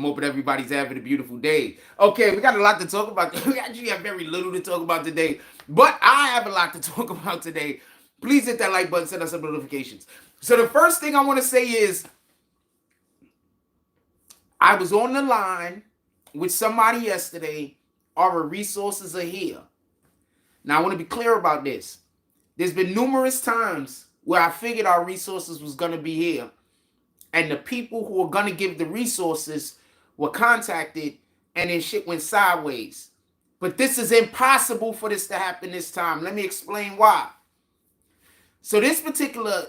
I'm hoping everybody's having a beautiful day. Okay, we got a lot to talk about. We actually have very little to talk about today, but I have a lot to talk about today. Please hit that like button, send us some notifications. So the first thing I want to say is I was on the line with somebody yesterday. Our resources are here. Now, I want to be clear about this. There's been numerous times where I figured our resources was going to be here, and the people who were going to give the resources were contacted, and then shit went sideways. But this is impossible for this to happen this time. Let me explain why. So this particular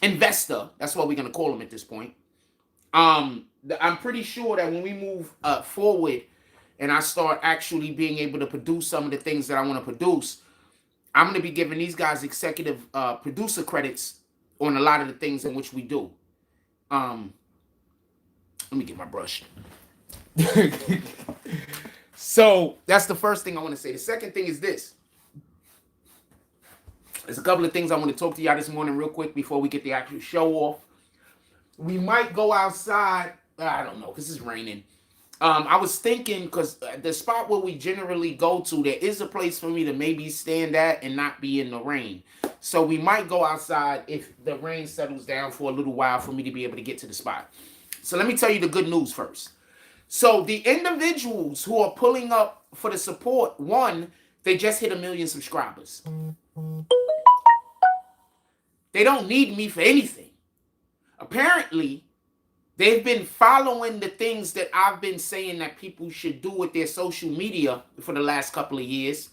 investor, that's what we're going to call him at this point, I'm pretty sure that when we move forward and I start actually being able to produce some of the things that I want to produce, I'm going to be giving these guys executive producer credits on a lot of the things in which we do. Let me get my brush. So that's the first thing I want to say. The second thing is this. There's a couple of things I want to talk to y'all this morning real quick before we get the actual show off. We might go outside. I don't know, because it's raining. I was thinking, because the spot where we generally go to, there is a place for me to maybe stand at and not be in the rain. So we might go outside if the rain settles down for a little while for me to be able to get to the spot. So let me tell you the good news first. So the individuals who are pulling up for the support, one, they just hit 1 million subscribers. They don't need me for anything. Apparently, they've been following the things that I've been saying that people should do with their social media for the last couple of years.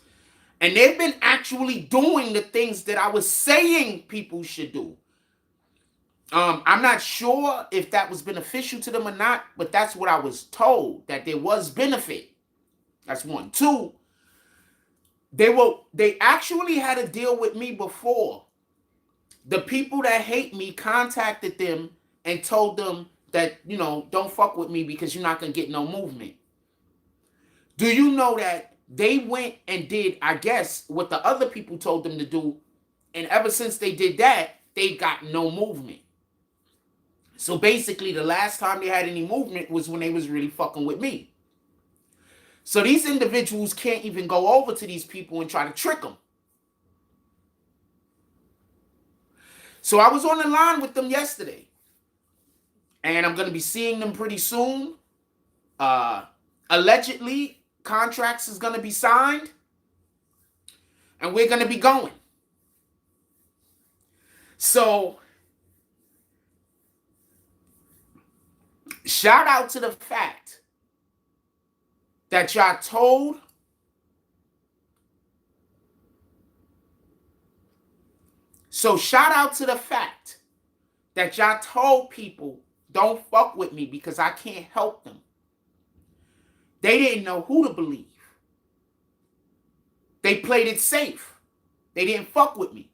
And they've been actually doing the things that I was saying people should do. I'm not sure if that was beneficial to them or not, but that's what I was told, that there was benefit. That's one. Two, they actually had a deal with me before. The people that hate me contacted them and told them that, don't fuck with me because you're not going to get no movement. Do you know that they went and did, I guess, what the other people told them to do, and ever since they did that, they got no movement. So basically, the last time they had any movement was when they was really fucking with me. So these individuals can't even go over to these people and try to trick them. So I was on the line with them yesterday. And I'm going to be seeing them pretty soon. Allegedly, contracts is going to be signed. And we're going to be going. So, shout out to the fact that y'all told people, don't fuck with me because I can't help them. They didn't know who to believe. They played it safe. They didn't fuck with me.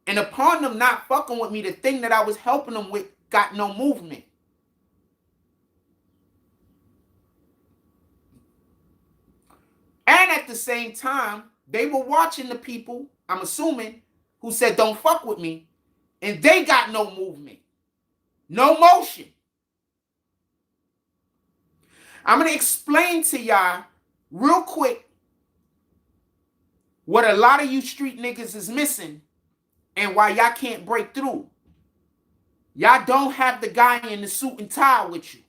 And upon them not fucking with me, the thing that I was helping them with got no movement. And at the same time, they were watching the people, I'm assuming, who said don't fuck with me, and they got no movement. No motion. I'm going to explain to y'all real quick what a lot of you street niggas is missing and why y'all can't break through. Y'all don't have the guy in the suit and tie with you.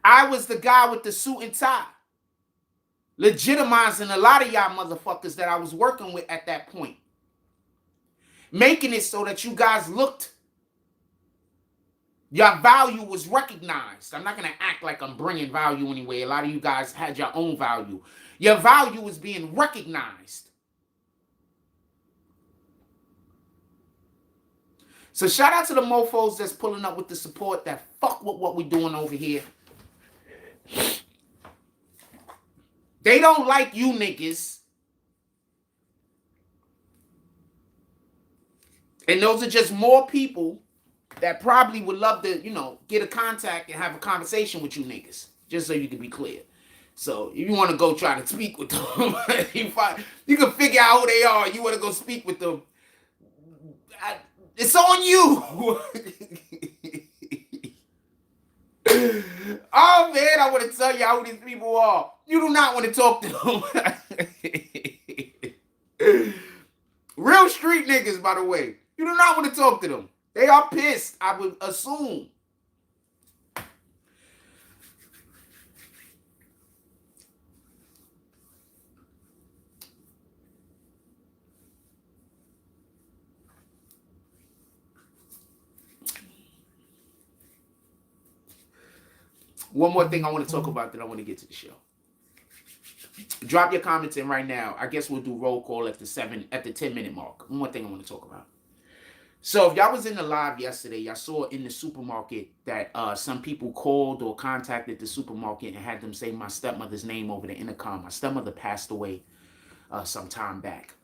I was the guy with the suit and tie, legitimizing a lot of y'all motherfuckers that I was working with at that point. Making it so that you guys looked, your value was recognized. I'm not going to act like I'm bringing value anyway. A lot of you guys had your own value. Your value was being recognized. So shout out to the mofos that's pulling up with the support that fuck with what we're doing over here. They don't like you niggas. And those are just more people that probably would love to, get a contact and have a conversation with you niggas. Just so you can be clear. So if you want to go try to speak with them, you can figure out who they are. You want to go speak with them. It's on you. Oh man, I want to tell you who these people are. You do not want to talk to them. Real street niggas, by the way. You do not want to talk to them. They are pissed, I would assume. One more thing I want to talk about, then I want to get to the show. Drop your comments in right now. I guess we'll do roll call at the 10-minute mark. One more thing I want to talk about. So if y'all was in the live yesterday, y'all saw in the supermarket that some people called or contacted the supermarket and had them say my stepmother's name over the intercom. My stepmother passed away some time back.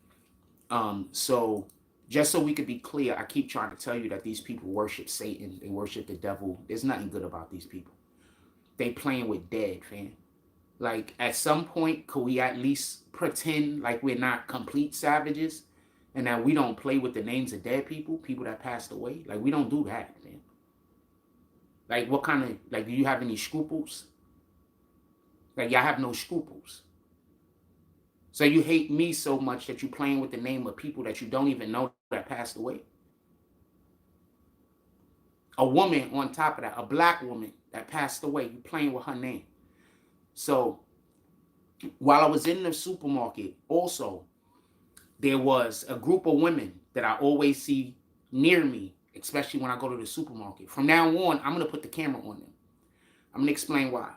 So just so we could be clear, I keep trying to tell you that these people worship Satan. They worship the devil. There's nothing good about these people. They playing with dead, fam. Like, at some point, could we at least pretend like we're not complete savages and that we don't play with the names of dead people, people that passed away? Like, we don't do that, man. Like, what kind of, like, do you have any scruples? Like, y'all have no scruples. So you hate me so much that you're playing with the name of people that you don't even know that passed away? A woman on top of that, a black woman that passed away, you playing with her name. So while I was in the supermarket, also, there was a group of women that I always see near me, especially when I go to the supermarket. From now on, I'm going to put the camera on them. I'm going to explain why.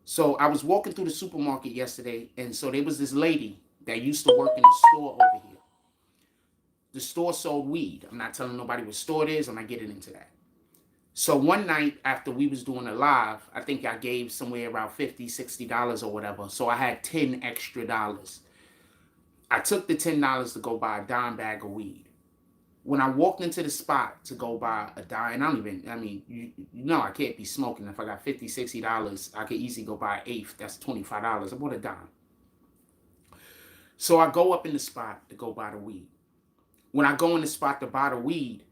So I was walking through the supermarket yesterday, and so there was this lady that used to work in the store over here. The store sold weed. I'm not telling nobody what store it is. I'm not getting into that. So one night after we was doing a live, I think I gave somewhere around $50, $60 or whatever. So I had $10 extra. I took the $10 to go buy a dime bag of weed. When I walked into the spot to go buy a dime, you know I can't be smoking. If I got $50, $60, I could easily go buy an eighth. That's $25. I bought a dime. So I go up in the spot to go buy the weed. When I go in the spot to buy the weed,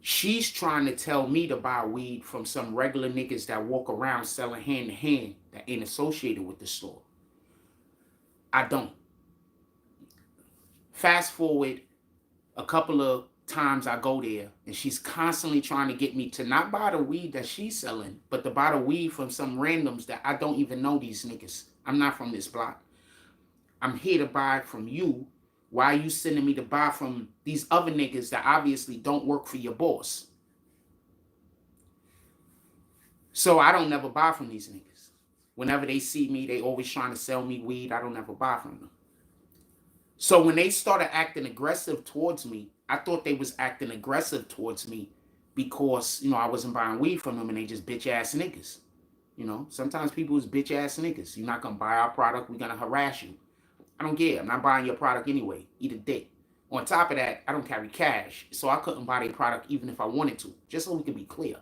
she's trying to tell me to buy weed from some regular niggas that walk around selling hand to hand that ain't associated with the store. I don't. Fast forward a couple of times I go there, and she's constantly trying to get me to not buy the weed that she's selling, but to buy the weed from some randoms that I don't even know these niggas. I'm not from this block. I'm here to buy from you. Why are you sending me to buy from these other niggas that obviously don't work for your boss? So I don't never buy from these niggas. Whenever they see me, they always trying to sell me weed. I don't ever buy from them. So when they started acting aggressive towards me, I thought they was acting aggressive towards me because, you know, I wasn't buying weed from them and they just bitch ass niggas. You know, sometimes people is bitch ass niggas. You're not going to buy our product. We're going to harass you. I don't care. I'm not buying your product anyway. Eat a dick. On top of that, I don't carry cash, so I couldn't buy their product even if I wanted to, just so we can be clear.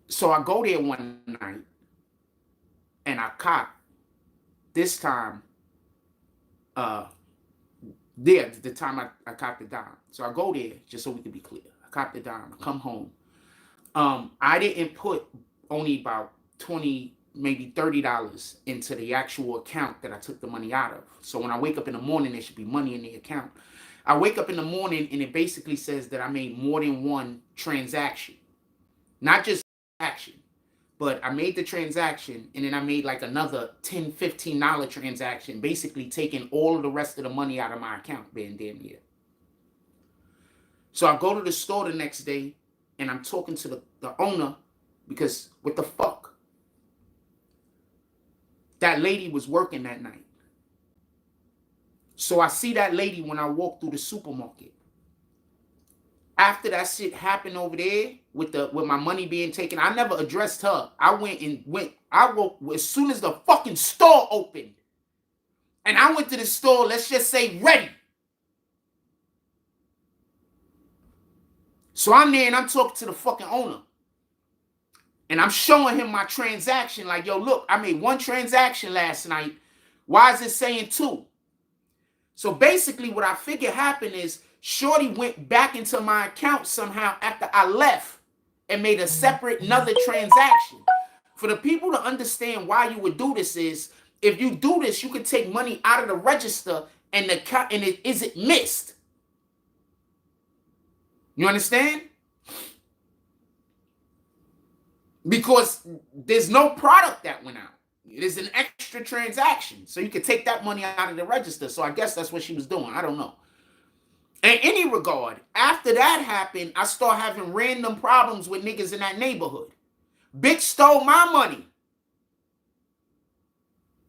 So I go there one night, and I cop. This time, the time I copped the dime. So I go there, just so we can be clear. I cop the dime. I come home. I didn't put only about $20, maybe $30 into the actual account that I took the money out of. So when I wake up in the morning, there should be money in the account. I wake up in the morning and it basically says that I made more than one transaction. Not just action, but I made the transaction and then I made like another $10, $15 transaction, basically taking all of the rest of the money out of my account, being damn near. So I go to the store the next day and I'm talking to the owner because what the fuck? That lady was working that night. So I see that lady when I walk through the supermarket. After that shit happened over there with my money being taken, I never addressed her. I woke as soon as the fucking store opened. And I went to the store, let's just say ready. So I'm there and I'm talking to the fucking owner. And I'm showing him my transaction like, yo, look, I made one transaction last night. Why is it saying two? So basically what I figure happened is Shorty went back into my account somehow after I left and made a separate another transaction. For the people to understand why you would do this is, if you do this, you could take money out of the register and it isn't missed. You understand? Because there's no product that went out. It is an extra transaction. So you could take that money out of the register. So I guess that's what she was doing. I don't know. In any regard, after that happened, I started having random problems with niggas in that neighborhood. Bitch stole my money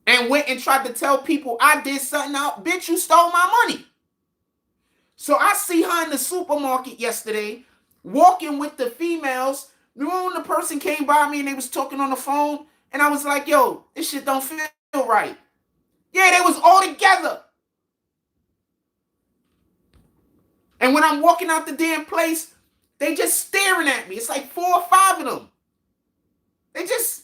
and went and tried to tell people I did something out. Bitch, you stole my money. So I see her in the supermarket yesterday walking with the females. You know when the person came by me and they was talking on the phone? And I was like, yo, this shit don't feel right. Yeah, they was all together. And when I'm walking out the damn place, they just staring at me. It's like 4 or 5 of them. They just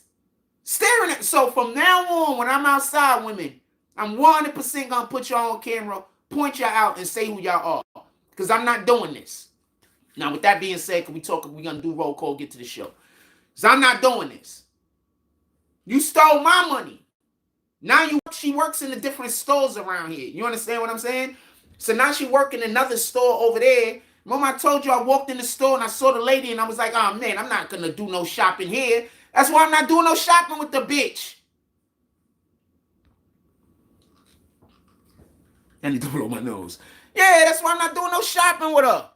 staring at me. So from now on, when I'm outside, women, I'm 100% going to put y'all on camera, point y'all out, and say who y'all are. Because I'm not doing this. Now, with that being said, we're going to do roll call, get to the show. Because I'm not doing this. You stole my money. Now she works in the different stores around here. You understand what I'm saying? So now she working in another store over there. Remember I told you I walked in the store and I saw the lady and I was like, oh man, I'm not going to do no shopping here. That's why I'm not doing no shopping with the bitch. I need to blow my nose. Yeah, that's why I'm not doing no shopping with her.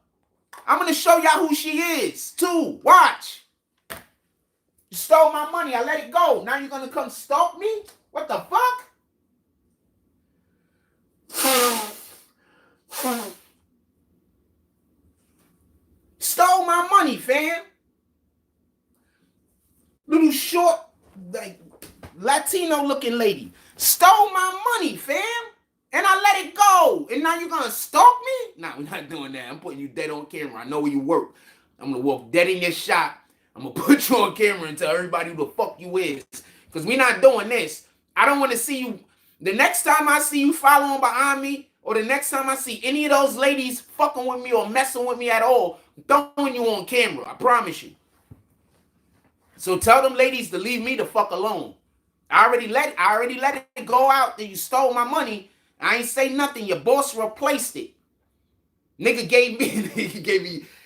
I'm going to show y'all who she is, too. Watch. You stole my money. I let it go. Now you're going to come stalk me? What the fuck? Stole my money, fam. Little short, like, Latino-looking lady. Stole my money, fam. And I let it go. And now you're going to stalk me? Nah, we're not doing that. I'm putting you dead on camera. I know where you work. I'm going to walk dead in your shop. I'm going to put you on camera and tell everybody who the fuck you is. Because we're not doing this. I don't want to see you. The next time I see you following behind me, or the next time I see any of those ladies fucking with me or messing with me at all, I'm throwing you on camera. I promise you. So tell them ladies to leave me the fuck alone. I already let it go out that you stole my money. I ain't say nothing. Your boss replaced it. Nigga gave me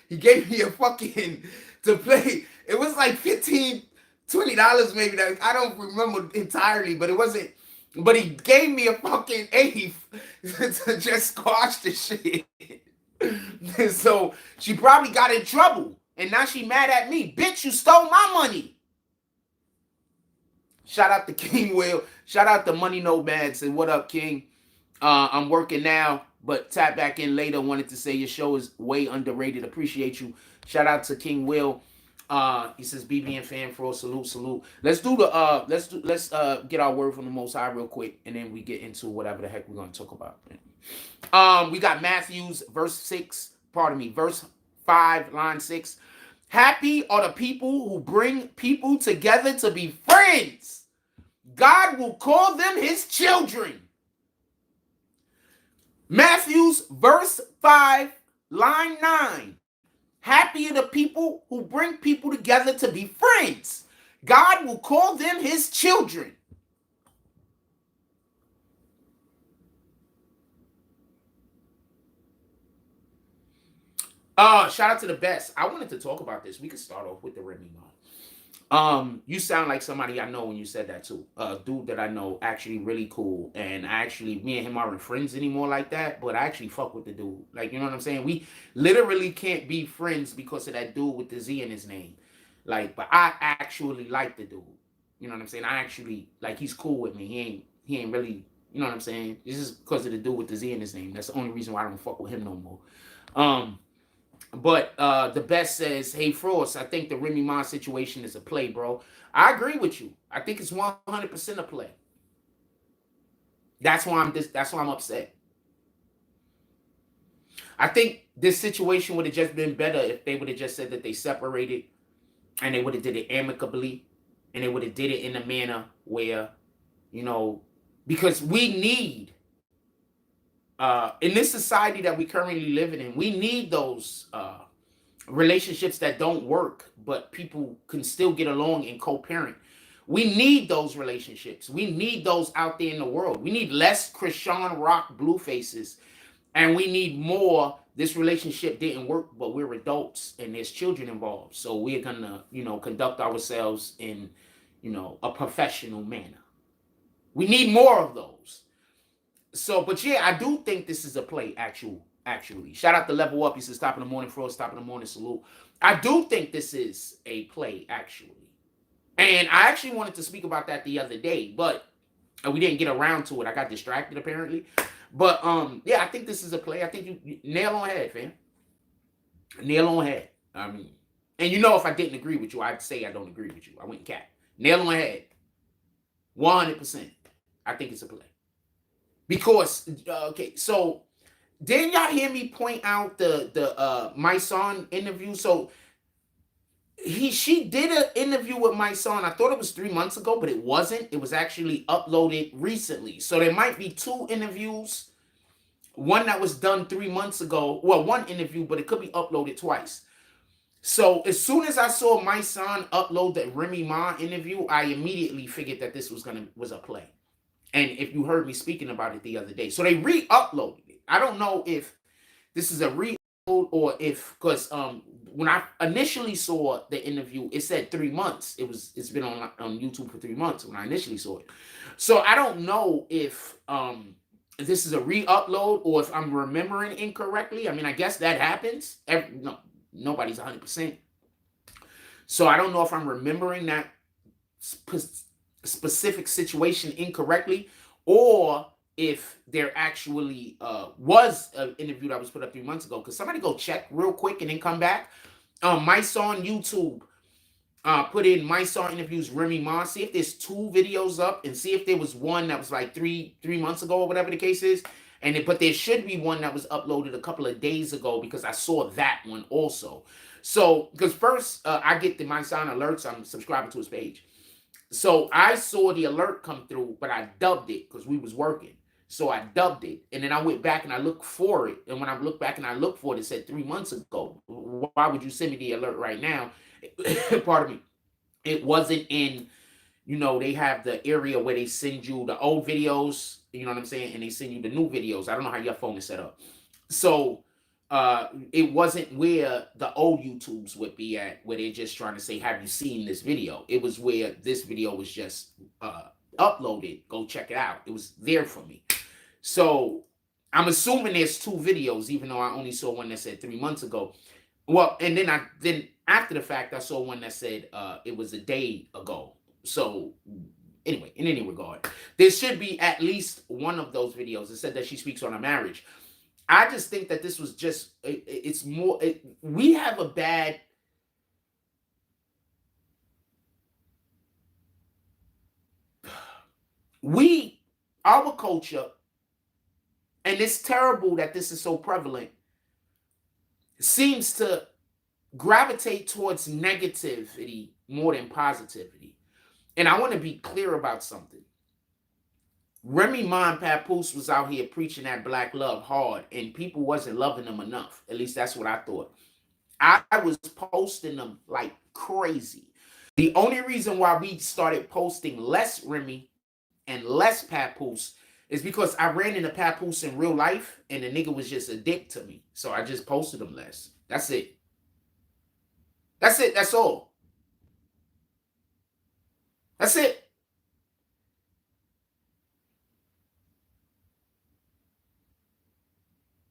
he gave me a fucking to play. It was like $15, $20 maybe. I don't remember entirely, but it wasn't. But he gave me a fucking eighth to just squash the shit. So she probably got in trouble. And now she mad at me. Bitch, you stole my money. Shout out to King Will. Shout out to Money Nomads. And what up, King? I'm working now, but tap back in later. Wanted to say your show is way underrated. Appreciate you. Shout out to King Will. He says BBN fan for salute. Let's let's get our word from the Most High real quick, and then we get into whatever the heck we're gonna talk about. We got Matthews verse 5, line 6. Happy are the people who bring people together to be friends. God will call them his children. Matthews verse 5, line 9. Happy are the people who bring people together to be friends. God will call them his children. Shout out to the best. I wanted to talk about this. We could start off with the Remy Ma. You sound like somebody I know when you said that too. Dude that I know, actually really cool. And me and him aren't friends anymore like that, but I actually fuck with the dude. Like, you know what I'm saying? We literally can't be friends because of that dude with the Z in his name. Like, but I actually like the dude. You know what I'm saying? I actually, like, he's cool with me. He ain't really, you know what I'm saying? This is because of the dude with the Z in his name. That's the only reason why I don't fuck with him no more. But the best says, hey Frost, I think the Remy Ma situation is a play, bro. I agree with you. I think it's 100% a play. That's why I'm upset. I think this situation would have just been better if they would have just said that they separated and they would have did it amicably and they would have did it in a manner where, you know, because we need in this society that we currently living in, we need those relationships that don't work, but people can still get along and co-parent. We need those relationships. We need those out there in the world. We need less Chrisean Rock Bluefaces, and we need more. This relationship didn't work, but we're adults and there's children involved, so we're gonna, conduct ourselves in, a professional manner. We need more of those. So, but yeah, I do think this is a play. Actually, shout out to Level Up. He says, "Stop in the morning, Frost. Stop in the morning, salute." I do think this is a play, actually, and I actually wanted to speak about that the other day, but we didn't get around to it. I got distracted apparently. But yeah, I think this is a play. I think you nail on head, fam. Nail on head. I mean, and if I didn't agree with you, I'd say I don't agree with you. I went cat. Nail on head. 100%. I think it's a play. Because okay, so didn't y'all hear me point out the my son interview? So she did an interview with my son. I thought it was 3 months ago, but it wasn't. It was actually uploaded recently. So there might be two interviews. One that was done 3 months ago. Well, one interview, but it could be uploaded twice. So as soon as I saw my son upload the Remy Ma interview, I immediately figured that this was a play. And if you heard me speaking about it the other day, so they re-uploaded it. I don't know if this is a re-upload or if, because when I initially saw the interview, it said 3 months. It's been on YouTube for 3 months when I initially saw it. So I don't know if this is a re-upload or if I'm remembering incorrectly. I mean, I guess that happens. Nobody's 100%. So I don't know if I'm remembering that specific situation incorrectly, or if there actually was an interview that was put up 3 months ago. Because somebody go check real quick and then come back. My son YouTube put in my son interviews Remy Ma. See if there's two videos up and see if there was one that was like three months ago or whatever the case is. But there should be one that was uploaded a couple of days ago because I saw that one also. So because first I get the my son alerts. I'm subscribing to his page. So I saw the alert come through, but I dubbed it because we was working. So I dubbed it, and then I went back and I looked for it. And when I looked back and I looked for it, it said 3 months ago. Why would you send me the alert right now? Pardon me. It wasn't in, they have the area where they send you the old videos, you know what I'm saying? And they send you the new videos. I don't know how your phone is set up. So it wasn't where the old YouTubes would be at, where they're just trying to say, have you seen this video? It was where this video was just uploaded. Go check it out. It was there for me. So I'm assuming there's two videos, even though I only saw one that said 3 months ago. Well, and then after the fact, I saw one that said it was a day ago. So anyway, in any regard, there should be at least one of those videos. It said that she speaks on her marriage. I just think that this was just, it's more, we have a bad, our culture, and it's terrible that this is so prevalent, seems to gravitate towards negativity more than positivity. And I want to be clear about something. Remy Ma and Papoose was out here preaching that black love hard, and people wasn't loving them enough. At least that's what I thought. I was posting them like crazy. The only reason why we started posting less Remy and less Papoose is because I ran into Papoose in real life, and the nigga was just a dick to me. So I just posted him less. That's it. That's it. That's all. That's it.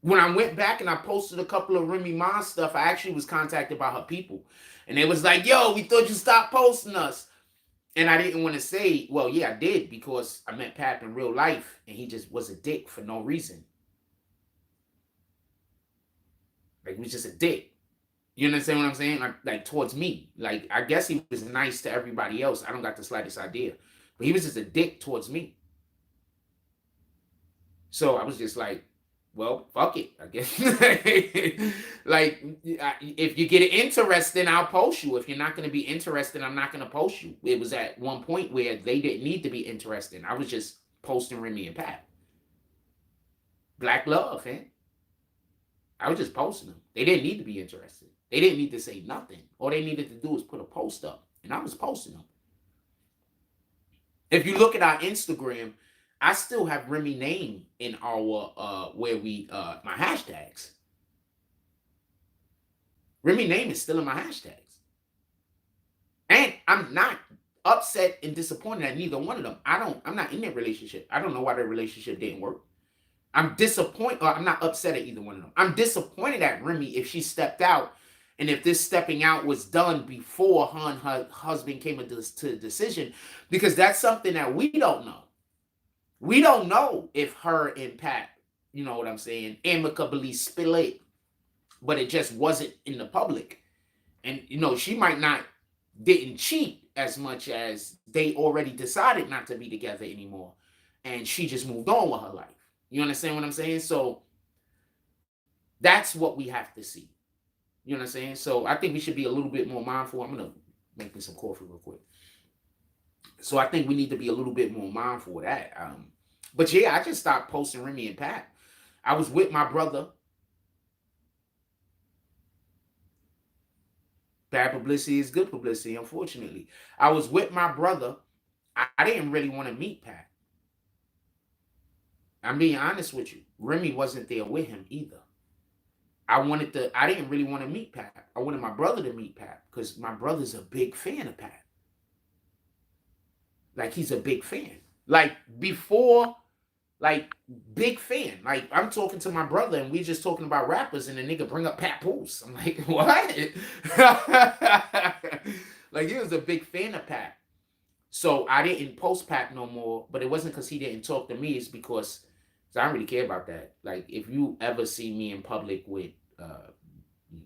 When I went back and I posted a couple of Remy Ma stuff, I actually was contacted by her people. And they was like, yo, we thought you stopped posting us. And I didn't want to say, well, yeah, I did, because I met Pap in real life and he just was a dick for no reason. Like, he was just a dick. You understand what I'm saying? Like towards me. Like, I guess he was nice to everybody else. I don't got the slightest idea. But he was just a dick towards me. So I was just like, well, fuck it, I guess. Like, if you get interested, I'll post you. If you're not going to be interested, I'm not going to post you. It was at one point where they didn't need to be interested. I was just posting Remy and Pat. Black love, man. I was just posting them. They didn't need to be interested. They didn't need to say nothing. All they needed to do was put a post up, and I was posting them. If you look at our Instagram, I still have Remy name in our where we my hashtags. Remy name is still in my hashtags. And I'm not upset and disappointed at neither one of them. I'm not in that relationship. I don't know why that relationship didn't work. I'm disappointed. I'm not upset at either one of them. I'm disappointed at Remy if she stepped out, and if this stepping out was done before her and her husband came to the decision, because that's something that we don't know. We don't know if her and Pat, you know what I'm saying, amicably split, but it just wasn't in the public. And, you know, she might not, didn't cheat as much as they already decided not to be together anymore. And she just moved on with her life. You understand what I'm saying? So that's what we have to see. You know what I'm saying? So I think we should be a little bit more mindful. I'm going to make me some coffee real quick. So I think we need to be a little bit more mindful of that. But yeah, I just stopped posting Remy and Pat. I was with my brother. Bad publicity is good publicity, unfortunately. I was with my brother. I didn't really want to meet Pat. I'm being honest with you. Remy wasn't there with him either. I didn't really want to meet Pat. I wanted my brother to meet Pat because my brother's a big fan of Pat. Like, he's a big fan. Like, before, like, big fan. Like, I'm talking to my brother and we just talking about rappers and the nigga bring up Pat Poose. I'm like, what? Like, he was a big fan of Pat. So I didn't post Pat no more, but it wasn't because he didn't talk to me. It's because I don't really care about that. Like, if you ever see me in public with,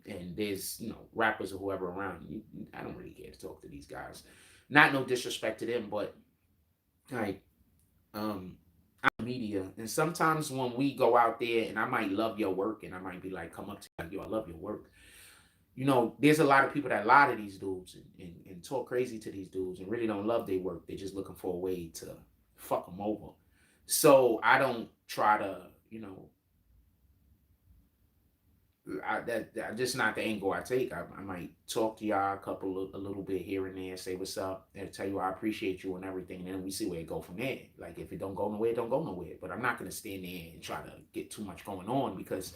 and there's, you know, rappers or whoever around, I don't really care to talk to these guys. Not no disrespect to them, but like, I'm media, and sometimes when we go out there, and I might love your work, and I might be like, come up to you, like, yo, I love your work. You know, there's a lot of people that lie to these dudes and talk crazy to these dudes and really don't love their work. They're just looking for a way to fuck them over. So I don't try to, you know, that's just not the angle I take. I might talk to y'all a little bit here and there, say what's up, and tell you I appreciate you and everything, and then we see where it go from there. Like, if it don't go nowhere, it don't go nowhere. But I'm not gonna stand there and try to get too much going on because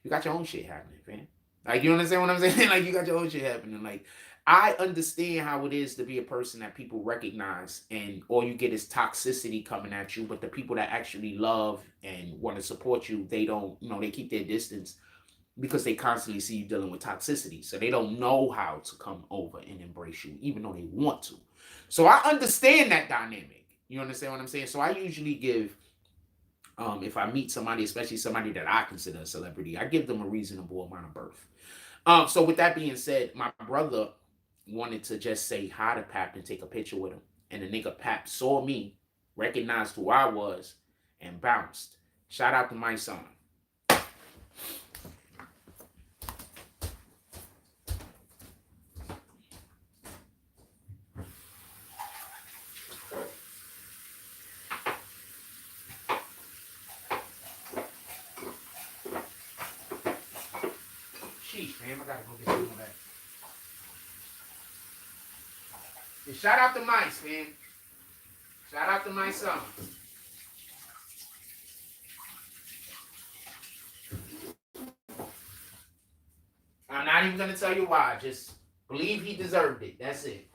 you got your own shit happening, man. Like, you understand what I'm saying? Like, you got your own shit happening. Like, I understand how it is to be a person that people recognize, and all you get is toxicity coming at you. But the people that actually love and want to support you, they don't, you know, they keep their distance because they constantly see you dealing with toxicity. So they don't know how to come over and embrace you, even though they want to. So I understand that dynamic. You understand what I'm saying? So I usually give, if I meet somebody, especially somebody that I consider a celebrity, I give them a reasonable amount of birth. So with that being said, my brother wanted to just say hi to Pap and take a picture with him. And the nigga Pap saw me, recognized who I was, and bounced. Shout out to my son. Man, I gotta go get some of that. And shout out to Mice, man. Shout out to my son. I'm not even gonna tell you why. Just believe he deserved it. That's it.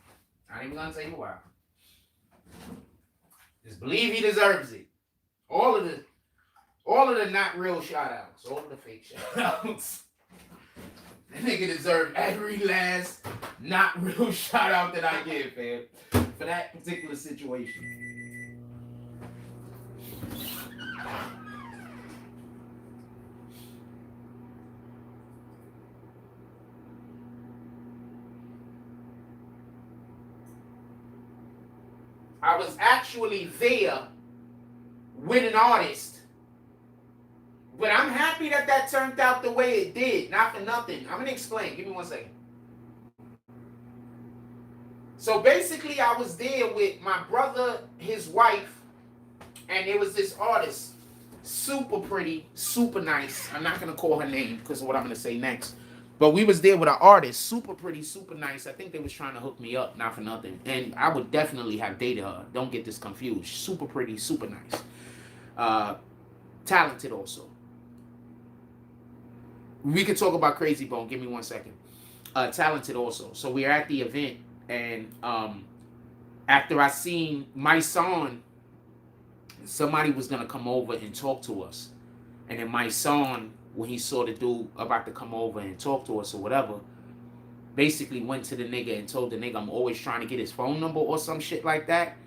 I ain't even gonna tell you why. Just believe he deserves it. All of the not real shout outs. All of the fake shout outs. That nigga deserved every last not real shout out that I give, man, for that particular situation. I was actually there with an artist. But I'm happy that turned out the way it did. Not for nothing. I'm going to explain. Give me 1 second. So basically, I was there with my brother, his wife, and there was this artist. super pretty, super nice. I'm not gonna call her name because of what I'm gonna say next. But we was there with an artist, super pretty, super nice. I think they was trying to hook me up, not for nothing. And I would definitely have dated her. Don't get this confused. Super pretty, super nice. Talented also. We could talk about Crazy Bone. Give me 1 second. Talented also. So we are at the event, and after I seen my son, somebody was gonna come over and talk to us. And then my son, when he saw the dude about to come over and talk to us or whatever, basically went to the nigga and told the nigga, I'm always trying to get his phone number or some shit like that.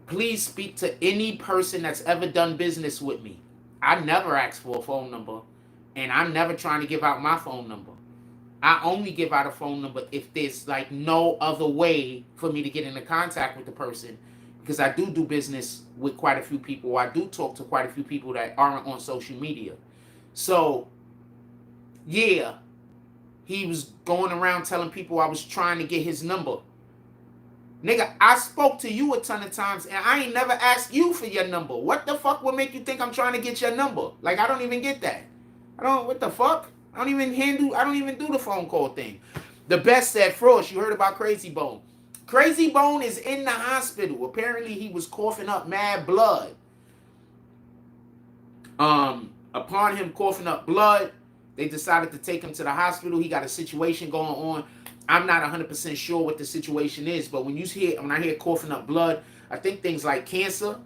Please speak to any person that's ever done business with me. I never asked for a phone number, and I'm never trying to give out my phone number. I only give out a phone number if there's like no other way for me to get into contact with the person, because I do business with quite a few people. I do talk to quite a few people that aren't on social media. So, yeah, he was going around telling people I was trying to get his number. Nigga, I spoke to you a ton of times and I ain't never asked you for your number. What the fuck would make you think I'm trying to get your number? Like, I don't even get that. What the fuck? I don't even do the phone call thing. The best said, Frost, you heard about Crazy Bone. Crazy Bone is in the hospital. Apparently he was coughing up mad blood. Upon him coughing up blood, they decided to take him to the hospital. He got a situation going on. I'm not 100% sure what the situation is, but when I hear coughing up blood, I think things like cancer.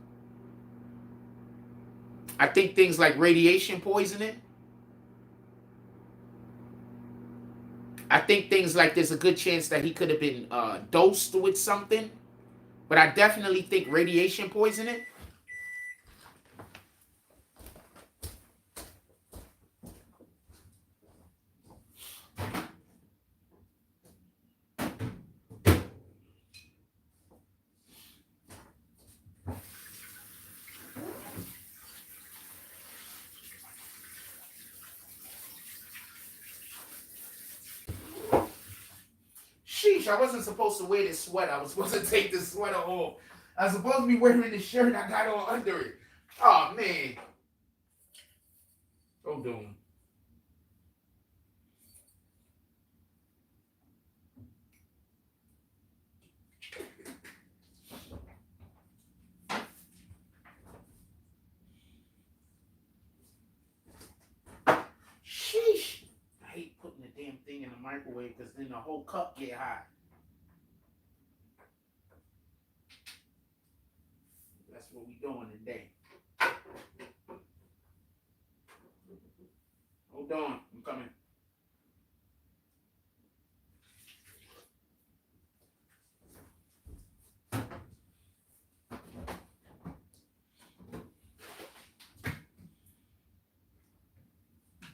I think things like radiation poisoning. I think things like there's a good chance that he could have been dosed with something. But I definitely think radiation poisoning. Sheesh, I wasn't supposed to wear this sweater. I was supposed to take this sweater off. I was supposed to be wearing the shirt I got on under it. Oh, man. Don't do him. Sheesh. I hate putting the damn thing in the microwave because then the whole cup get hot. That's what we doing today. Hold on. I'm coming.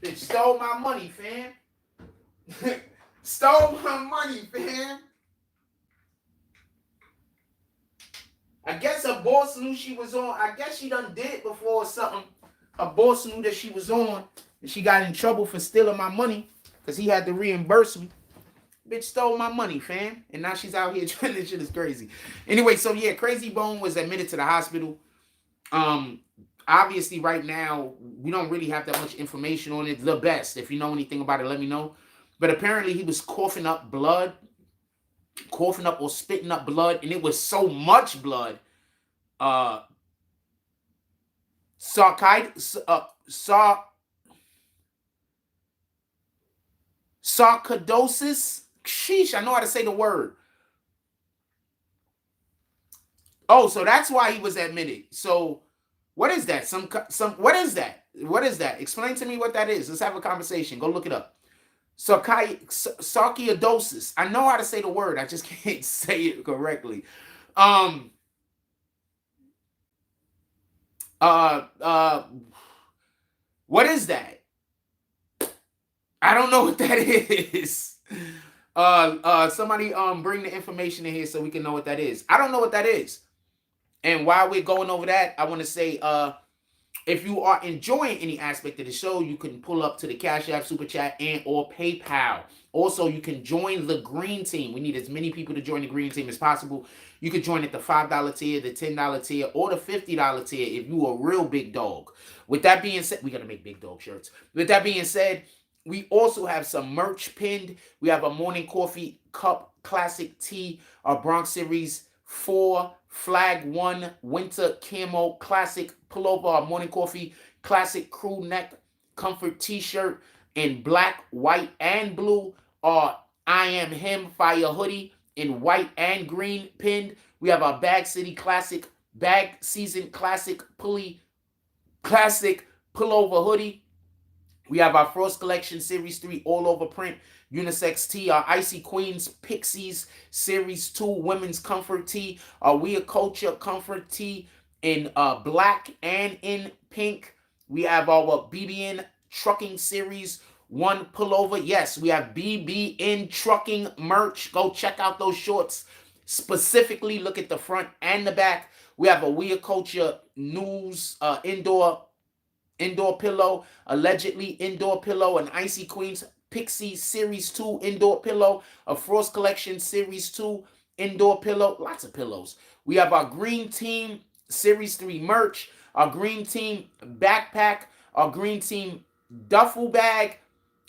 They stole my money, fam. Stole my money, fam. I guess her boss knew she was on. I guess she done did it before or something. Her boss knew that she was on, and she got in trouble for stealing my money because he had to reimburse me. Bitch stole my money, fam. And now she's out here trying. This shit is crazy. Anyway, so yeah, Crazy Bone was admitted to the hospital. Obviously, right now, we don't really have that much information on it. The best. If you know anything about it, let me know. But apparently, he was coughing up blood. Coughing up or spitting up blood. And it was so much blood. Sarcoidosis. Sheesh, I know how to say the word. Oh, so that's why he was admitted. So, what is that? What is that? What is that? Explain to me what that is. Let's have a conversation. Go look it up. Sarcoidosis. I know how to say the word. I just can't say it correctly. What is that? I don't know what that is. Somebody bring the information in here so we can know what that is. I don't know what that is. And while we're going over that, I want to say If you are enjoying any aspect of the show, you can pull up to the Cash App, Super Chat, and or PayPal. Also, you can join the Green Team. We need as many people to join the Green Team as possible. You can join at the $5 tier, the $10 tier, or the $50 tier if you are a real big dog. With that being said, we got to make big dog shirts. With that being said, we also have some merch pinned. We have a morning coffee cup classic tee, our Bronx Series 4 Flag 1 Winter Camo Classic Pullover, our morning coffee classic crew neck comfort t-shirt in black, white, and blue, our I Am Him Fire hoodie in white and green pinned. We have our Bag City Classic, Bag Season Classic Pulley Classic Pullover hoodie. We have our Frost Collection Series 3 all over print unisex tee, our Icy Queens Pixies Series 2 women's comfort tee, our We a Culture comfort tee in black and in pink. We have our BBN Trucking Series 1 pullover. Yes, we have BBN Trucking merch. Go check out those shorts. Specifically, look at the front and the back. We have a We a Culture News indoor pillow, allegedly indoor pillow, an Icy Queens Pixie Series 2 indoor pillow, a Frost Collection Series 2 indoor pillow, lots of pillows. We have our Green Team Series 3 merch, our Green Team backpack, our Green Team duffel bag.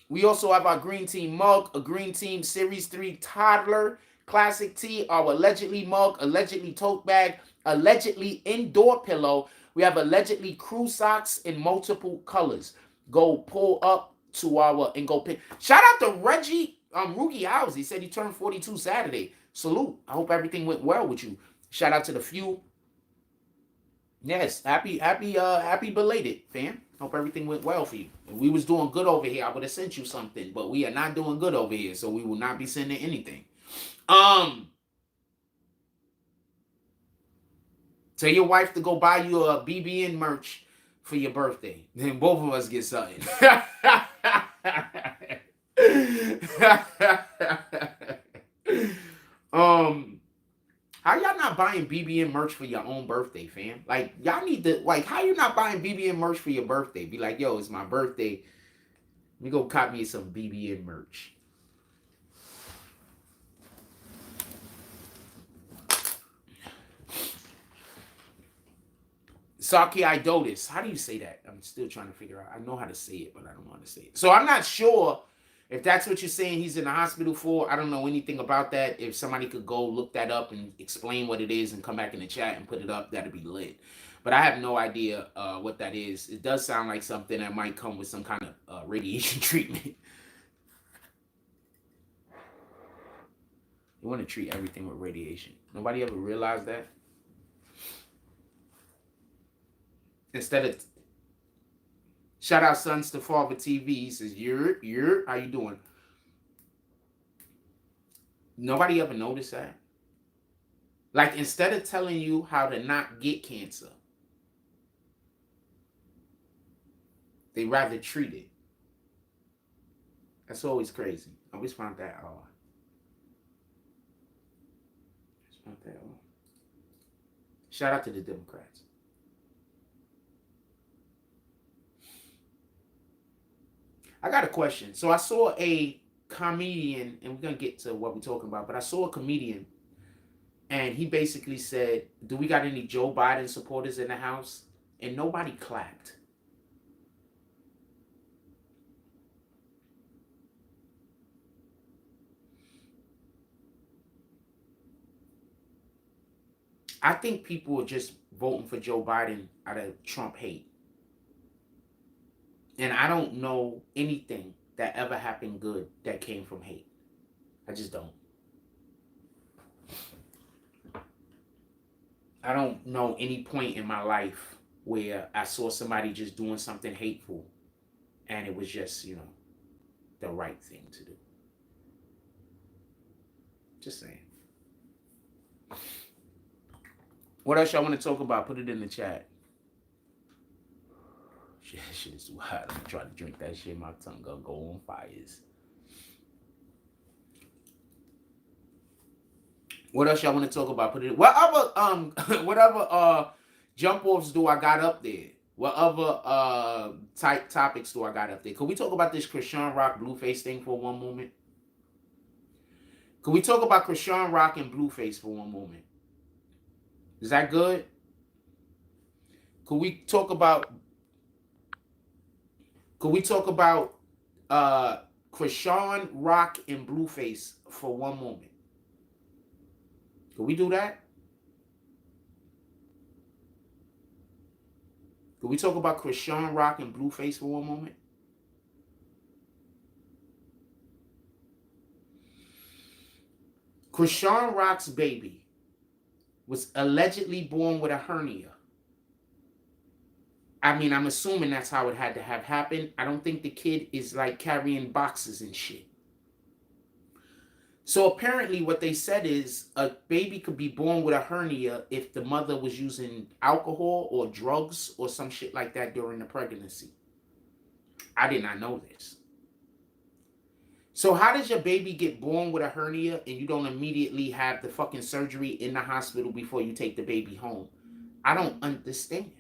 We also have our Green Team mug, a Green Team Series 3 toddler classic tee, our allegedly mug, allegedly tote bag, allegedly indoor pillow. We have allegedly crew socks in multiple colors. Go pull up to our and go pick. Shout out to Reggie Rookie House. He said he turned 42 Saturday. Salute. I hope everything went well with you. Shout out to the few. Yes, happy belated, fam. Hope everything went well for you. If we was doing good over here, I would have sent you something. But we are not doing good over here, so we will not be sending anything. Tell your wife to go buy you a BBN merch for your birthday. Then both of us get something. How y'all not buying BBN merch for your own birthday, fam? Like, y'all need to, like, how you not buying BBN merch for your birthday? Be like, yo, it's my birthday. Let me go cop me some BBN merch. Saki Idotis. How do you say that? I'm still trying to figure out. I know how to say it, but I don't know how to say it. So I'm not sure if that's what you're saying he's in the hospital for. I don't know anything about that. If somebody could go look that up and explain what it is and come back in the chat and put it up, that'd be lit. But I have no idea what that is. It does sound like something that might come with some kind of radiation treatment. You want to treat everything with radiation. Nobody ever realized that? Instead of shout out Sons to Father TV. He says, you're how you doing? Nobody ever noticed that. Like, instead of telling you how to not get cancer, they rather treat it. That's always crazy. I always found that odd. Shout out to the Democrats. I got a question. So I saw a comedian, and we're going to get to what we're talking about, but I saw a comedian, and he basically said, do we got any Joe Biden supporters in the house? And nobody clapped. I think people are just voting for Joe Biden out of Trump hate. And I don't know anything that ever happened good that came from hate. I just don't. I don't know any point in my life where I saw somebody just doing something hateful and it was just, the right thing to do. Just saying. What else y'all want to talk about? Put it in the chat. Shit is too hot. I'm trying to drink that shit. My tongue gonna go on fires. What else y'all want to talk about? Put it. What other jump offs do I got up there? What other type topics do I got up there? Could we talk about this Chrisean Rock Blueface thing for one moment? Could we talk about Chrisean Rock and Blueface for one moment? Is that good? Could we talk about Chrisean Rock and Blueface for one moment? Could we do that? Could we talk about Chrisean Rock and Blueface for one moment? Chrisean Rock's baby was allegedly born with a hernia. I mean, I'm assuming that's how it had to have happened. I don't think the kid is like carrying boxes and shit. So apparently what they said is a baby could be born with a hernia if the mother was using alcohol or drugs or some shit like that during the pregnancy. I did not know this. So how does your baby get born with a hernia and you don't immediately have the fucking surgery in the hospital before you take the baby home? I don't understand.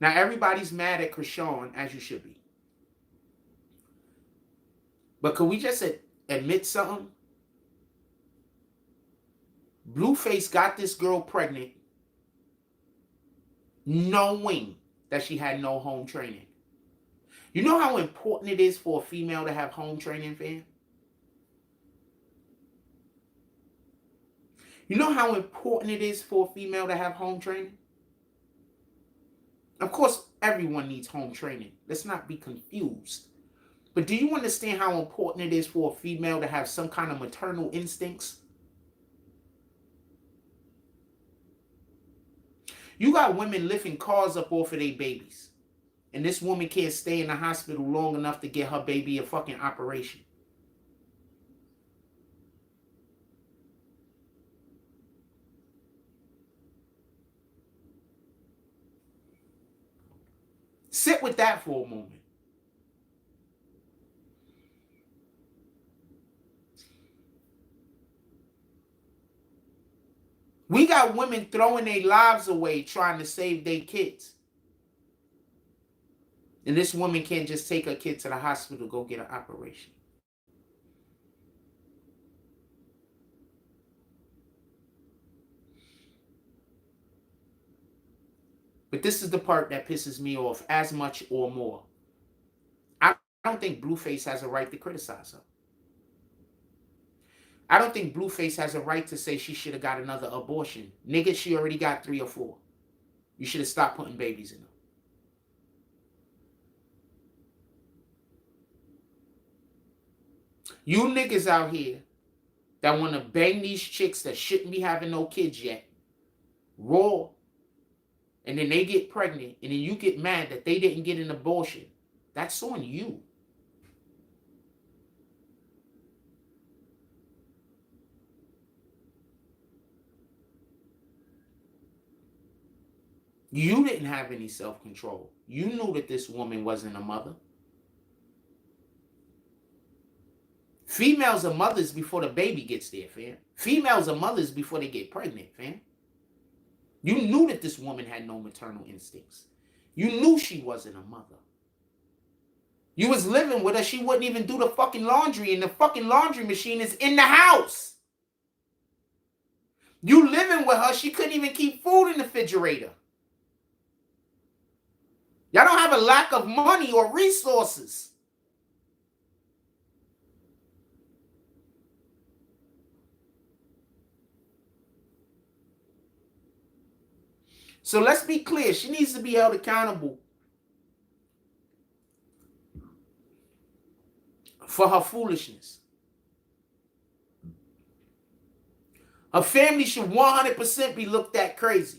Now, everybody's mad at Chrisean, as you should be. But could we just admit something? Blueface got this girl pregnant knowing that she had no home training. You know how important it is for a female to have home training, fam? You know how important it is for a female to have home training? Of course, everyone needs home training. Let's not be confused. But do you understand how important it is for a female to have some kind of maternal instincts? You got women lifting cars up off of their babies. And this woman can't stay in the hospital long enough to get her baby a fucking operation. Sit with that for a moment. We got women throwing their lives away trying to save their kids. And this woman can't just take her kid to the hospital to go get an operation. But this is the part that pisses me off as much or more. I don't think Blueface has a right to criticize her. I don't think Blueface has a right to say she should have got another abortion. Nigga, she already got 3 or 4. You should have stopped putting babies in them. You niggas out here that want to bang these chicks that shouldn't be having no kids yet, raw, and then they get pregnant, and then you get mad that they didn't get an abortion. That's on you. You didn't have any self-control. You knew that this woman wasn't a mother. Females are mothers before the baby gets there, fam. Females are mothers before they get pregnant, fam. You knew that this woman had no maternal instincts. You knew she wasn't a mother. You was living with her. She wouldn't even do the fucking laundry, and the fucking laundry machine is in the house. You living with her. She couldn't even keep food in the refrigerator. Y'all don't have a lack of money or resources. So let's be clear. She needs to be held accountable for her foolishness. Her family should 100% be looked at crazy.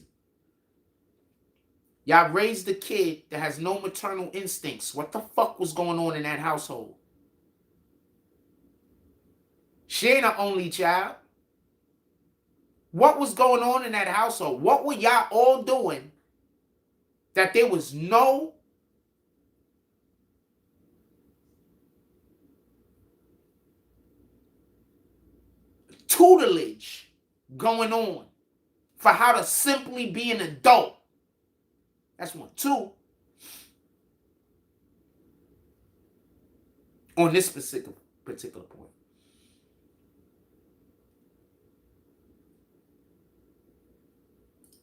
Y'all raised a kid that has no maternal instincts. What the fuck was going on in that household? She ain't an only child. What was going on in that household? What were y'all all doing that there was no tutelage going on for how to simply be an adult. That's one. Two, on this particular point,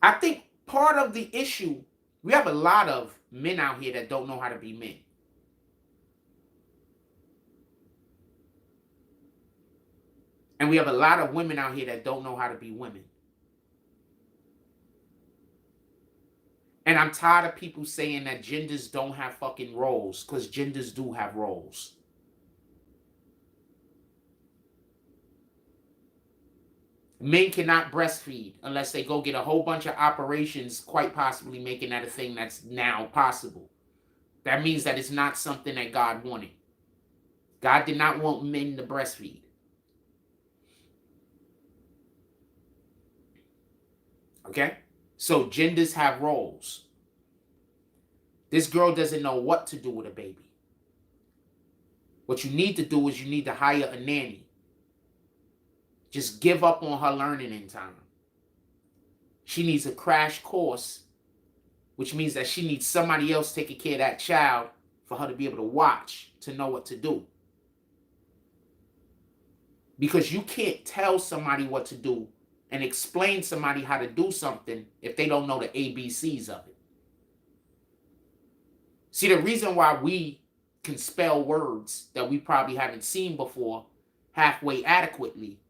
I think part of the issue, we have a lot of men out here that don't know how to be men. And we have a lot of women out here that don't know how to be women. And I'm tired of people saying that genders don't have fucking roles, because genders do have roles. Men cannot breastfeed unless they go get a whole bunch of operations, quite possibly making that a thing that's now possible. That means that it's not something that God wanted. God did not want men to breastfeed. Okay? So genders have roles. This girl doesn't know what to do with a baby. What you need to do is you need to hire a nanny. Just give up on her learning in time. She needs a crash course, which means that she needs somebody else taking care of that child for her to be able to watch, to know what to do. Because you can't tell somebody what to do and explain somebody how to do something if they don't know the ABCs of it. See, the reason why we can spell words that we probably haven't seen before halfway adequately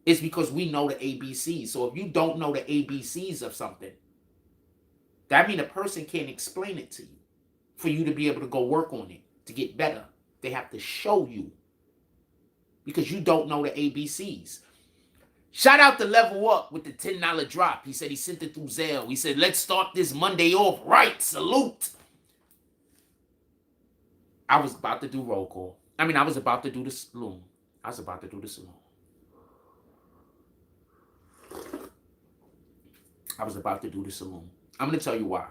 is because we know the ABCs. So if you don't know the ABCs of something, that means a person can't explain it to you. For you to be able to go work on it, to get better, they have to show you. Because you don't know the ABCs. Shout out to Level Up with the $10 drop. He said he sent it through Zelle. He said, let's start this Monday off right. Salute. I was about to do roll call. I was about to do the saloon. I'm going to tell you why.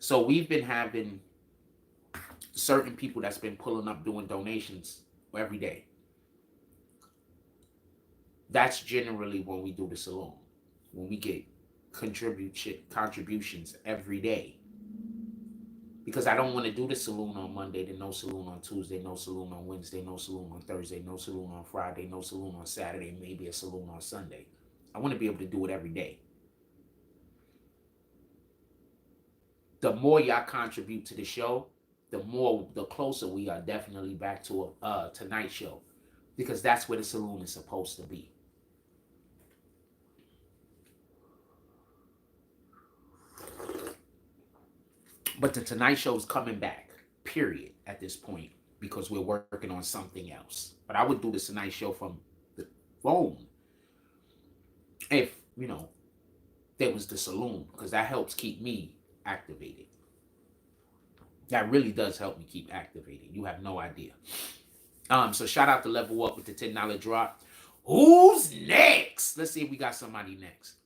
So we've been having certain people that's been pulling up doing donations every day. That's generally when we do the saloon. When we get contributions every day. Because I don't want to do the saloon on Monday, then no saloon on Tuesday, no saloon on Wednesday, no saloon on Thursday, no saloon on Friday, no saloon on Saturday, maybe a saloon on Sunday. I want to be able to do it every day. The more y'all contribute to the show, the closer we are definitely back to a Tonight Show. Because that's where the saloon is supposed to be. But the Tonight Show is coming back, period, at this point, because we're working on something else. But I would do the Tonight Show from the phone if, there was the saloon, because that helps keep me activated. That really does help me keep activated. You have no idea. So shout out to Level Up with the $10 drop. Who's next? Let's see if we got somebody next.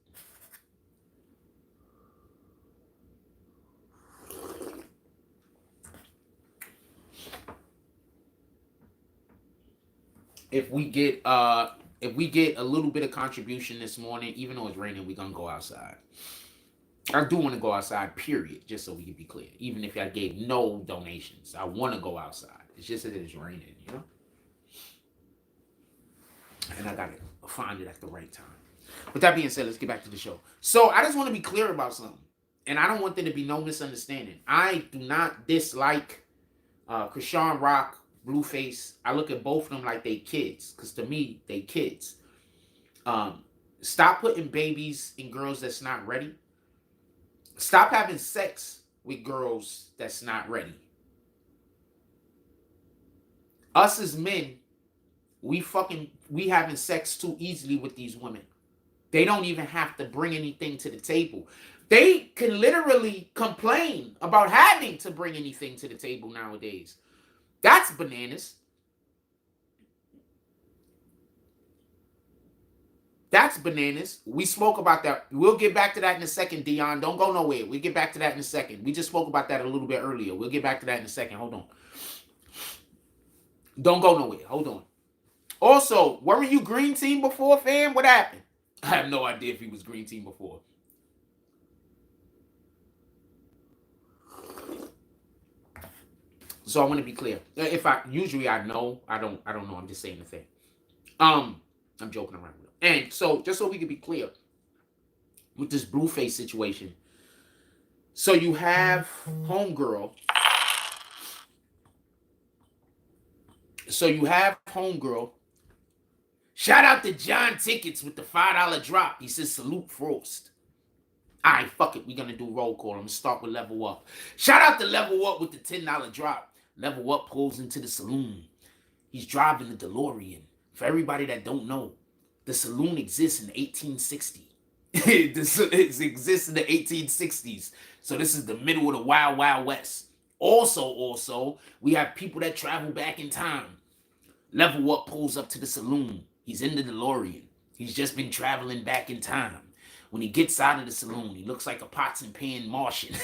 If we get a little bit of contribution this morning, even though it's raining, we're gonna go outside. I do want to go outside, period, just so we can be clear. Even if I gave no donations, I want to go outside. It's just that it's raining, And I gotta find it at the right time. With that being said, let's get back to the show. So I just want to be clear about something. And I don't want there to be no misunderstanding. I do not dislike Chrisean Rock, Blueface. I look at both of them like they kids. Because to me, they kids. Stop putting babies in girls that's not ready. Stop having sex with girls that's not ready. Us as men, we having sex too easily with these women. They don't even have to bring anything to the table. They can literally complain about having to bring anything to the table nowadays. That's bananas. That's bananas. We spoke about that. We'll get back to that in a second, Dion. Don't go nowhere. We'll get back to that in a second. We just spoke about that a little bit earlier. We'll get back to that in a second. Hold on. Don't go nowhere. Hold on. Also, weren't you green team before, fam? What happened? I have no idea if he was green team before. So I want to be clear. If I usually I know, I don't know. I'm just saying the thing. I'm joking around with it. And so just so we can be clear with this Blueface situation. So you have homegirl. Shout out to John Tickets with the $5 drop. He says salute Frost. All right, fuck it. We're going to do roll call. I'm going to start with Level Up. Shout out to Level Up with the $10 drop. Level Up pulls into the saloon. He's driving the DeLorean. For everybody that don't know, the saloon exists in 1860. It exists in the 1860s. So this is the middle of the Wild Wild West. Also, we have people that travel back in time. Level Up pulls up to the saloon. He's in the DeLorean. He's just been traveling back in time. When he gets out of the saloon, he looks like a pots and pan Martian.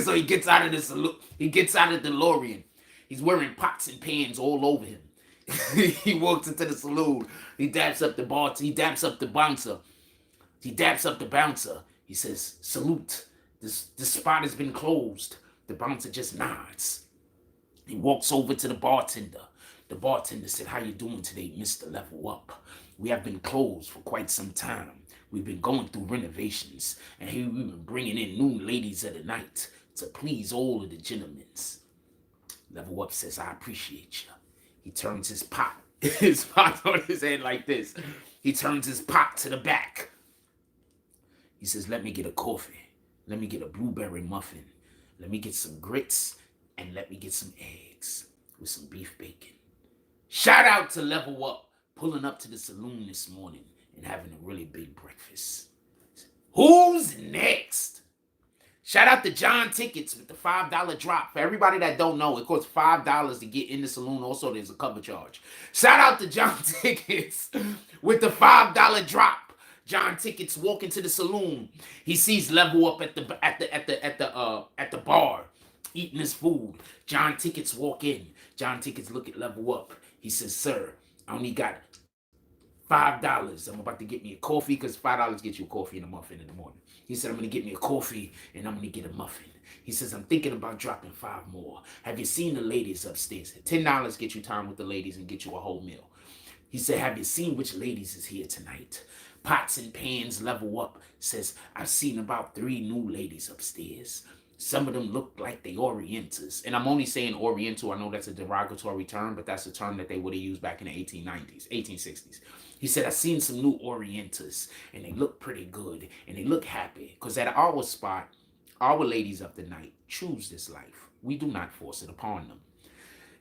So he gets out of the saloon. He gets out of the DeLorean. He's wearing pots and pans all over him. He walks into the saloon. He daps up the bar. He daps up the bouncer. He says, salute. This spot has been closed. The bouncer just nods. He walks over to the bartender. The bartender said, how you doing today, Mr. Level Up? We have been closed for quite some time. We've been going through renovations, and we've been bringing in new ladies of the night to please all of the gentlemen. Level Up says, I appreciate you. He turns his pot on his head like this. He turns his pot to the back. He says, let me get a coffee. Let me get a blueberry muffin. Let me get some grits, and let me get some eggs with some beef bacon. Shout out to Level Up, pulling up to the saloon this morning and having a really big breakfast. Who's next? Shout out to John Tickets with the $5 drop. For everybody that don't know, it costs $5 to get in the saloon. Also, there's a cover charge. Shout out to John Tickets with the $5 drop. John Tickets walk into the saloon. He sees Level Up at the bar, eating his food. John Tickets walk in. John Tickets look at Level Up. He says, sir, I only got $5. I'm about to get me a coffee because $5 gets you a coffee and a muffin in the morning. He said, I'm going to get me a coffee and I'm going to get a muffin. He says, I'm thinking about dropping 5 more. Have you seen the ladies upstairs? $10 get you time with the ladies and get you a whole meal. He said, have you seen which ladies is here tonight? Pots and Pans Level Up says, I've seen about 3 new ladies upstairs. Some of them look like they Orientals. And I'm only saying Oriental. I know that's a derogatory term, but that's a term that they would have used back in the 1890s, 1860s. He said, I've seen some new Orientals, and they look pretty good, and they look happy. Because at our spot, our ladies of the night choose this life. We do not force it upon them.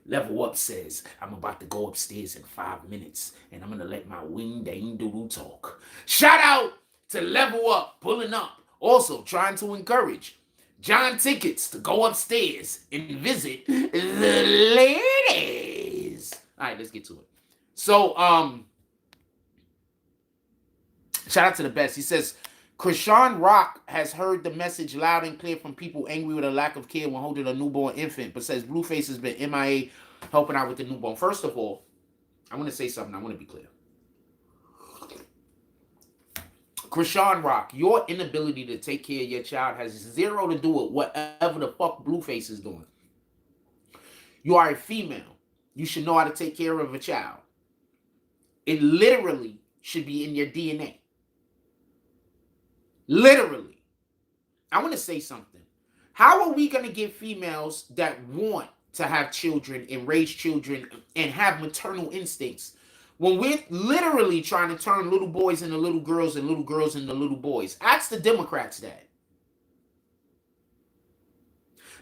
Level Up says, I'm about to go upstairs in 5 minutes, and I'm going to let my wing dang doodle talk. Shout out to Level Up, pulling up. Also, trying to encourage John Tickets to go upstairs and visit the ladies. All right, let's get to it. So, shout out to the best. He says, Chrisean Rock has heard the message loud and clear from people angry with a lack of care when holding a newborn infant, but says Blueface has been MIA helping out with the newborn. First of all, I want to say something. I want to be clear. Chrisean Rock, your inability to take care of your child has zero to do with whatever the fuck Blueface is doing. You are a female. You should know how to take care of a child. It literally should be in your DNA. Literally. I want to say something. How are we going to get females that want to have children and raise children and have maternal instincts when we're literally trying to turn little boys into little girls and little girls into little boys? Ask the Democrats that.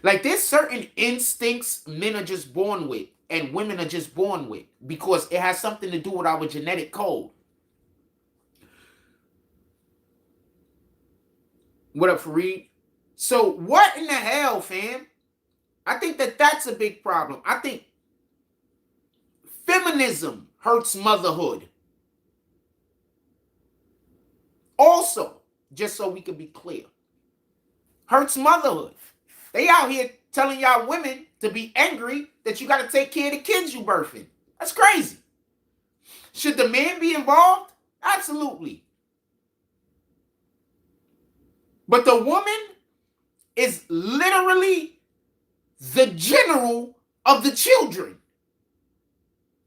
Like, there's certain instincts men are just born with and women are just born with because it has something to do with our genetic code. What up, Fareed? So what in the hell, fam? I think that's a big problem. I think feminism hurts motherhood. Also, just so we can be clear, hurts motherhood. They out here telling y'all women to be angry that you got to take care of the kids you birthing. That's crazy. Should the man be involved? Absolutely. But the woman is literally the general of the children.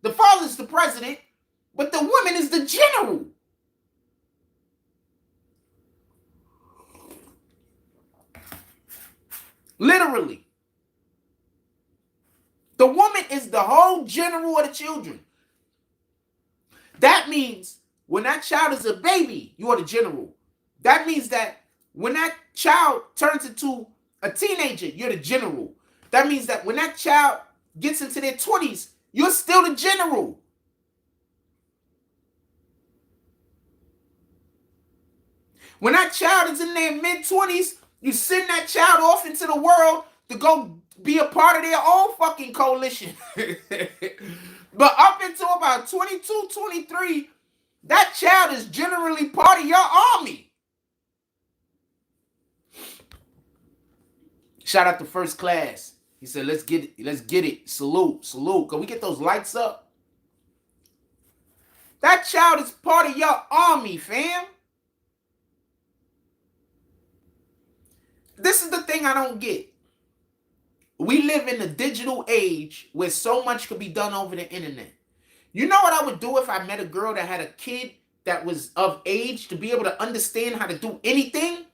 The father's the president, but the woman is the general. Literally. The woman is the whole general of the children. That means when that child is a baby, you are the general. That means that when that child turns into a teenager, you're the general. That means that when that child gets into their 20s, you're still the general. When that child is in their mid-20s, you send that child off into the world to go be a part of their own fucking coalition. But up until about 22, 23, that child is generally part of your army. Shout out to First Class. He said, let's get it. Let's get it. Salute. Salute. Can we get those lights up? That child is part of your army, fam. This is the thing I don't get. We live in a digital age where so much could be done over the internet. You know what I would do if I met a girl that had a kid that was of age to be able to understand how to do anything?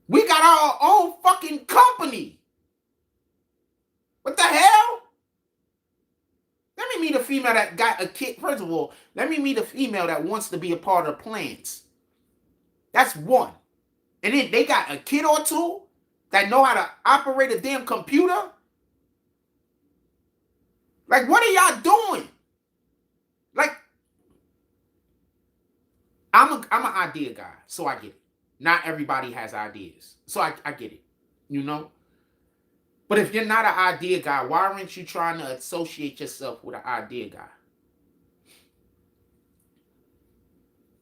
We got our own fucking company. What the hell? Let me meet a female that got a kid. First of all, let me meet a female that wants to be a part of plans. That's one. And then they got a kid or two that know how to operate a damn computer. Like, what are y'all doing? Like, I'm an idea guy, so I get it. Not everybody has ideas, so I get it, you know? But if you're not an idea guy, why aren't you trying to associate yourself with an idea guy?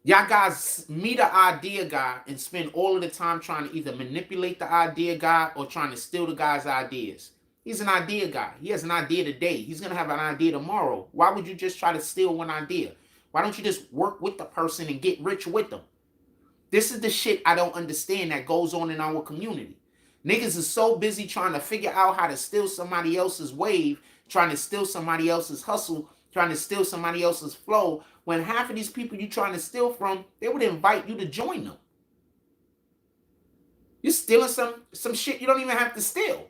Y'all guys meet an idea guy and spend all of the time trying to either manipulate the idea guy or trying to steal the guy's ideas. He's an idea guy. He has an idea today. He's going to have an idea tomorrow. Why would you just try to steal one idea? Why don't you just work with the person and get rich with them? This is the shit I don't understand that goes on in our community. Niggas is so busy trying to figure out how to steal somebody else's wave, trying to steal somebody else's hustle, trying to steal somebody else's flow, when half of these people you're trying to steal from, they would invite you to join them. You're stealing some shit you don't even have to steal.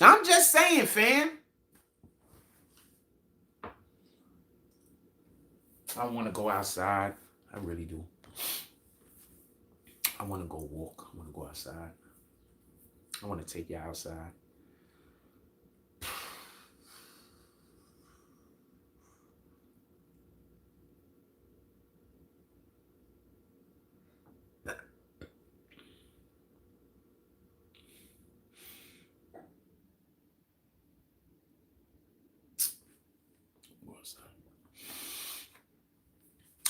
I'm just saying, fam. I want to go outside. I really do. I want to go walk. I want to go outside. I want to take you outside.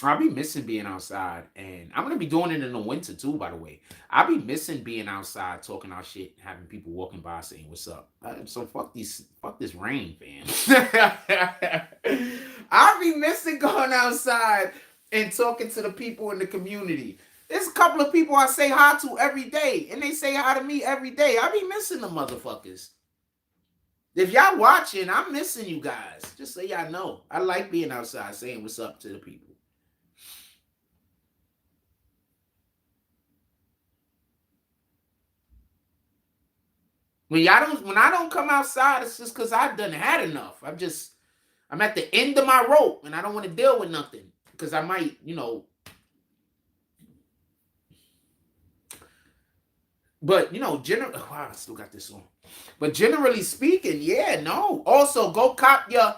I'll be missing being outside, and I'm gonna be doing it in the winter too, by the way. I'll be missing being outside, talking our shit, having people walking by saying what's up. So fuck this rain, fam. I'll be missing going outside and talking to the people in the community. There's a couple of people I say hi to every day, and they say hi to me every day. I be missing the motherfuckers. If y'all watching, I'm missing you guys. Just so y'all know. I like being outside saying what's up to the people. When I don't come outside, it's just because I've done had enough. I'm at the end of my rope and I don't want to deal with nothing. Because I might, but wow, I still got this on. But generally speaking, yeah, no. Also, go cop your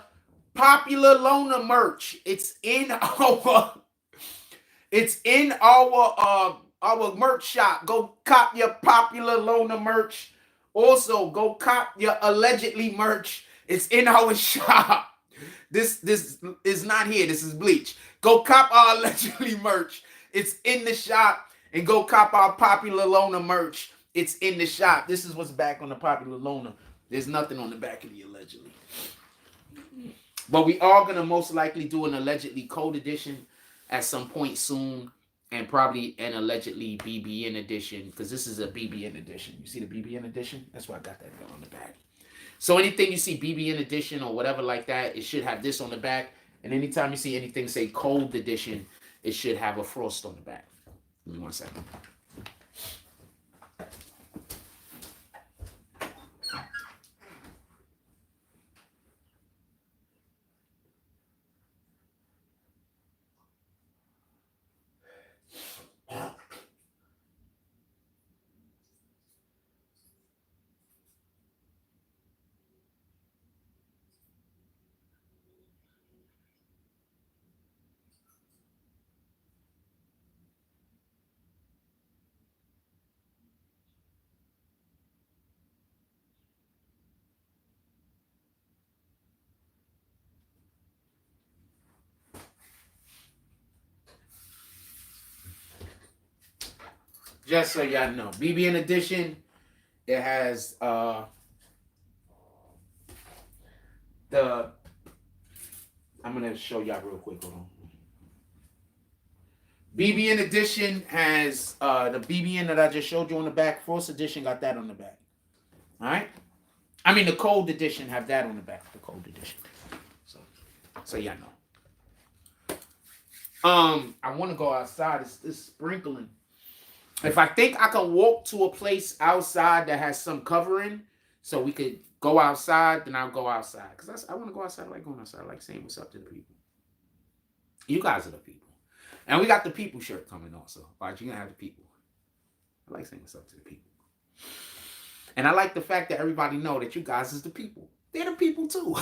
Popular Loner merch. It's in our merch shop. Go cop your Popular Loner merch. Also, go cop your allegedly merch. It's in our shop. This is not here. This is bleach. Go cop our allegedly merch. It's in the shop. And go cop our popular loner merch. It's in the shop. This is what's back on the popular loner. There's nothing on the back of the allegedly. But we are going to most likely do an allegedly cold edition at some point soon. And probably an allegedly BBN edition. Because this is a BBN edition. You see the BBN edition? That's why I got that on the back. So anything you see BBN edition or whatever like that, it should have this on the back. And anytime you see anything say cold edition, it should have a frost on the back. Give me 1 second. Just so y'all know, BBN edition, it has I'm gonna show y'all real quick. Hold on. BBN edition has the BBN that I just showed you on the back. Frost edition got that on the back. All right. I mean, the cold edition have that on the back. The cold edition. So y'all know. I want to go outside. It's sprinkling. If I think I can walk to a place outside that has some covering, so we could go outside, then I'll go outside. Because I want to go outside. I like going outside. I like saying what's up to the people. You guys are the people. And we got the people shirt coming also. All right, you're going to have the people. I like saying what's up to the people. And I like the fact that everybody know that you guys is the people. They're the people too.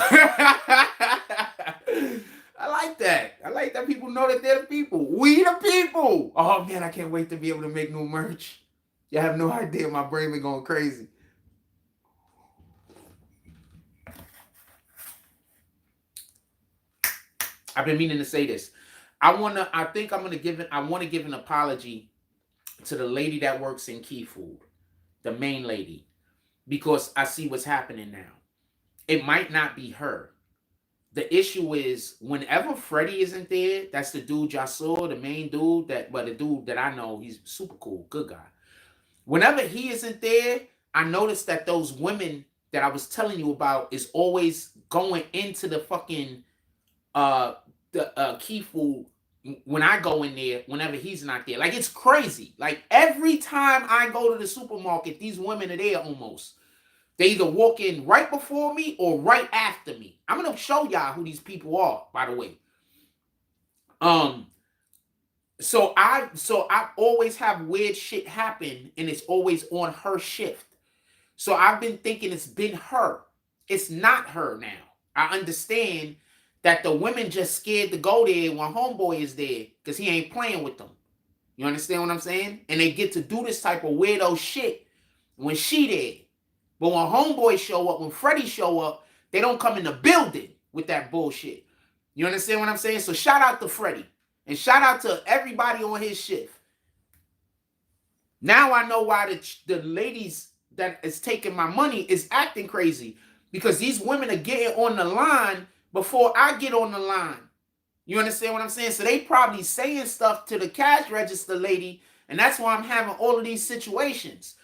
I like that. I like that people know that they're the people. We the people. Oh, man, I can't wait to be able to make new merch. You have no idea. My brain been going crazy. I've been meaning to say this. I want to give an apology to the lady that works in Key Food, the main lady, because I see what's happening now. It might not be her. The issue is whenever Freddie isn't there, that's the dude y'all saw, the main dude, the dude that I know, he's super cool, good guy. Whenever he isn't there, I noticed that those women that I was telling you about is always going into the fucking Key Food when I go in there, whenever he's not there. Like, it's crazy. Like, every time I go to the supermarket, these women are there almost. They either walk in right before me or right after me. I'm going to show y'all who these people are, by the way. So I always have weird shit happen, and it's always on her shift. So I've been thinking it's been her. It's not her now. I understand that the women just scared to go there when homeboy is there because he ain't playing with them. You understand what I'm saying? And they get to do this type of weirdo shit when she there. But when homeboys show up, when Freddie show up, they don't come in the building with that bullshit. You understand what I'm saying? So shout out to Freddie. And shout out to everybody on his shift. Now I know why the ladies that is taking my money is acting crazy. Because these women are getting on the line before I get on the line. You understand what I'm saying? So they probably saying stuff to the cash register lady. And that's why I'm having all of these situations.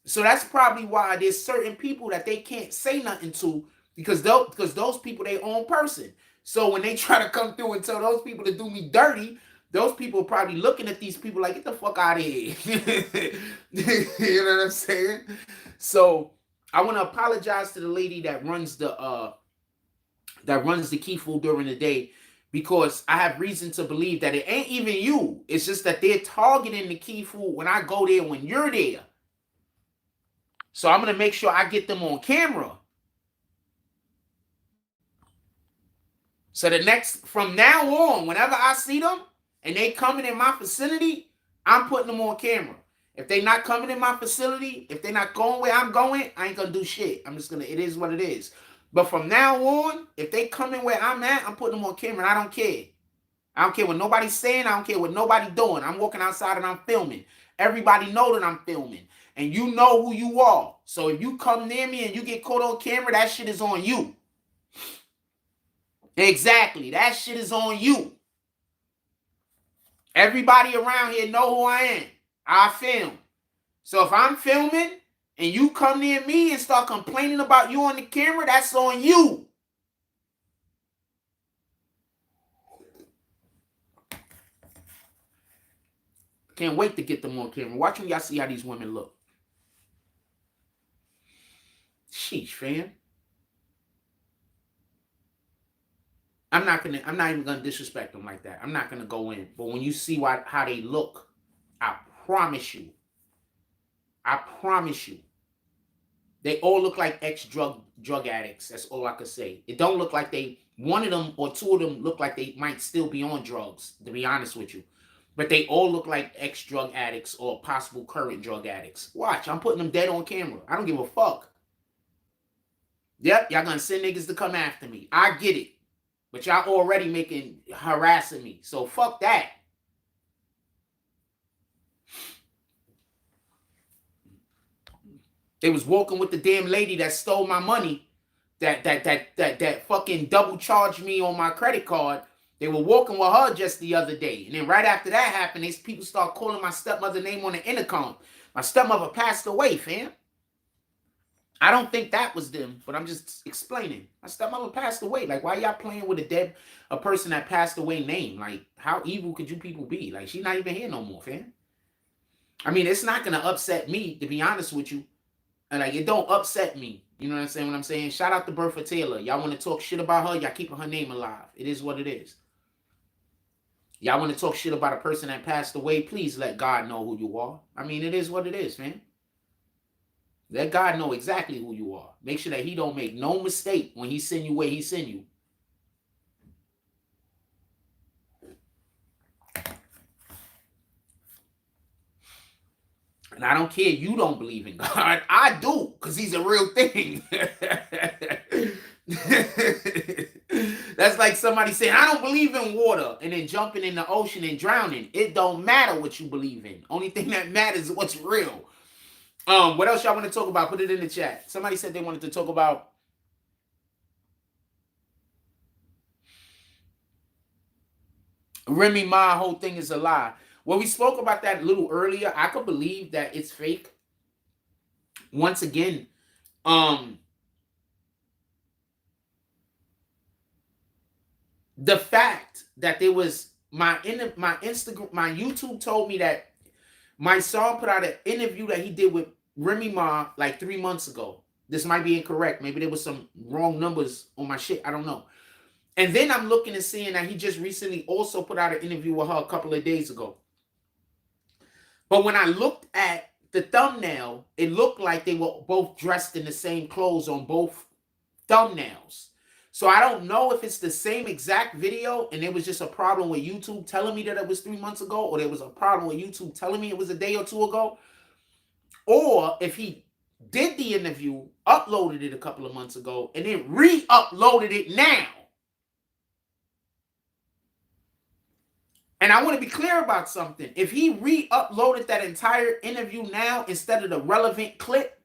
So that's probably why there's certain people that they can't say nothing to because those people, they own person. So when they try to come through and tell those people to do me dirty, those people are probably looking at these people like, get the fuck out of here. You know what I'm saying? So I want to apologize to the lady that runs the Key Food during the day, because I have reason to believe that it ain't even you. It's just that they're targeting the Key Food when I go there when you're there. So I'm going to make sure I get them on camera. So from now on, whenever I see them and they coming in my facility, I'm putting them on camera. If they not coming in my facility, if they're not going where I'm going, I ain't going to do shit. I'm just going to, it is what it is. But from now on, if they come in where I'm at, I'm putting them on camera. And I don't care. I don't care what nobody's saying. I don't care what nobody doing. I'm walking outside and I'm filming. Everybody know that I'm filming. And you know who you are. So if you come near me and you get caught on camera, that shit is on you. Exactly. That shit is on you. Everybody around here know who I am. I film. So if I'm filming and you come near me and start complaining about you on the camera, that's on you. Can't wait to get them on camera. Watch when y'all see how these women look. Sheesh, fam. I'm not even gonna disrespect them like that. I'm not gonna go in. But when you see how they look, I promise you, they all look like ex-drug addicts. That's all I could say. It don't look like one of them or two of them look like they might still be on drugs, to be honest with you. But they all look like ex-drug addicts or possible current drug addicts. Watch, I'm putting them dead on camera. I don't give a fuck. Yep, y'all gonna send niggas to come after me. I get it. But y'all already harassing me. So fuck that. They was walking with the damn lady that stole my money. That fucking double charged me on my credit card. They were walking with her just the other day. And then right after that happened, these people start calling my stepmother name on the intercom. My stepmother passed away, fam. I don't think that was them, but I'm just explaining. My stepmother passed away. Like, why y'all playing with a person that passed away name? Like, how evil could you people be? Like, she's not even here no more, fam. I mean, it's not going to upset me, to be honest with you. And like, it don't upset me. You know what I'm saying? What I'm saying? Shout out to Bertha Taylor. Y'all want to talk shit about her? Y'all keeping her name alive. It is what it is. Y'all want to talk shit about a person that passed away? Please let God know who you are. I mean, it is what it is, man. Let God know exactly who you are. Make sure that he don't make no mistake when he send you where he send you. And I don't care you don't believe in God. I do, because he's a real thing. That's like somebody saying, I don't believe in water, and then jumping in the ocean and drowning. It don't matter what you believe in. Only thing that matters is what's real. What else y'all want to talk about? Put it in the chat. Somebody said they wanted to talk about Remy Ma, whole thing is a lie. Well, we spoke about that a little earlier. I could believe that it's fake. Once again, the fact that there was my Instagram, my YouTube told me that my son put out an interview that he did with Remy Ma like 3 months ago. This might be incorrect. Maybe there was some wrong numbers on my shit. I don't know. And then I'm looking and seeing that he just recently also put out an interview with her a couple of days ago. But when I looked at the thumbnail, it looked like they were both dressed in the same clothes on both thumbnails. So I don't know if it's the same exact video and there was just a problem with YouTube telling me that it was 3 months ago, or there was a problem with YouTube telling me it was a day or two ago, or if he did the interview, uploaded it a couple of months ago, and then re-uploaded it now. And I want to be clear about something. If he re-uploaded that entire interview now instead of the relevant clip,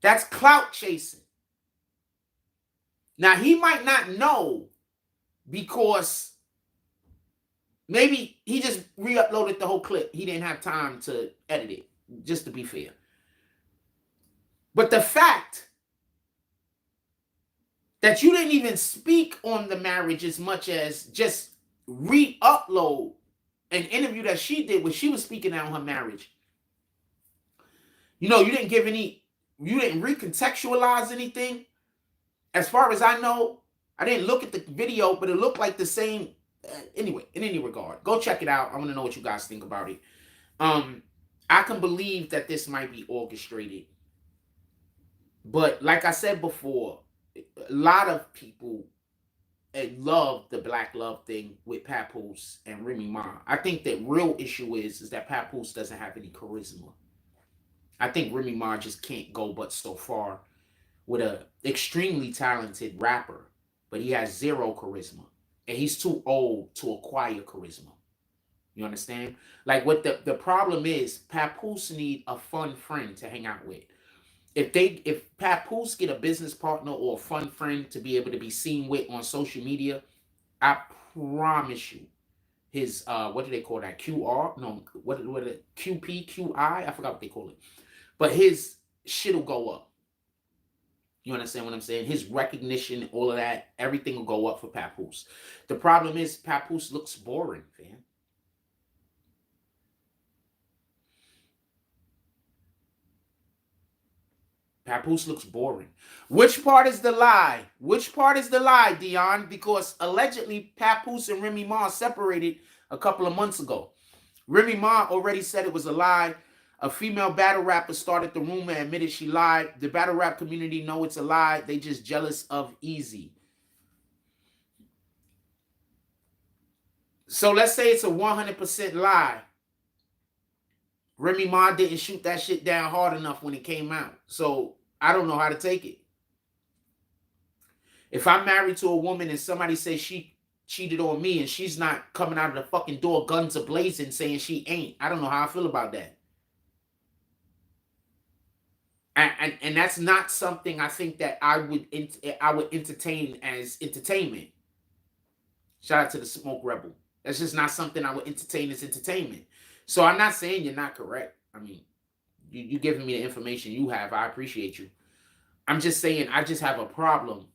that's clout chasing. Now, he might not know because maybe he just re-uploaded the whole clip. He didn't have time to edit it, just to be fair. But the fact that you didn't even speak on the marriage as much as just re-upload an interview that she did where she was speaking on her marriage. You know, you didn't recontextualize anything. As far as I know, I didn't look at the video, but it looked like the same. Anyway, in any regard, go check it out. I want to know what you guys think about it. I can believe that this might be orchestrated. But like I said before, a lot of people love the black love thing with Papoose and Remy Ma. I think the real issue is that Papoose doesn't have any charisma. I think Remy Ma just can't go but so far with a extremely talented rapper, but he has zero charisma. And he's too old to acquire charisma. You understand? Like what the problem is, Papoose need a fun friend to hang out with. If Papoose get a business partner or a fun friend to be able to be seen with on social media, I promise you, his what do they call that? QR? No, what QP, QI? I forgot what they call it. But his shit'll go up. You understand what I'm saying? His recognition, all of that, everything will go up for Papoose. The problem is Papoose looks boring, fam. Papoose looks boring. Which part is the lie? Which part is the lie, Dion? Because allegedly Papoose and Remy Ma separated a couple of months ago. Remy Ma already said it was a lie. A female battle rapper started the rumor and admitted she lied. The battle rap community know it's a lie. They just jealous of Easy. So let's say it's a 100% lie. Remy Ma didn't shoot that shit down hard enough when it came out. So I don't know how to take it. If I'm married to a woman and somebody says she cheated on me and she's not coming out of the fucking door guns a-blazing saying she ain't, I don't know how I feel about that. And that's not something I think that I would entertain as entertainment. Shout out to the Smoke Rebel. That's just not something I would entertain as entertainment. So I'm not saying you're not correct. I mean, you giving me the information you have. I appreciate you. I'm just saying I just have a problem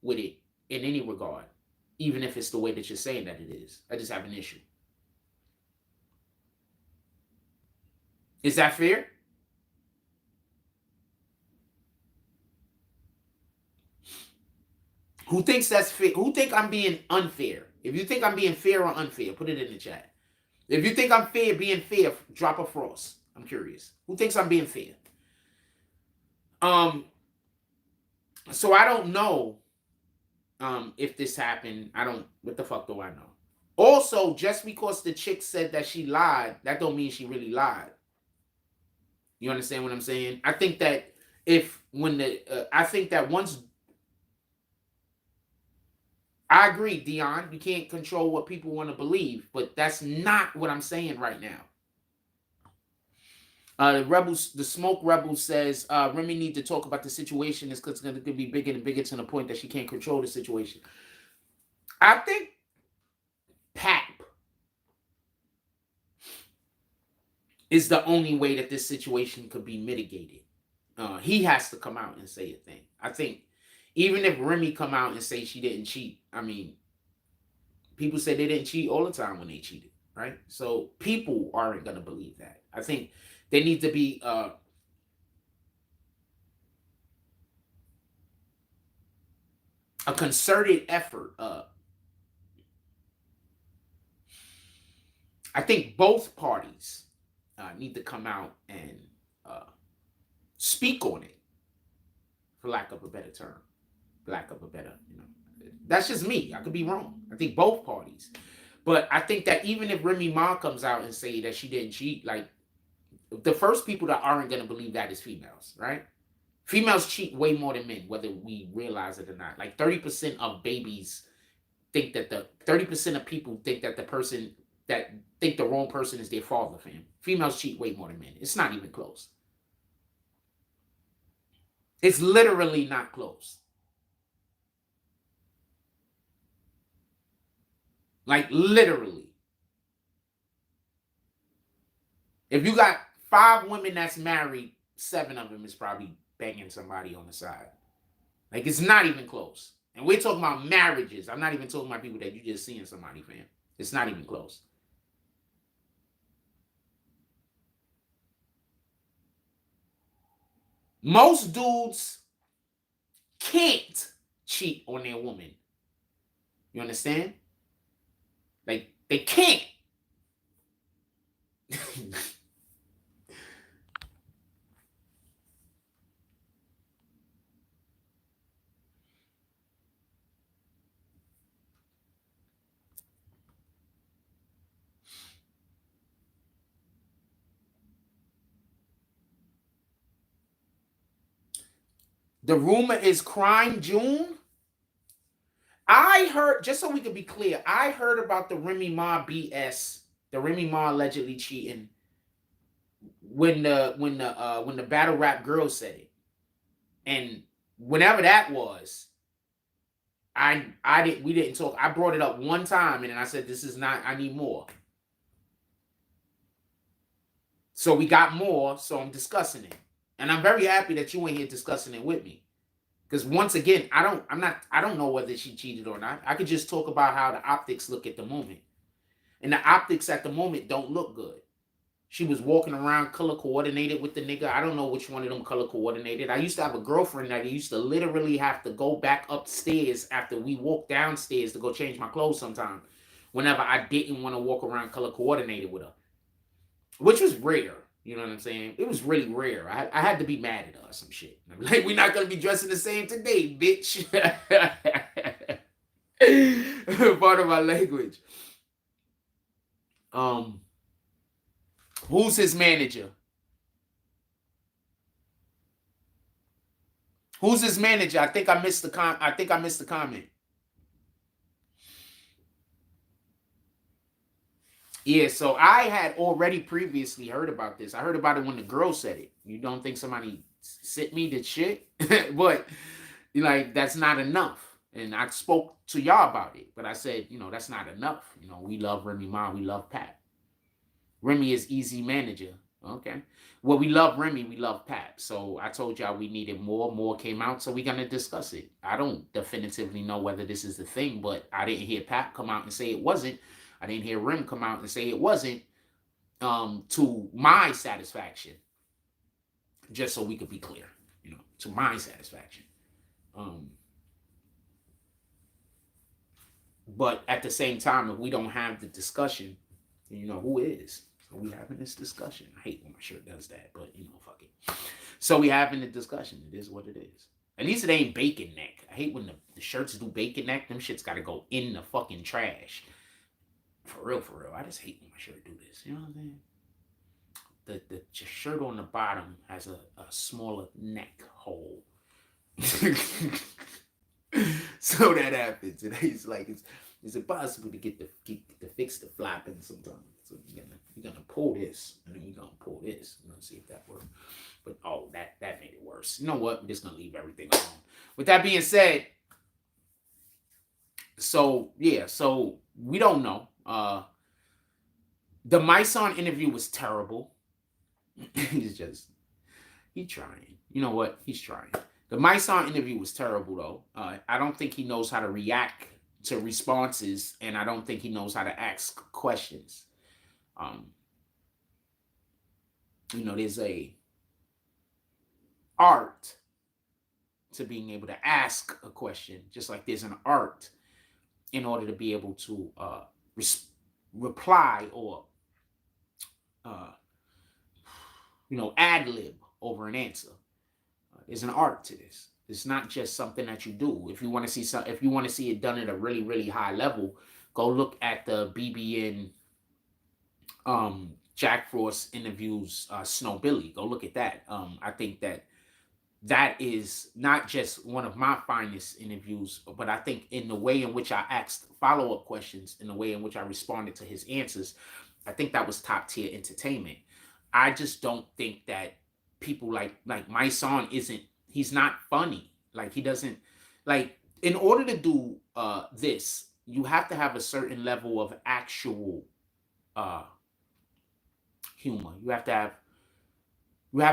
with it in any regard, even if it's the way that you're saying that it is. I just have an issue. Is that fair? Who thinks that's fair? Who think I'm being unfair? If you think I'm being fair or unfair, put it in the chat. If you think I'm fair, being fair, drop a frost. I'm curious. Who thinks I'm being fair? So I don't know if this happened. I don't, what the fuck do I know? Also, just because the chick said that she lied, that don't mean she really lied. You understand what I'm saying? I think that I think that once, I agree, Dion, you can't control what people want to believe, but that's not what I'm saying right now. The Smoke Rebel says Remy need to talk about the situation. It's going to be bigger and bigger to the point that she can't control the situation. I think Pap is the only way that this situation could be mitigated. He has to come out and say a thing. I think even if Remy come out and say she didn't cheat, I mean, people say they didn't cheat all the time when they cheated, right? So people aren't going to believe that. I think there needs to be a concerted effort. I think both parties need to come out and speak on it, for lack of a better term, lack of a better, that's just me. I could be wrong. I think both parties, but I think that even if Remy Ma comes out and say that she didn't cheat, like the first people that aren't going to believe that is females, right? Females cheat way more than men, whether we realize it or not. Like 30% of babies think that 30% of people think that the person that think the wrong person is their father, fam. Females cheat way more than men. It's not even close. It's literally not close. Like literally. If you got 5 women that's married, 7 of them is probably banging somebody on the side. Like it's not even close. And we're talking about marriages. I'm not even talking about people that you just seeing somebody, fam. It's not even close. Most dudes can't cheat on their woman. You understand? Like they can't. The rumor is Crime June. I heard, just so we could be clear, I heard about the Remy Ma BS, the Remy Ma allegedly cheating when the battle rap girl said it. And whenever that was, we didn't talk. I brought it up one time and then I said, this is not, I need more. So we got more, so I'm discussing it. And I'm very happy that you ain't here discussing it with me. Because once again, I don't know whether she cheated or not. I could just talk about how the optics look at the moment. And the optics at the moment don't look good. She was walking around color coordinated with the nigga. I don't know which one of them color coordinated. I used to have a girlfriend that used to literally have to go back upstairs after we walked downstairs to go change my clothes sometime. Whenever I didn't want to walk around color coordinated with her. Which was rare. You know what I'm saying? It was really rare. I had to be mad at her or some shit. I'm like, we're not going to be dressing the same today, bitch. Part of my language. Who's his manager? Who's his manager? I think I missed the comment. Yeah, so I had already previously heard about this. I heard about it when the girl said it. You don't think somebody sent me the shit? But like, that's not enough. And I spoke to y'all about it, but I said, that's not enough. We love Remy Ma, we love Pat. Remy is easy manager. Okay. Well, we love Remy, we love Pat. So I told y'all we needed more. More came out, so we're gonna discuss it. I don't definitively know whether this is the thing, but I didn't hear Pat come out and say it wasn't. I didn't hear Rem come out and say it wasn't, to my satisfaction. Just so we could be clear, to my satisfaction. But at the same time, if we don't have the discussion, who is? So we having this discussion. I hate when my shirt does that, but fuck it. So we having the discussion. It is what it is. At least it ain't bacon neck. I hate when the shirts do bacon neck. Them shit's got to go in the fucking trash. For real. I just hate when my shirt do this. You know what I'm saying? The shirt on the bottom has a smaller neck hole. So that happens. And it's like it's impossible to get to fix the flapping sometimes. So you're gonna pull this, and then you're gonna pull this. We're gonna see if that works. But that made it worse. You know what? We're just gonna leave everything alone. With that being said, so yeah, so we don't know. The Myson interview was terrible. He's trying. You know what? He's trying. The Myson interview was terrible, though. I don't think he knows how to react to responses, and I don't think he knows how to ask questions. There's a art to being able to ask a question, just like there's an art in order to be able to reply or ad-lib over an answer. There's an art to this. It's not just something that you do. If you want to see it done at a really, really high level, go look at the BBN Jack Frost interviews Snow Billy. Go look at that. I think that is not just one of my finest interviews, but I think in the way in which I asked follow-up questions, in the way in which I responded to his answers, I think that was top tier entertainment. I just don't think that people like my son he's not funny. Like, he doesn't, like, in order to do this, you have to have a certain level of actual humor. You have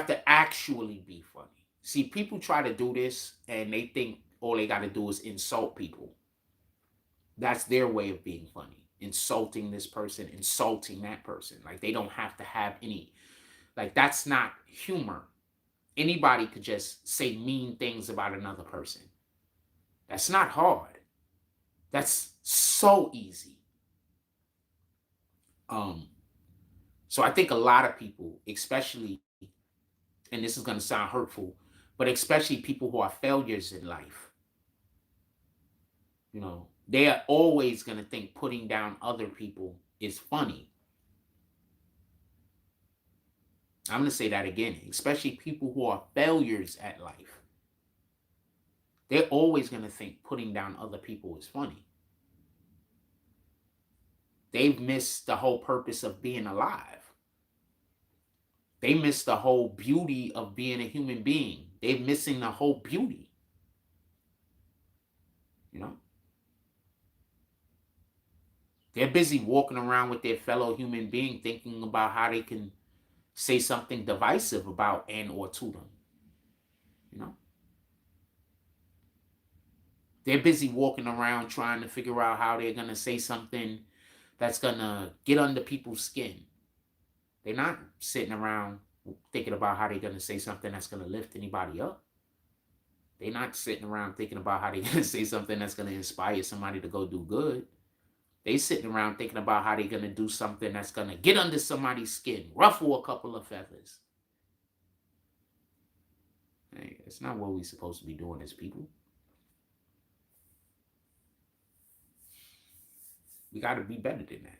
to actually be funny. See, people try to do this and they think all they got to do is insult people. That's their way of being funny. Insulting this person, insulting that person. Like, they don't have to have any, like, that's not humor. Anybody could just say mean things about another person. That's not hard. That's so easy. So I think a lot of people, especially, and this is going to sound hurtful, but especially people who are failures in life, they are always going to think putting down other people is funny. I'm going to say that again, especially people who are failures at life. They're always going to think putting down other people is funny. They've missed the whole purpose of being alive. They miss the whole beauty of being a human being. They're missing the whole beauty. You know? They're busy walking around with their fellow human being thinking about how they can say something divisive about and or to them. You know? They're busy walking around trying to figure out how they're going to say something that's going to get under people's skin. They're not sitting around thinking about how they're going to say something that's going to lift anybody up. They're not sitting around thinking about how they're going to say something that's going to inspire somebody to go do good. They sitting around thinking about how they're going to do something that's going to get under somebody's skin, ruffle a couple of feathers. Hey, it's not what we're supposed to be doing as people. We got to be better than that.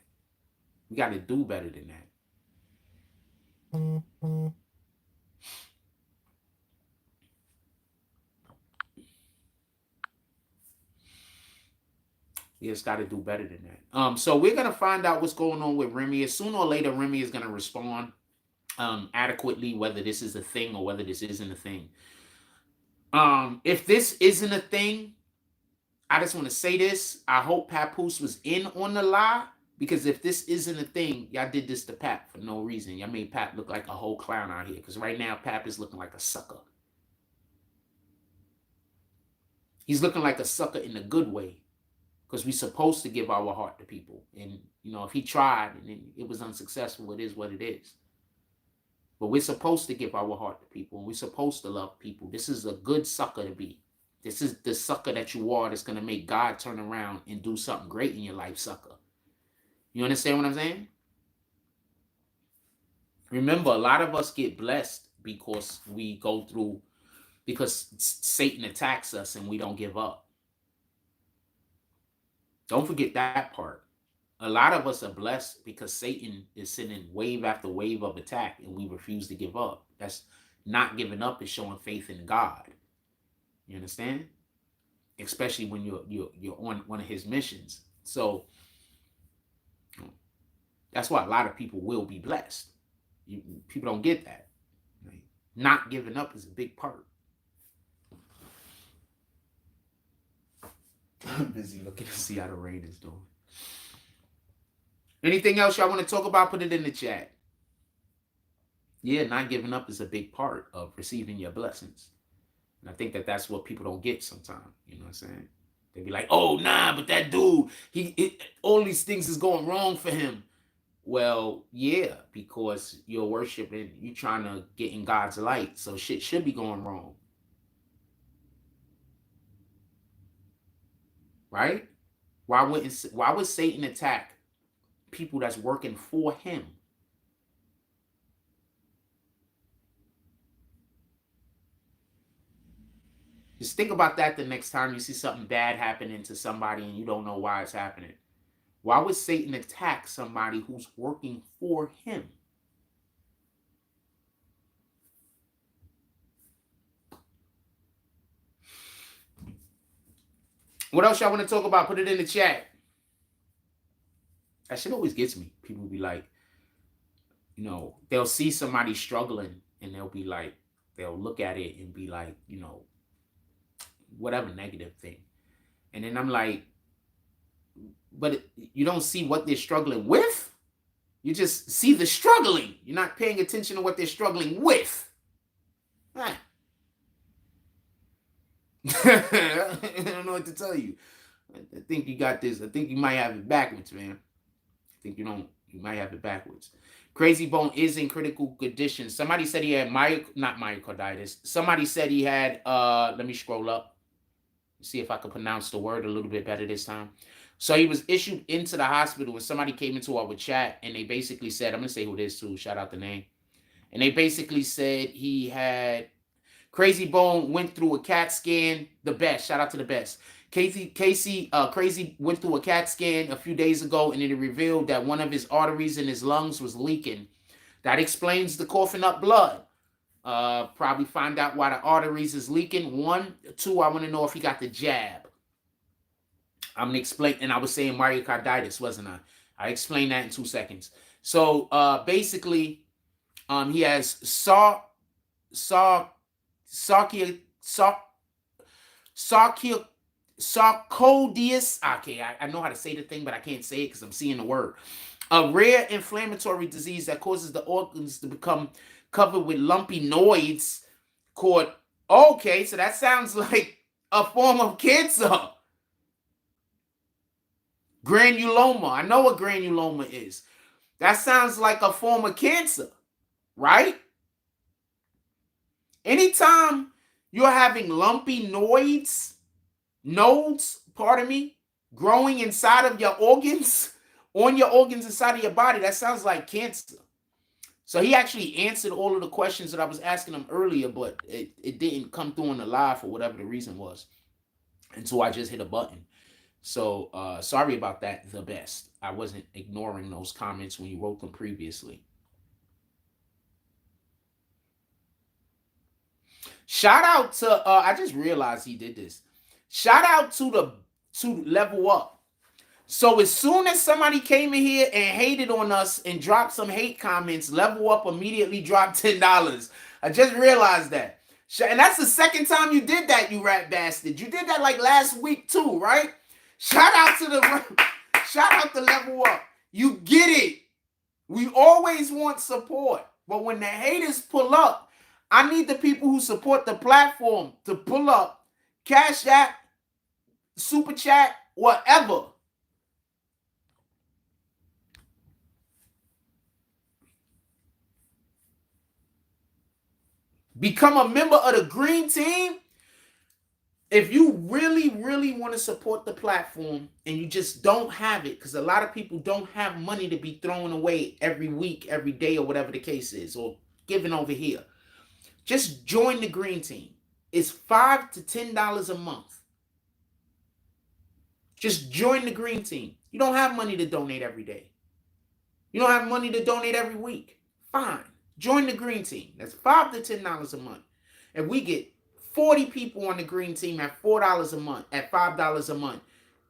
We got to do better than that. We just got to do better than that. So we're going to find out what's going on with Remy. Sooner or later, Remy is going to respond adequately, whether this is a thing or whether this isn't a thing. If this isn't a thing, I just want to say this. I hope Papoose was in on the lie, because if this isn't a thing, y'all did this to Pap for no reason. Y'all made Pap look like a whole clown out here, because right now Pap is looking like a sucker. He's looking like a sucker in a good way, because we're supposed to give our heart to people. And, you know, if he tried and it was unsuccessful, it is what it is. But we're supposed to give our heart to people, and we're supposed to love people. This is a good sucker to be. This is the sucker that you are that's going to make God turn around and do something great in your life, sucker. You understand what I'm saying? Remember, a lot of us get blessed because we go through, because Satan attacks us and we don't give up. Don't forget that part. A lot of us are blessed because Satan is sending wave after wave of attack and we refuse to give up. That's not giving up, is showing faith in God. You understand? Especially when you're on one of his missions. So that's why a lot of people will be blessed. People don't get that. Right? Not giving up is a big part. I'm busy looking to see how the rain is doing. Anything else y'all want to talk about? Put it in the chat. Yeah, not giving up is a big part of receiving your blessings. And I think that that's what people don't get sometimes. You know what I'm saying? They be like, oh, nah, but that dude, all these things is going wrong for him. Well, yeah, because you're worshiping, you're trying to get in God's light. So shit should be going wrong. Right? Why would Satan attack people that's working for him? Just think about that the next time you see something bad happening to somebody and you don't know why it's happening. Why would Satan attack somebody who's working for him? What else y'all want to talk about? Put it in the chat. That shit always gets me. People be like, you know, they'll see somebody struggling and they'll be like, they'll look at it and be like, you know, whatever negative thing. And then I'm like, but you don't see what they're struggling with. You just see the struggling. You're not paying attention to what they're struggling with. I don't know what to tell you. I think you got this. I think you might have it backwards, man. I think you don't. You might have it backwards. Crazy Bone is in critical condition. Somebody said he had not myocarditis. Somebody said he had, let me scroll up. See if I can pronounce the word a little bit better this time. So he was issued into the hospital and somebody came into our chat and they basically said, I'm going to say who it is too, shout out the name. And they basically said he had, Crazy Bone went through a CAT scan, the best, shout out to the best. Crazy went through a CAT scan a few days ago and it revealed that one of his arteries in his lungs was leaking. That explains the coughing up blood. Probably find out why the arteries is leaking. 1, 2, I want to know if he got the jab. I'm gonna explain, and I was saying myocarditis, wasn't I? I explained that in 2 seconds. So basically, he has sarcoidosis. Okay, I know how to say the thing, but I can't say it because I'm seeing the word. A rare inflammatory disease that causes the organs to become covered with lumpy nodes called. Okay, so that sounds like a form of cancer. Granuloma. I know what granuloma is. That sounds like a form of cancer, right? Anytime you're having lumpy nodes, pardon me, growing inside of your organs, on your organs inside of your body, that sounds like cancer. So he actually answered all of the questions that I was asking him earlier, but it didn't come through on the live for whatever the reason was. And so I just hit a button. So sorry about that, the best. I wasn't ignoring those comments when you wrote them previously. Shout out to, I just realized he did this. Shout out to Level Up. So as soon as somebody came in here and hated on us and dropped some hate comments, Level Up immediately dropped $10. I just realized that. And that's the second time you did that, you rat bastard. You did that like last week too, right? Shout out to Level Up. You get it. We always want support. But when the haters pull up, I need the people who support the platform to pull up. Cash App, Super Chat, whatever. Become a member of the Green Team. If you really, really want to support the platform and you just don't have it, because a lot of people don't have money to be thrown away every week, every day, or whatever the case is, or given over here, just join the Green Team. It's $5 to $10 a month. Just join the Green Team. You don't have money to donate every day. You don't have money to donate every week. Fine. Join the Green Team. That's $5 to $10 a month. And we get 40 people on the Green Team at $4 a month, at $5 a month.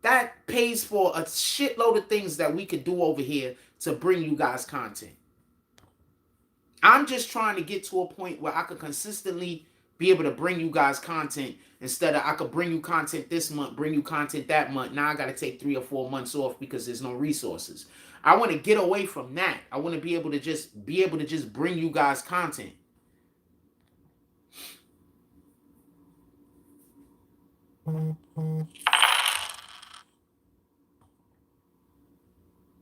That pays for a shitload of things that we could do over here to bring you guys content. I'm just trying to get to a point where I could consistently be able to bring you guys content instead of I could bring you content this month, bring you content that month. Now I got to take 3 or 4 months off because there's no resources. I want to get away from that. I want to be able to just bring you guys content.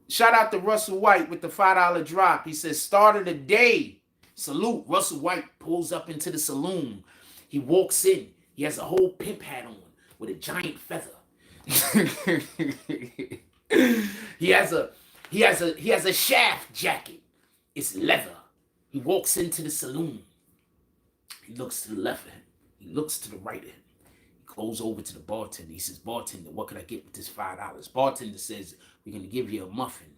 Shout out to Russell White with the $5 drop. He says, start of the day. Salute. Russell White pulls up into the saloon. He walks in. He has a whole pimp hat on with a giant feather. He has a shaft jacket. It's leather. He walks into the saloon. He looks to the left of him. He looks to the right of him. He goes over to the bartender. He says, bartender, what can I get with this $5? Bartender says, we're going to give you a muffin.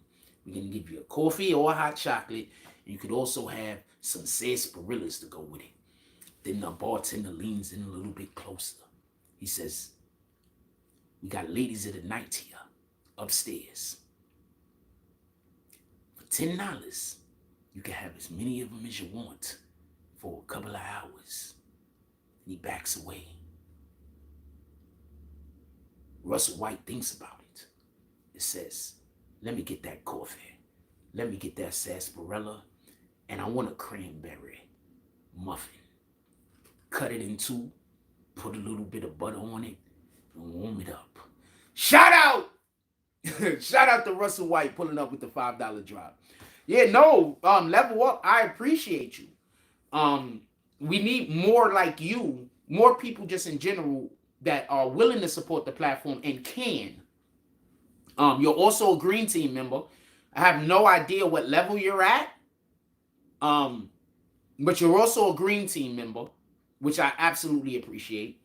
We're going to give you a coffee or a hot chocolate. And you could also have some sarsaparillas to go with it. Then the bartender leans in a little bit closer. He says, we got ladies of the night here upstairs. For $10, you can have as many of them as you want for a couple of hours. And he backs away. Russell White thinks about it. It says, let me get that coffee. Let me get that sarsaparilla. And I want a cranberry muffin. Cut it in two. Put a little bit of butter on it. And warm it up. Shout out! Shout out to Russell White pulling up with the $5 drop. Yeah, no, Level Up, I appreciate you. We need more like you, more people just in general that are willing to support the platform and can. You're also a Green Team member. I have no idea what level you're at. But you're also a Green Team member, which I absolutely appreciate.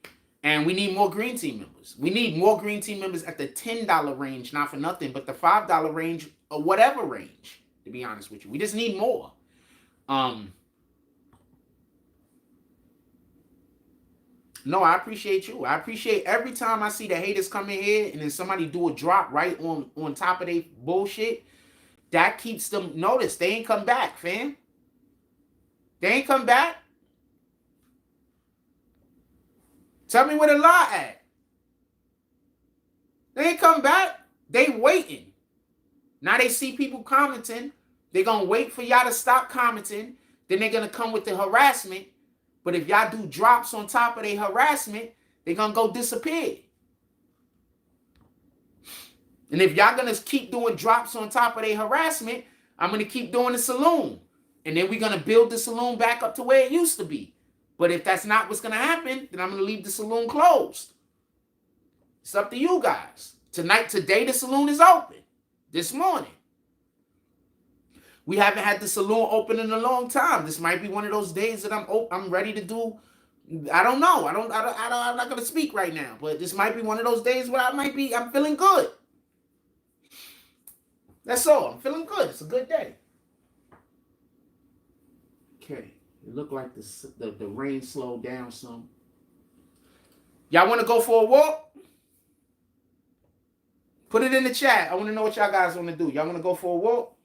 And we need more Green Team members. We need more Green Team members at the $10 range, not for nothing, but the $5 range or whatever range, to be honest with you. We just need more. No, I appreciate you. I appreciate every time I see the haters come in here and then somebody do a drop right on top of their bullshit. That keeps them noticed. They ain't come back, fam. They ain't come back. Tell me where the lie at. They ain't come back. They waiting. Now they see people commenting. They're going to wait for y'all to stop commenting. Then they're going to come with the harassment. But if y'all do drops on top of their harassment, they're going to go disappear. And if y'all going to keep doing drops on top of their harassment, I'm going to keep doing the saloon. And then we're going to build the saloon back up to where it used to be. But if that's not what's going to happen, then I'm going to leave the saloon closed. It's up to you guys. Today, the saloon is open. This morning. We haven't had the saloon open in a long time. This might be one of those days that I'm ready to do. I don't know. I'm not going to speak right now. But this might be one of those days where I'm feeling good. That's all. I'm feeling good. It's a good day. Okay. It looked like the rain slowed down some. Y'all want to go for a walk? Put it in the chat. I want to know what y'all guys want to do. Y'all want to go for a walk?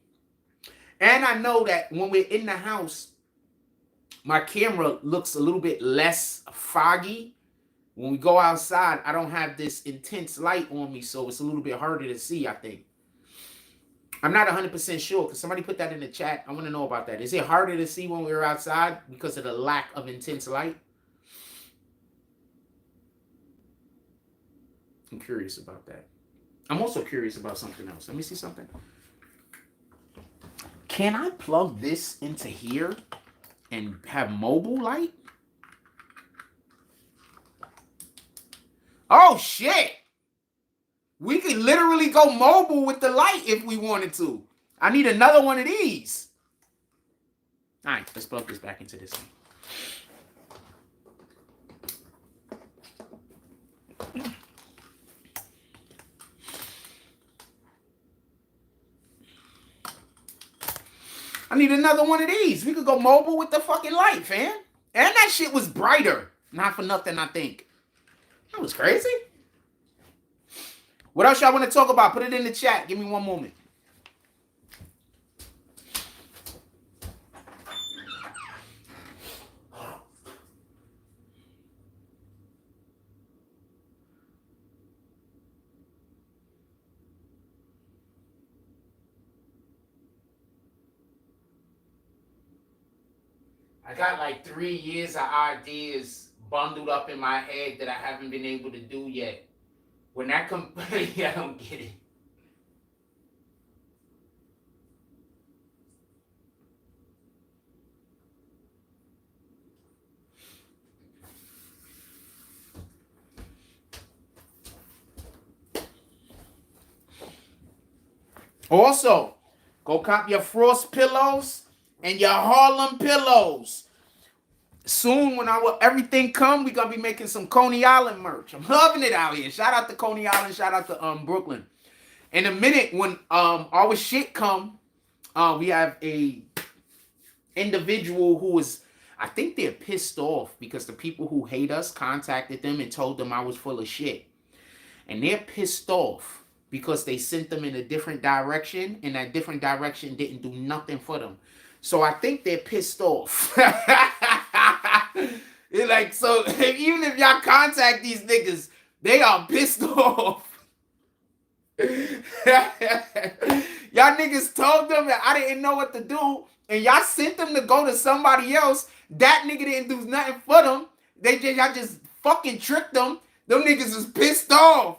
And I know that when we're in the house, my camera looks a little bit less foggy. When we go outside, I don't have this intense light on me, so it's a little bit harder to see, I think. I'm not 100% sure, because somebody put that in the chat. I want to know about that. Is it harder to see when we're outside because of the lack of intense light? I'm curious about that. I'm also curious about something else. Let me see something. Can I plug this into here and have mobile light? Oh, shit. We could literally go mobile with the light if we wanted to. I need another one of these. All right, let's plug this back into this thing. I need another one of these. We could go mobile with the fucking light, fam. And that shit was brighter. Not for nothing, I think. That was crazy. What else y'all want to talk about? Put it in the chat. Give me one moment. I got like 3 years of ideas bundled up in my head that I haven't been able to do yet. When that comes, I don't get it. Also, go cop your Frost pillows and your Harlem pillows. Soon, when everything come, we gonna be making some Coney Island merch. I'm loving it out here. Shout out to Coney Island. Shout out to Brooklyn. In a minute, when our shit come, we have a individual who is, I think they're pissed off because the people who hate us contacted them and told them I was full of shit, and they're pissed off because they sent them in a different direction, and that different direction didn't do nothing for them. So I think they're pissed off. It's like, so even if y'all contact these niggas, they are pissed off. Y'all niggas told them that I didn't know what to do, and y'all sent them to go to somebody else. That nigga didn't do nothing for them. Y'all just fucking tricked them. Them niggas was pissed off.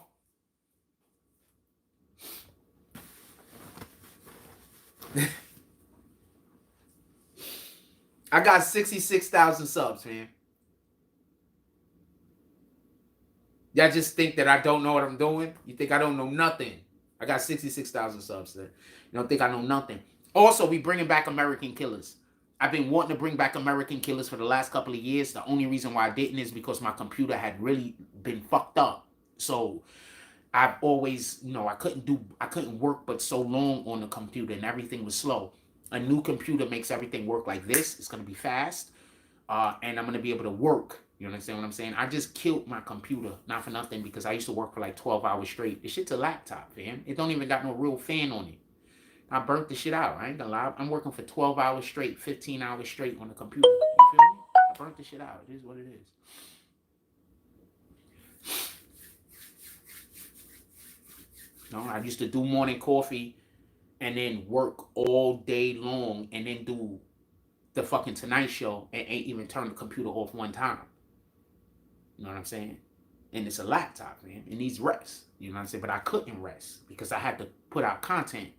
I got 66,000 subs, man. Y'all just think that I don't know what I'm doing? You think I don't know nothing? I got 66,000 subs there. You don't think I know nothing? Also, we bringing back American Killers. I've been wanting to bring back American Killers for the last couple of years. The only reason why I didn't is because my computer had really been fucked up. So I've always, I couldn't work but so long on the computer, and everything was slow. A new computer makes everything work like this. It's going to be fast. And I'm going to be able to work You understand what I'm saying? I just killed my computer, not for nothing, because I used to work for like 12 hours straight. This shit's a laptop, fam. It don't even got no real fan on it. I burnt the shit out. I ain't gonna lie. I'm working for 12 hours straight, 15 hours straight on the computer. You feel me? I burnt the shit out. It is what it is. No, I used to do morning coffee and then work all day long and then do the fucking Tonight Show and ain't even turn the computer off one time. You know what I'm saying? And it's a laptop, man. It needs rest. You know what I'm saying? But I couldn't rest because I had to put out content.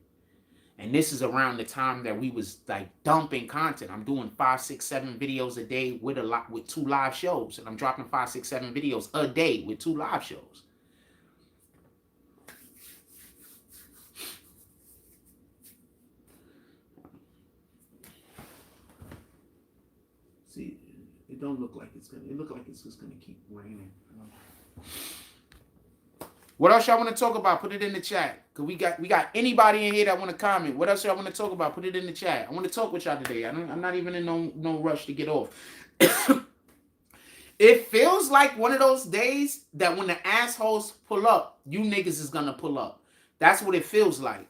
And this is around the time that we was like dumping content. I'm doing 5, 6, 7 videos a day with 2 live shows. And I'm dropping 5, 6, 7 videos a day with 2 live shows. See, it don't look like it's gonna. It look like it's just gonna keep raining. What else y'all want to talk about? Put it in the chat. Cause we got anybody in here that want to comment. What else y'all want to talk about? Put it in the chat. I want to talk with y'all today. I'm not even in no rush to get off. It feels like one of those days that when the assholes pull up, you niggas is gonna pull up. That's what it feels like.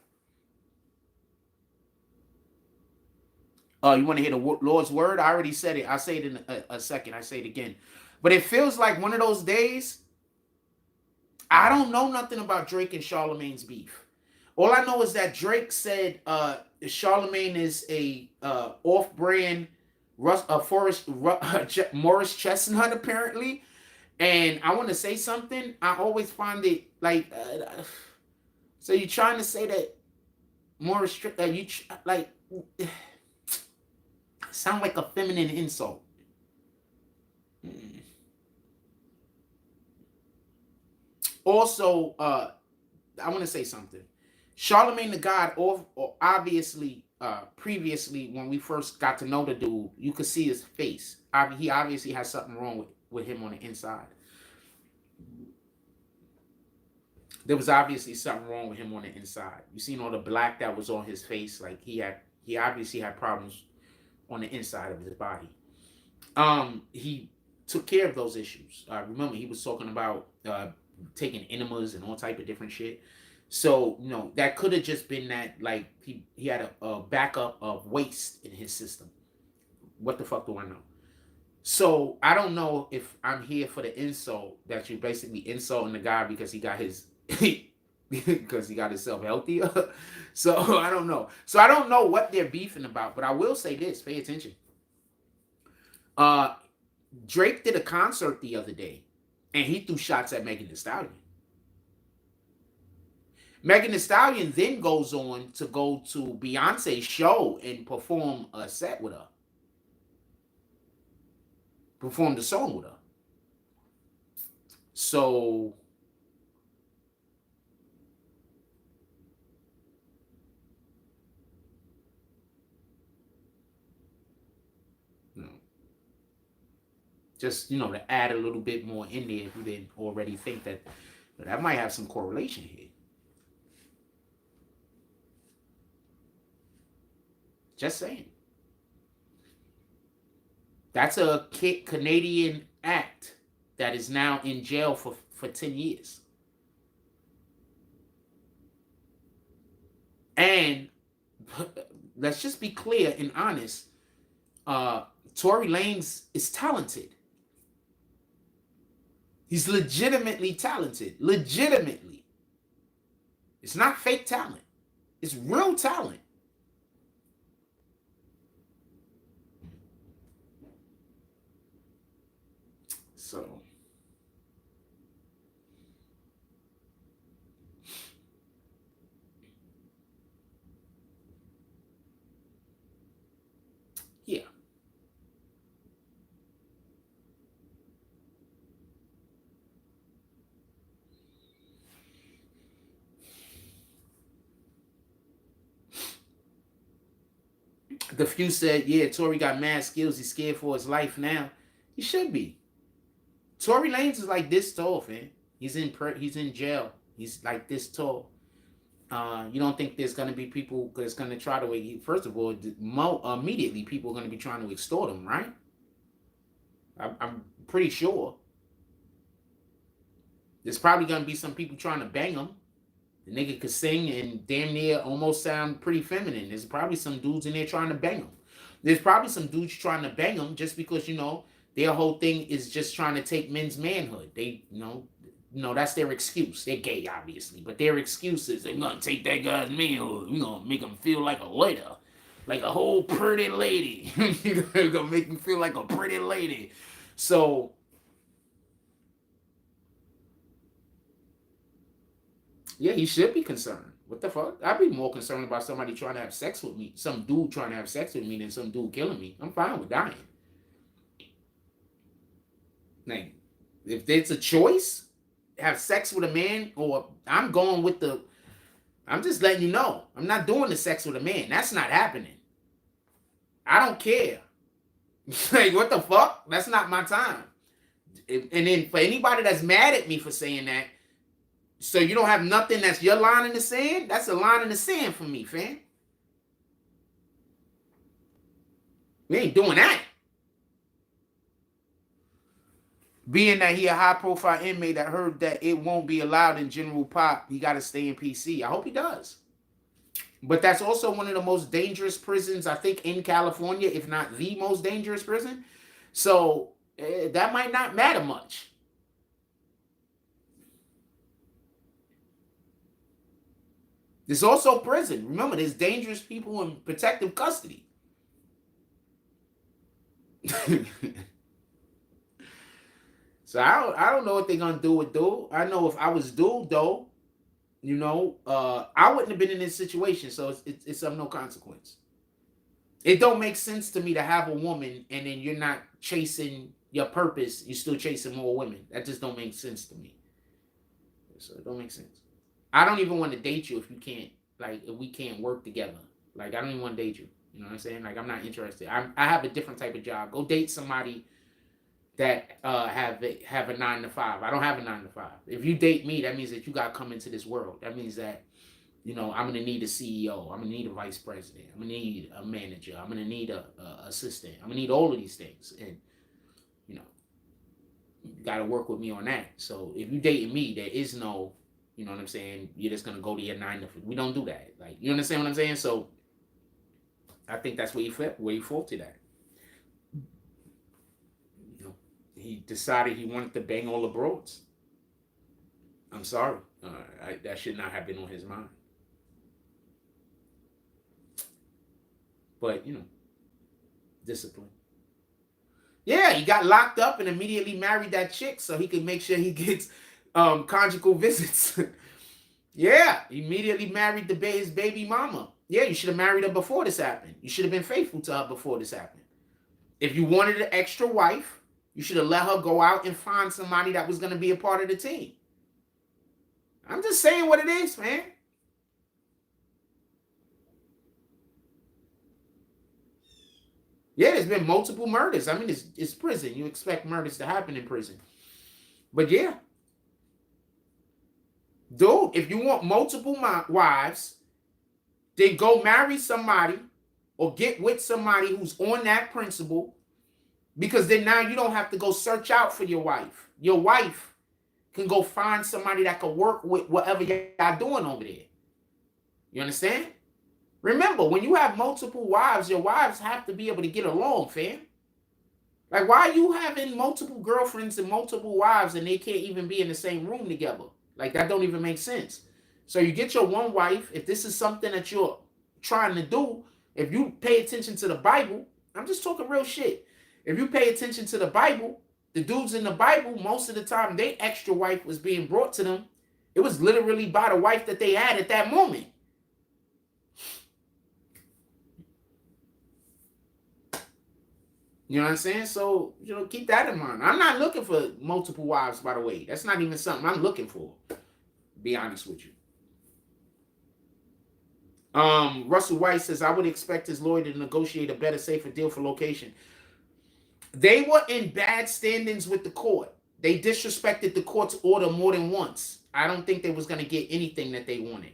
You want to hear the Lord's word? I already said it. I'll say it in a second. I say it again. But it feels like one of those days. I don't know nothing about Drake and Charlemagne's beef. All I know is that Drake said Charlemagne is a off-brand Morris Chestnut, apparently. And I want to say something. I always find it like... so you're trying to say that Morris... sound like a feminine insult. Also, I want to say something. Charlemagne the God, obviously, previously, when we first got to know the dude, you could see his face. He obviously has something wrong with him on the inside. There was obviously something wrong with him on the inside. You seen all the black that was on his face. Like he obviously had problems on the inside of his body. He took care of those issues. Remember, he was talking about taking enemas and all type of different shit. So, you know, that could have just been that, like, he had a backup of waste in his system. What the fuck do I know? So, I don't know if I'm here for the insult, that you're basically insulting the guy because he got his... because he got himself healthier. So, I don't know. So, I don't know what they're beefing about, but I will say this. Pay attention. Drake did a concert the other day, and he threw shots at Megan Thee Stallion. Megan Thee Stallion then goes on to go to Beyonce's show and perform a set with her. Perform the song with her. So... just, you know, to add a little bit more in there if you didn't already think that. But that might have some correlation here. Just saying. That's a Canadian act that is now in jail for 10 years. And let's just be clear and honest. Tory Lanez is talented. He's legitimately talented. Legitimately. It's not fake talent. It's real talent. So. Yeah. The few said, yeah, Tory got mad skills. He's scared for his life now. He should be. Tory Lanez is like this tall, man. He's in jail. He's like this tall. You don't think there's going to be people that's going to try to... First of all, immediately people are going to be trying to extort him, right? I'm pretty sure. There's probably gonna be some people trying to bang him. The nigga could sing and damn near almost sound pretty feminine. There's probably some dudes in there trying to bang him. There's probably some dudes trying to bang him just because, you know, their whole thing is just trying to take men's manhood. They, you know, that's their excuse. They're gay, obviously, but their excuse is they're gonna take that guy's manhood. You know, make him feel like a lady, like a whole pretty lady. You're gonna make me feel like a pretty lady. So, yeah, he should be concerned. What the fuck? I'd be more concerned about somebody trying to have sex with me, some dude trying to have sex with me, than some dude killing me. I'm fine with dying. Like, if it's a choice, have sex with a man, or I'm going with the, I'm just letting you know, I'm not doing the sex with a man. That's not happening. I don't care. Like, what the fuck? That's not my time. And then for anybody that's mad at me for saying that, so you don't have nothing that's your line in the sand? That's a line in the sand for me, fam. We ain't doing that. Being that he a high-profile inmate, I heard that it won't be allowed in general pop. He got to stay in PC. I hope he does. But that's also one of the most dangerous prisons, I think, in California, if not the most dangerous prison. So that might not matter much. There's also prison. Remember, there's dangerous people in protective custody. So I don't know what they're gonna do with dude. I know if I was dude though, you know, I wouldn't have been in this situation. So it's of no consequence. It don't make sense to me to have a woman and then you're not chasing your purpose. You're still chasing more women. That just don't make sense to me. So it don't make sense. I don't even want to date you if you can't, like, if we can't work together. Like, I don't even want to date you. You know what I'm saying? Like, I'm not interested. I have a different type of job. Go date somebody that have a 9 to 5. I don't have a 9 to 5. If you date me, that means that you got to come into this world. That means that, you know, I'm going to need a CEO. I'm going to need a vice president. I'm going to need a manager. I'm going to need a assistant. I'm going to need all of these things. And, you know, you got to work with me on that. So if you dating me, there is no, you know what I'm saying, you're just going to go to your 9 to 5. We don't do that. Like, you understand what I'm saying? So I think that's where he faulted at. You know, he decided he wanted to bang all the broads. I'm sorry. That should not have been on his mind. But, you know, discipline. Yeah, he got locked up and immediately married that chick so he could make sure he gets conjugal visits. Yeah, immediately married his baby mama. Yeah, you should have married her before this happened. You should have been faithful to her before this happened. If you wanted an extra wife, you should have let her go out and find somebody that was going to be a part of the team. I'm just saying what it is, man. Yeah, there's been multiple murders. I mean, it's prison. You expect murders to happen in prison. But yeah. Dude, if you want multiple wives, then go marry somebody or get with somebody who's on that principle, because then now you don't have to go search out for your wife. Your wife can go find somebody that can work with whatever y'all doing over there. You understand? Remember, when you have multiple wives, your wives have to be able to get along, fam. Like, why are you having multiple girlfriends and multiple wives and they can't even be in the same room together? Like, that don't even make sense. So you get your one wife. If this is something that you're trying to do, if you pay attention to the Bible, I'm just talking real shit. If you pay attention to the Bible, the dudes in the Bible, most of the time, their extra wife was being brought to them. It was literally by the wife that they had at that moment. You know what I'm saying? So, you know, keep that in mind. I'm not looking for multiple wives, by the way. That's not even something I'm looking for, to be honest with you. Russell White says, I would expect his lawyer to negotiate a better, safer deal for location. They were in bad standings with the court. They disrespected the court's order more than once. I don't think they was going to get anything that they wanted.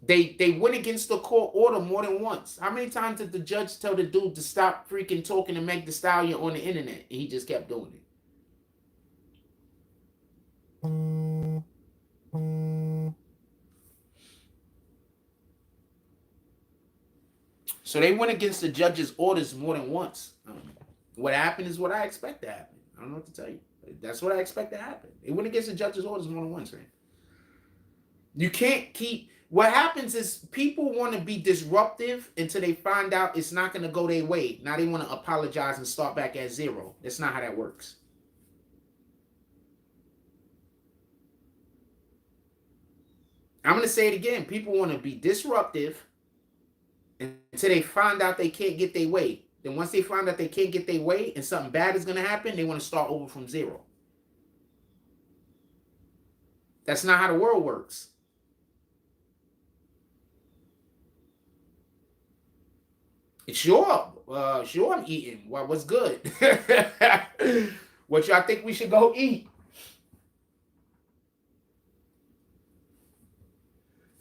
They went against the court order more than once. How many times did the judge tell the dude to stop freaking talking to Meg Thee Stallion on the internet? And he just kept doing it. So they went against the judge's orders more than once. What happened is what I expect to happen. I don't know what to tell you. That's what I expect to happen. They went against the judge's orders more than once, man. You can't keep... What happens is people want to be disruptive until they find out it's not going to go their way. Now they want to apologize and start back at zero. That's not how that works. I'm going to say it again. People want to be disruptive until they find out they can't get their way. Then once they find out they can't get their way and something bad is going to happen, they want to start over from zero. That's not how the world works. Sure, I'm eating. Well, what's good? What y'all think we should go eat?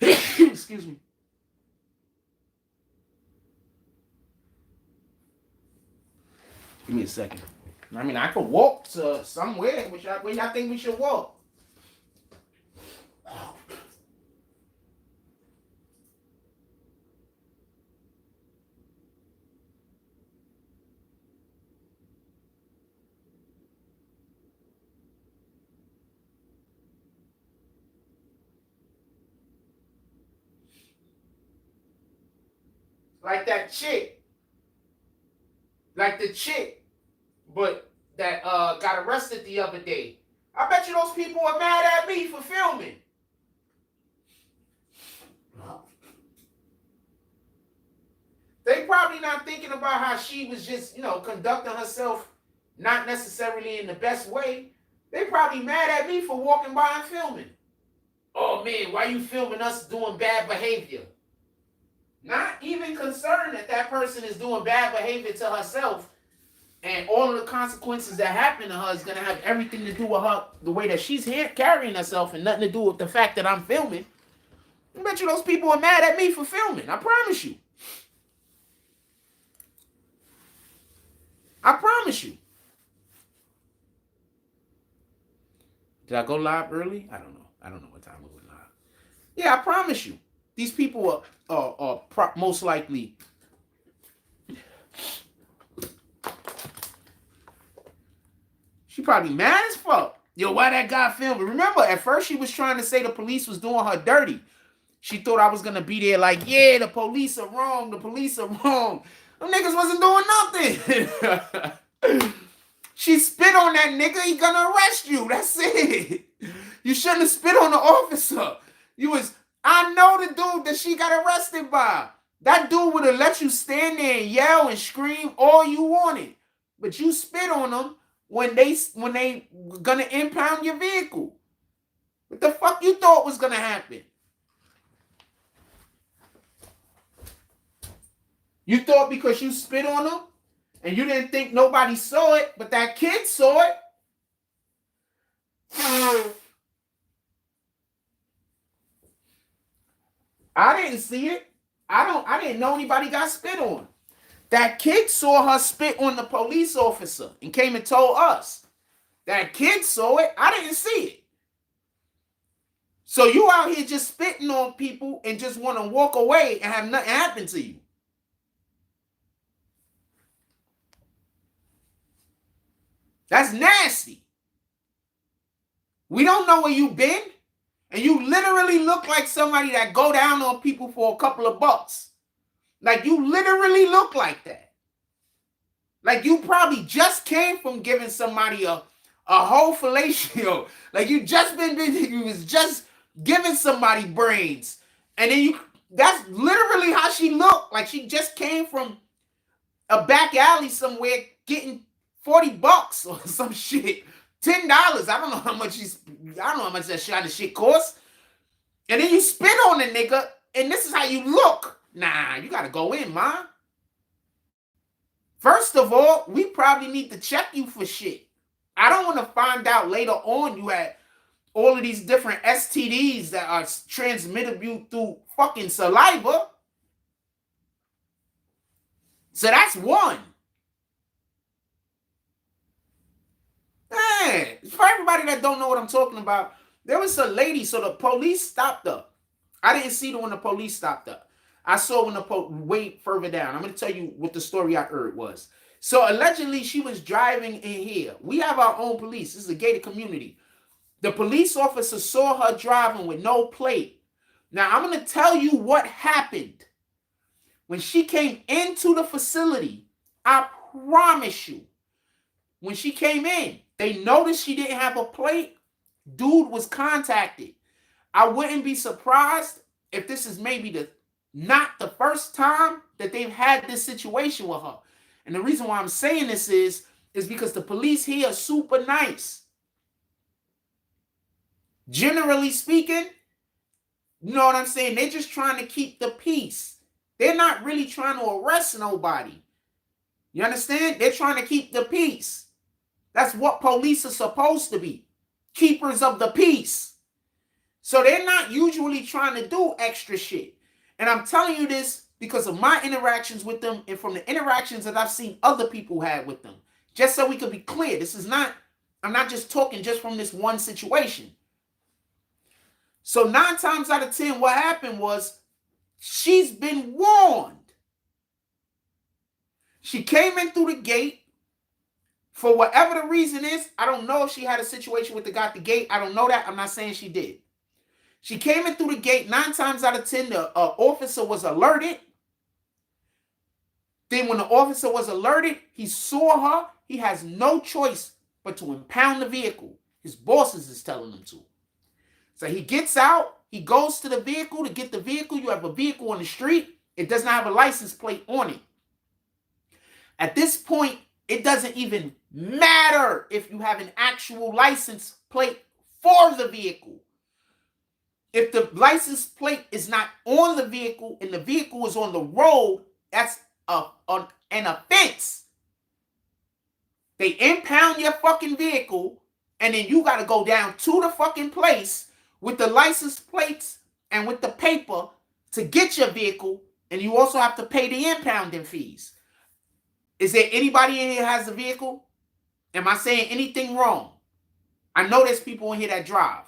Excuse me. Give me a second. I mean, I could walk to somewhere. Where y'all think we should walk? Like that chick. Like the chick, but that got arrested the other day. I bet you those people are mad at me for filming. They probably not thinking about how she was just, conducting herself not necessarily in the best way. They probably mad at me for walking by and filming. Oh man, why you filming us doing bad behavior? Not even concerned that that person is doing bad behavior to herself, and all of the consequences that happen to her is going to have everything to do with her, the way that she's carrying herself, and nothing to do with the fact that I'm filming. I bet you those people are mad at me for filming. I promise you. I promise you. Did I go live early? I don't know. I don't know what time we went live. Yeah, I promise you. These people are most likely... She probably mad as fuck. Yo, why that guy filming? Remember, at first she was trying to say the police was doing her dirty. She thought I was going to be there like, yeah, the police are wrong. The police are wrong. Them niggas wasn't doing nothing. She spit on that nigga. He gonna arrest you. That's it. You shouldn't have spit on the officer. I know the dude that she got arrested by. That dude would have let you stand there and yell and scream all you wanted. But you spit on them when they gonna impound your vehicle. What the fuck you thought was gonna happen? You thought because you spit on them and you didn't think nobody saw it, but that kid saw it? I didn't see it. I didn't know anybody got spit on. That kid saw her spit on the police officer and came and told us. That kid saw it. I didn't see it. So you out here just spitting on people and just want to walk away and have nothing happen to you. That's nasty. We don't know where you've been. And you literally look like somebody that go down on people for a couple of bucks. Like you literally look like that. Like you probably just came from giving somebody a whole fellatio. Like you was just giving somebody brains. And then that's literally how she looked. Like she just came from a back alley somewhere getting $40 or some shit. $10. I don't know how much that shot of shit costs. And then you spit on the nigga, and this is how you look. Nah, you gotta go in, ma. First of all, we probably need to check you for shit. I don't want to find out later on all of these different STDs that are transmittable through fucking saliva. So that's one. Man, for everybody that don't know what I'm talking about, there was a lady, so the police stopped her. I didn't see her when the police stopped her. I saw when the way further down. I'm going to tell you what the story I heard was. So allegedly, she was driving in here. We have our own police. This is a gated community. The police officer saw her driving with no plate. Now, I'm going to tell you what happened. When she came into the facility, I promise you, when she came in, they noticed she didn't have a plate. Dude was contacted. I wouldn't be surprised if this is maybe not the first time that they've had this situation with her. And the reason why I'm saying this is because the police here are super nice. Generally speaking, you know what I'm saying? They're just trying to keep the peace. They're not really trying to arrest nobody. You understand? They're trying to keep the peace. That's what police are supposed to be. Keepers of the peace. So they're not usually trying to do extra shit. And I'm telling you this because of my interactions with them and from the interactions that I've seen other people have with them. Just so we could be clear. I'm not just talking just from this one situation. So 9 times out of 10, what happened was she's been warned. She came in through the gate. For whatever the reason is, I don't know if she had a situation with the guy at the gate. I don't know that. I'm not saying she did. She came in through the gate. 9 times out of 10, the officer was alerted. Then when the officer was alerted, he saw her. He has no choice but to impound the vehicle. His bosses is telling him to. So he gets out. He goes to the vehicle to get the vehicle. You have a vehicle on the street. It does not have a license plate on it. At this point, it doesn't even matter if you have an actual license plate for the vehicle. If the license plate is not on the vehicle and the vehicle is on the road, that's an offense. They impound your fucking vehicle and then you got to go down to the fucking place with the license plates and with the paper to get your vehicle, and you also have to pay the impounding fees. Is there anybody in here that has a vehicle? Am I saying anything wrong? I know there's people in here that drive.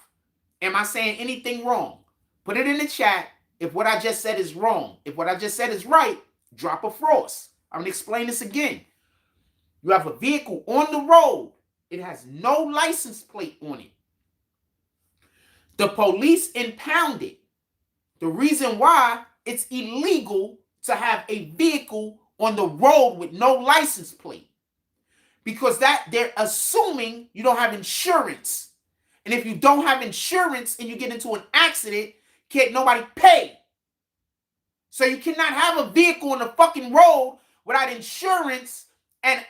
Am I saying anything wrong? Put it in the chat if what I just said is wrong. If what I just said is right, drop a frost. I'm going to explain this again. You have a vehicle on the road. It has no license plate on it. The police impound it. The reason why it's illegal to have a vehicle on the road with no license plate. Because that they're assuming you don't have insurance. And if you don't have insurance and you get into an accident, can't nobody pay. So you cannot have a vehicle on the fucking road without insurance and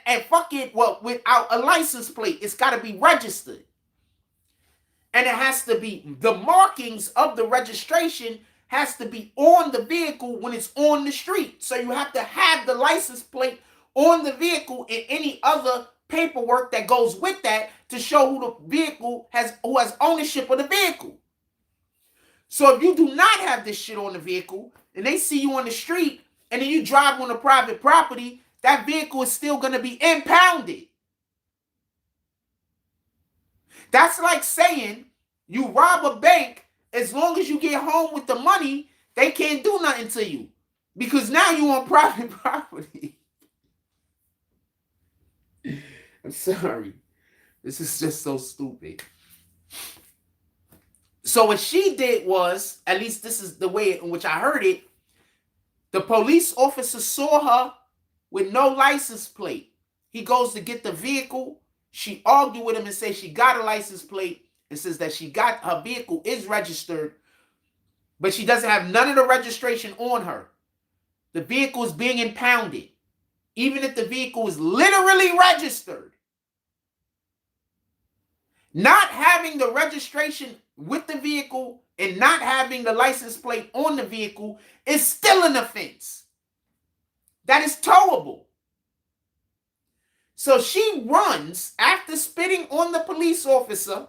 without a license plate. It's got to be registered. And it has to be, the markings of the registration has to be on the vehicle when it's on the street. So you have to have the license plate on the vehicle and any other paperwork that goes with that to show who has ownership of the vehicle. So if you do not have this shit on the vehicle and they see you on the street and then you drive on a private property, that vehicle is still going to be impounded. That's like saying you rob a bank, as long as you get home with the money, they can't do nothing to you because now you're on private property. I'm sorry. This is just so stupid. So what she did was, at least this is the way in which I heard it, the police officer saw her with no license plate. He goes to get the vehicle. She argued with him and says she got a license plate and says that her vehicle is registered, but she doesn't have none of the registration on her. The vehicle is being impounded, even if the vehicle is literally registered. Not having the registration with the vehicle and not having the license plate on the vehicle is still an offense. That is towable. So she runs after spitting on the police officer.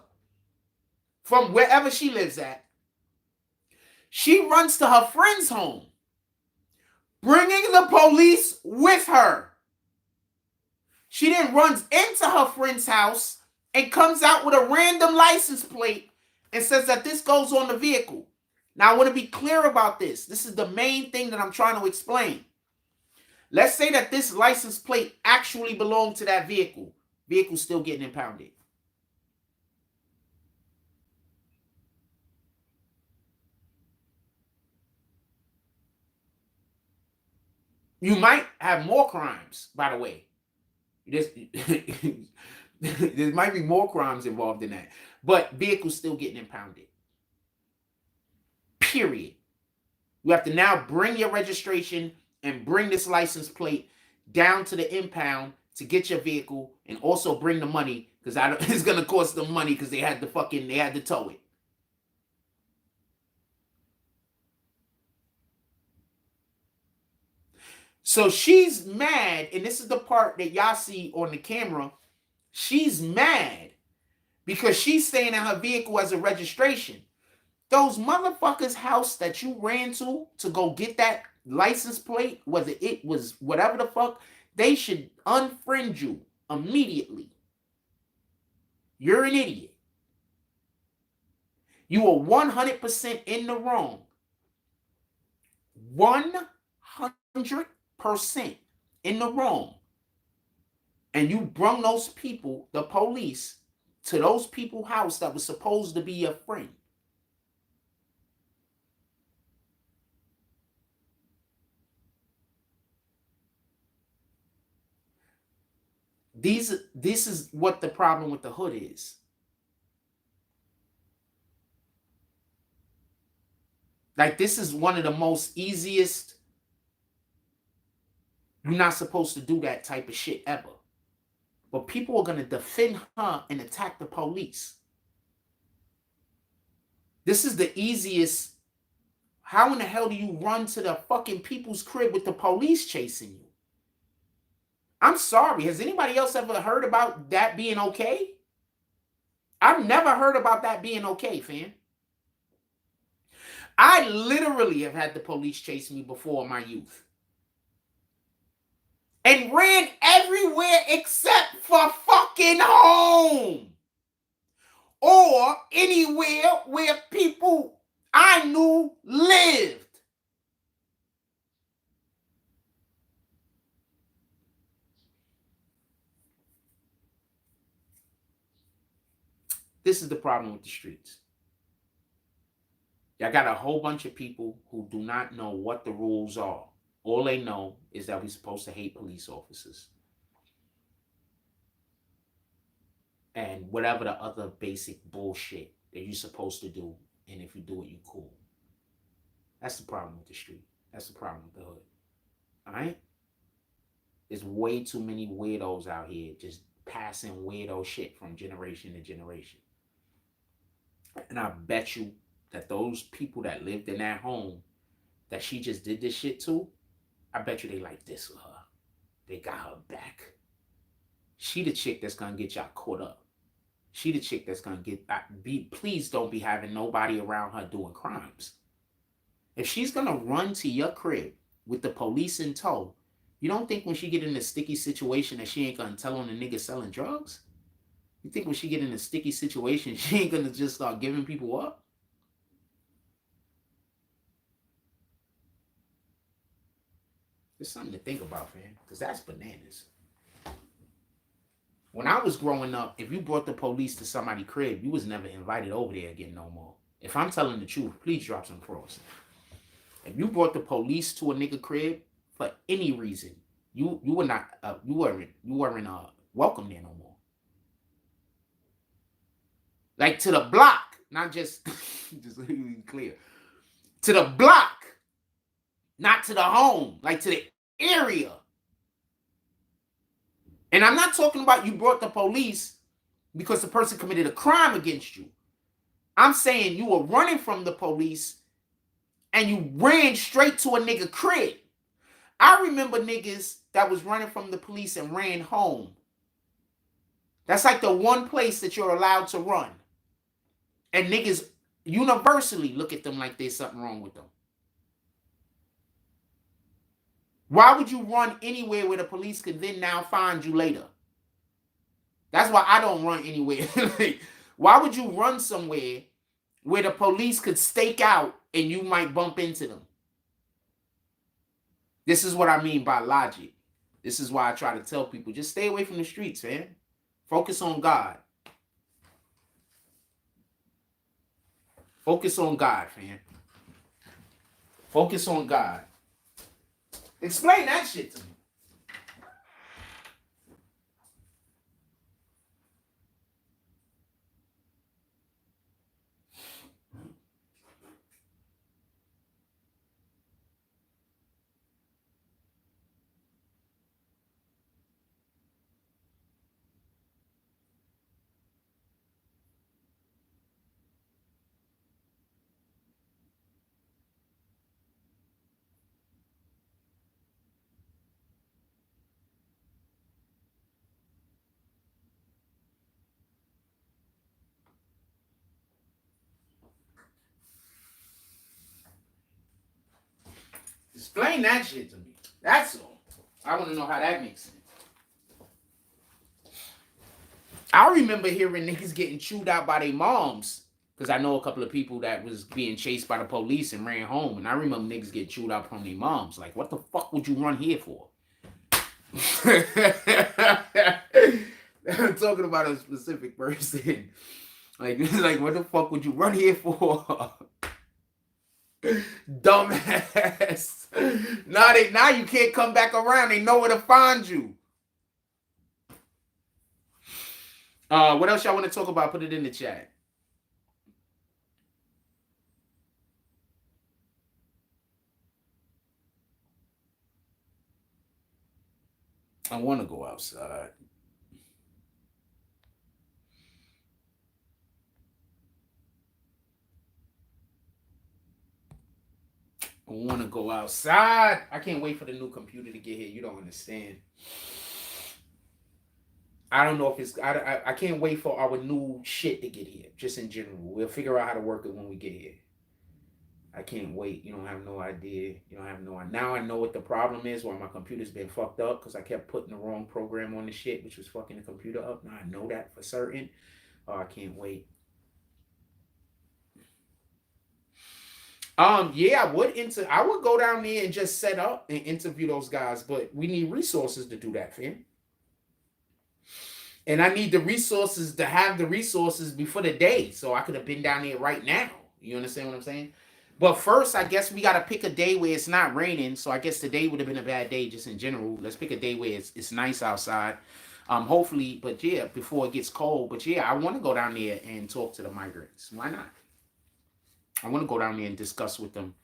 from wherever she lives at. She runs to her friend's home, bringing the police with her. She then runs into her friend's house and comes out with a random license plate and says that this goes on the vehicle. Now, I want to be clear about this. This is the main thing that I'm trying to explain. Let's say that this license plate actually belonged to that vehicle. Vehicle's still getting impounded. You might have more crimes, by the way. There might be more crimes involved in that. But vehicle's still getting impounded. Period. You have to now bring your registration and bring this license plate down to the impound to get your vehicle, and also bring the money, because it's going to cost them money because they had to tow it. So she's mad, and this is the part that y'all see on the camera. She's mad because she's staying in her vehicle as a registration. Those motherfuckers' house that you ran to go get that license plate, whether it was whatever the fuck, they should unfriend you immediately. You're an idiot. You are 100% in the wrong. 100% in the wrong. And you brung those people, the police, to those people's house that was supposed to be your friend. This is what the problem with the hood is. Like, this is one of the most easiest. You're not supposed to do that type of shit ever. But people are going to defend her and attack the police. This is the easiest. How in the hell do you run to the fucking people's crib with the police chasing you? I'm sorry. Has anybody else ever heard about that being okay? I've never heard about that being okay, fam. I literally have had the police chase me before in my youth. And ran everywhere except for fucking home. Or anywhere where people I knew lived. This is the problem with the streets. Y'all got a whole bunch of people who do not know what the rules are. All they know is that we're supposed to hate police officers. And whatever the other basic bullshit that you're supposed to do. And if you do it, you cool. That's the problem with the street. That's the problem with the hood. All right? There's way too many weirdos out here just passing weirdo shit from generation to generation. And I bet you that those people that lived in that home that she just did this shit to, I bet you they like this with her. They got her back. She the chick that's gonna get y'all caught up. She the chick that's gonna please don't be having nobody around her doing crimes. If she's gonna run to your crib with the police in tow, you don't think when she get in a sticky situation that she ain't gonna tell on the nigga selling drugs? You think when she get in a sticky situation, she ain't gonna just start giving people up? It's something to think about, fam, because that's bananas. When I was growing up, if you brought the police to somebody's crib, you was never invited over there again no more. If I'm telling the truth, please drop some pros. If you brought the police to a nigga crib for any reason, you were not you weren't welcome there no more. Like, to the block, not just just to be clear, to the block, not to the home, like to the area. And I'm not talking about you brought the police because the person committed a crime against you. I'm saying you were running from the police and you ran straight to a nigga crib. I remember niggas that was running from the police and ran home. That's like the one place that you're allowed to run. And niggas universally look at them like there's something wrong with them. Why would you run anywhere where the police could then now find you later? That's why I don't run anywhere. Like, why would you run somewhere where the police could stake out and you might bump into them? This is what I mean by logic. This is why I try to tell people, just stay away from the streets, man. Focus on God. Focus on God, man. Focus on God. Explain that shit to me. Explain that shit to me. That's all. I want to know how that makes sense. I remember hearing niggas getting chewed out by their moms. Because I know a couple of people that was being chased by the police and ran home. And I remember niggas getting chewed out from their moms. Like, what the fuck would you run here for? I'm talking about a specific person. Like, what the fuck would you run here for? Dumbass. Now you can't come back around. They know where to find you. What else y'all want to talk about? Put it in the chat. I want to go outside. I want to go outside. I can't wait for the new computer to get here. You don't understand. I don't know if it's... I can't wait for our new shit to get here. Just in general. We'll figure out how to work it when we get here. I can't wait. You don't have no idea. You don't have no idea. Now I know what the problem is, why my computer's been fucked up, because I kept putting the wrong program on the shit, which was fucking the computer up. Now I know that for certain. Oh, I can't wait. Yeah, I would go down there and just set up and interview those guys, but we need resources to do that, fam. And I need the resources to have the resources before the day, so I could have been down there right now. You understand what I'm saying? But first, I guess we got to pick a day where it's not raining. So I guess today would have been a bad day just in general. Let's pick a day where it's nice outside. Hopefully, but yeah, before it gets cold. But yeah, I want to go down there and talk to the migrants. Why not? I want to go down there and discuss with them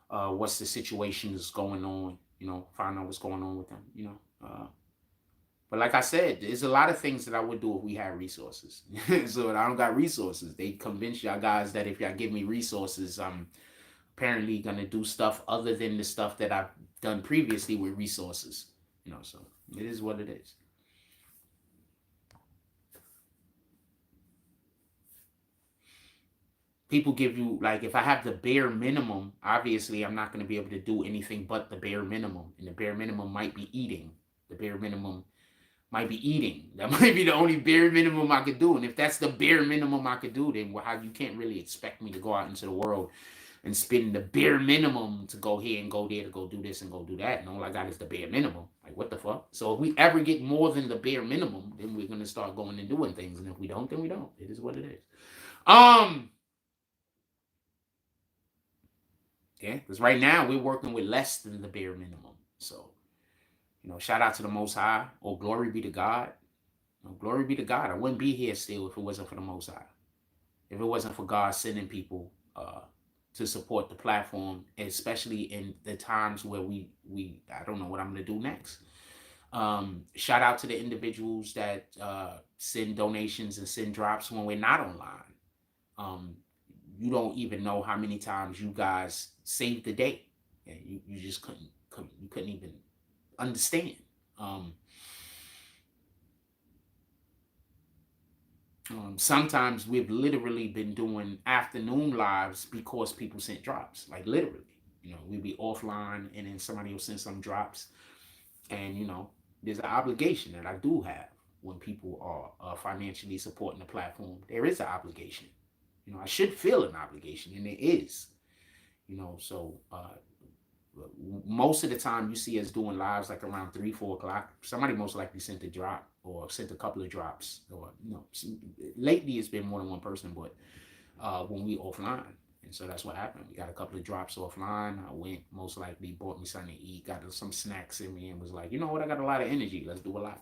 what's the situation is going on. You know, find out what's going on with them. You know, but like I said, there's a lot of things that I would do if we had resources. So I don't got resources. They convince y'all guys that if y'all give me resources, I'm apparently gonna do stuff other than the stuff that I've done previously with resources. You know, so it is what it is. People give you, like, if I have the bare minimum, obviously I'm not going to be able to do anything but the bare minimum. And the bare minimum might be eating. The bare minimum might be eating. That might be the only bare minimum I could do. And if that's the bare minimum I could do, then how you can't really expect me to go out into the world and spend the bare minimum to go here and go there to go do this and go do that. And all I got is the bare minimum. Like, what the fuck? So if we ever get more than the bare minimum, then we're going to start going and doing things. And if we don't, then we don't. It is what it is. Yeah, because right now we're working with less than the bare minimum. So, you know, shout out to the Most High. Oh, glory be to God. Oh, glory be to God. I wouldn't be here still if it wasn't for the Most High. If it wasn't for God sending people to support the platform, especially in the times where we I don't know what I'm going to do next. Shout out to the individuals that send donations and send drops when we're not online. You don't even know how many times you guys saved the day. And you just couldn't even understand. Sometimes we've literally been doing afternoon lives because people sent drops, like literally. We'd be offline and then somebody will send some drops. And, there's an obligation that I do have when people are financially supporting the platform. There is an obligation. I should feel an obligation, and there is. So most of the time you see us doing lives like around 3-4 o'clock. Somebody most likely sent a drop or sent a couple of drops, or lately it's been more than one person, but when we offline. And so that's what happened. We got a couple of drops offline. I went, most likely bought me something to eat, got some snacks in me, and was like, you know what, I got a lot of energy, let's do a live.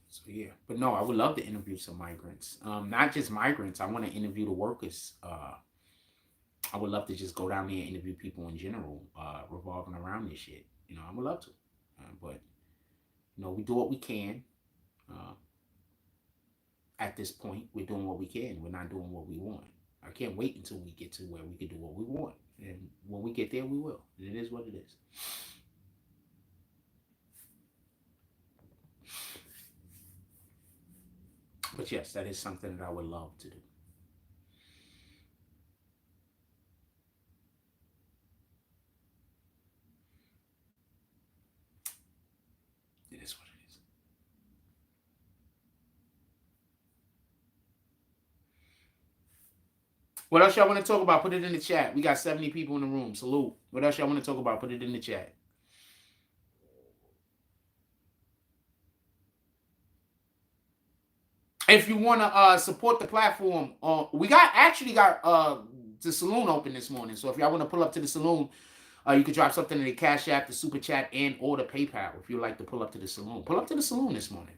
So yeah, but no, I would love to interview some migrants. Not just migrants. I want to interview the workers. I would love to just go down there and interview people in general, revolving around this shit. I would love to, but we do what we can. Uh, at this point, we're doing what we can. We're not doing what we want. I can't wait until we get to where we can do what we want, and when we get there, we will. And it is what it is. But yes, that is something that I would love to do. It is what it is. What else y'all want to talk about? Put it in the chat. We got 70 people in the room. Salute. What else y'all want to talk about? Put it in the chat. If you want to support the platform, we actually got the saloon open this morning. So if y'all want to pull up to the saloon, you could drop something in the Cash App, the Super Chat, and or the PayPal if you'd like to pull up to the saloon. Pull up to the saloon this morning.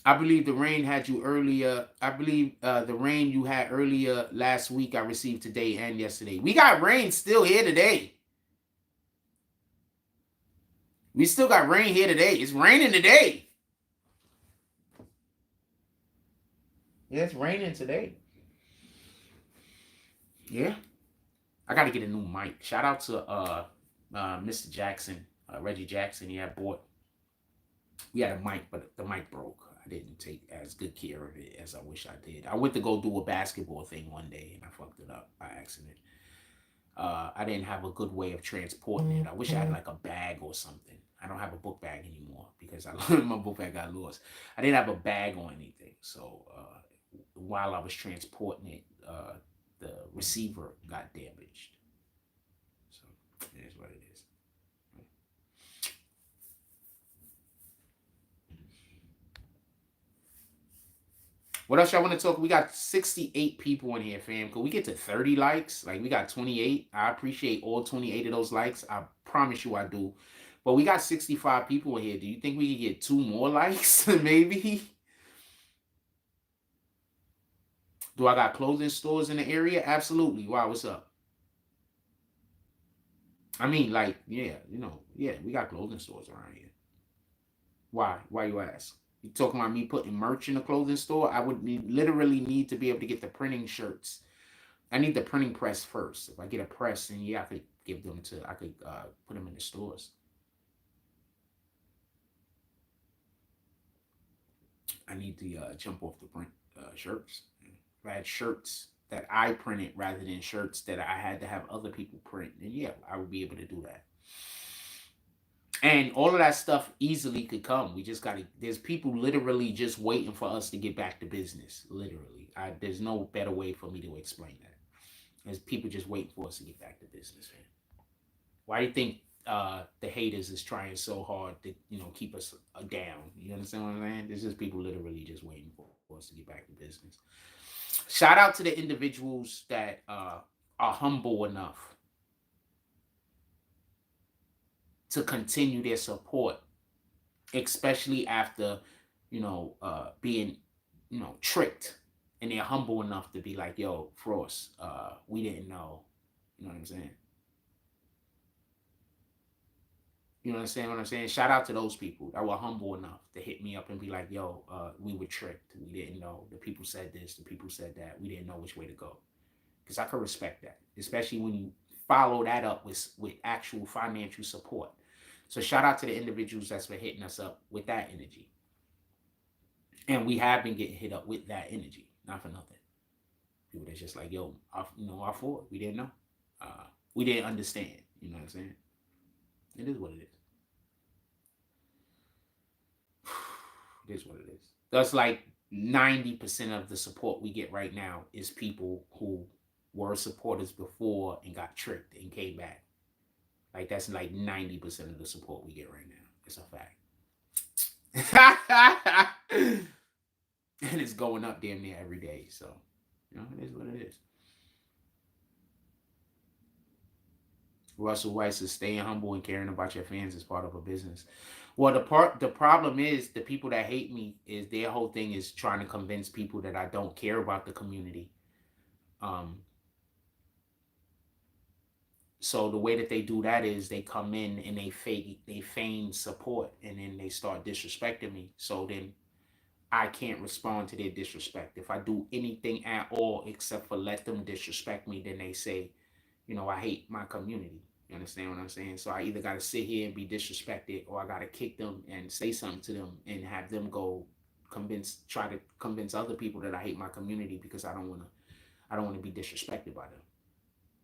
I believe the rain had you earlier. I believe the rain you had earlier last week I received today and yesterday. We got rain still here today. We still got rain here today. It's raining today. Yeah, it's raining today. Yeah. I got to get a new mic. Shout out to Mr. Jackson, Reggie Jackson. He had bought. We had a mic, but the mic broke. I didn't take as good care of it as I wish I did. I went to go do a basketball thing one day and I fucked it up by accident. I didn't have a good way of transporting it. I wish I had like a bag or something. I don't have a book bag anymore because my book bag got lost. I didn't have a bag or anything. So while I was transporting it, the receiver got damaged. So it is what it is. What else y'all want to talk? We got 68 people in here, fam. Could we get to 30 likes? Like, we got 28. I appreciate all 28 of those likes. I promise you I do. But we got 65 people in here. Do you think we could get 2 more likes? Maybe? Do I got clothing stores in the area? Absolutely. Wow, what's up? I mean, like, yeah, yeah, we got clothing stores around here. Why? Why you ask? You talking about me putting merch in a clothing store? I would literally need to be able to get the printing shirts. I need the printing press first. If I get a press, then yeah, I could give them to. I could put them in the stores. I need to jump off the print shirts. If I had shirts that I printed rather than shirts that I had to have other people print, then yeah, I would be able to do that. And all of that stuff easily could come. We just gotta. There's people literally just waiting for us to get back to business. Literally, there's no better way for me to explain that. There's people just waiting for us to get back to business, man. Why do you think the haters is trying so hard to keep us down? You understand what I'm saying? There's just people literally just waiting for us to get back to business. Shout out to the individuals that are humble enough to continue their support, especially after being tricked, and they're humble enough to be like, yo, Frost, we didn't know. You know what I'm saying? You understand what I'm saying? Shout out to those people that were humble enough to hit me up and be like, yo, we were tricked. We didn't know. The people said this, the people said that. We didn't know which way to go. Because I could respect that, especially when you follow that up with actual financial support. So shout out to the individuals that's been hitting us up with that energy. And we have been getting hit up with that energy, not for nothing. People that's just like, yo, our fault. We didn't know. We didn't understand. You know what I'm saying? It is what it is. It is what it is. That's like 90% of the support we get right now is people who were supporters before and got tricked and came back. Like that's like 90% of the support we get right now. It's a fact. And it's going up damn near every day. So, it is what it is. Russell Weiss is staying humble and caring about your fans is part of a business. Well, the problem is the people that hate me is their whole thing is trying to convince people that I don't care about the community. So the way that they do that is they come in and they feign support, and then they start disrespecting me. So then I can't respond to their disrespect. If I do anything at all except for let them disrespect me, then they say, I hate my community. You understand what I'm saying? So I either got to sit here and be disrespected, or I got to kick them and say something to them and have them go try to convince other people that I hate my community because I don't want to be disrespected by them.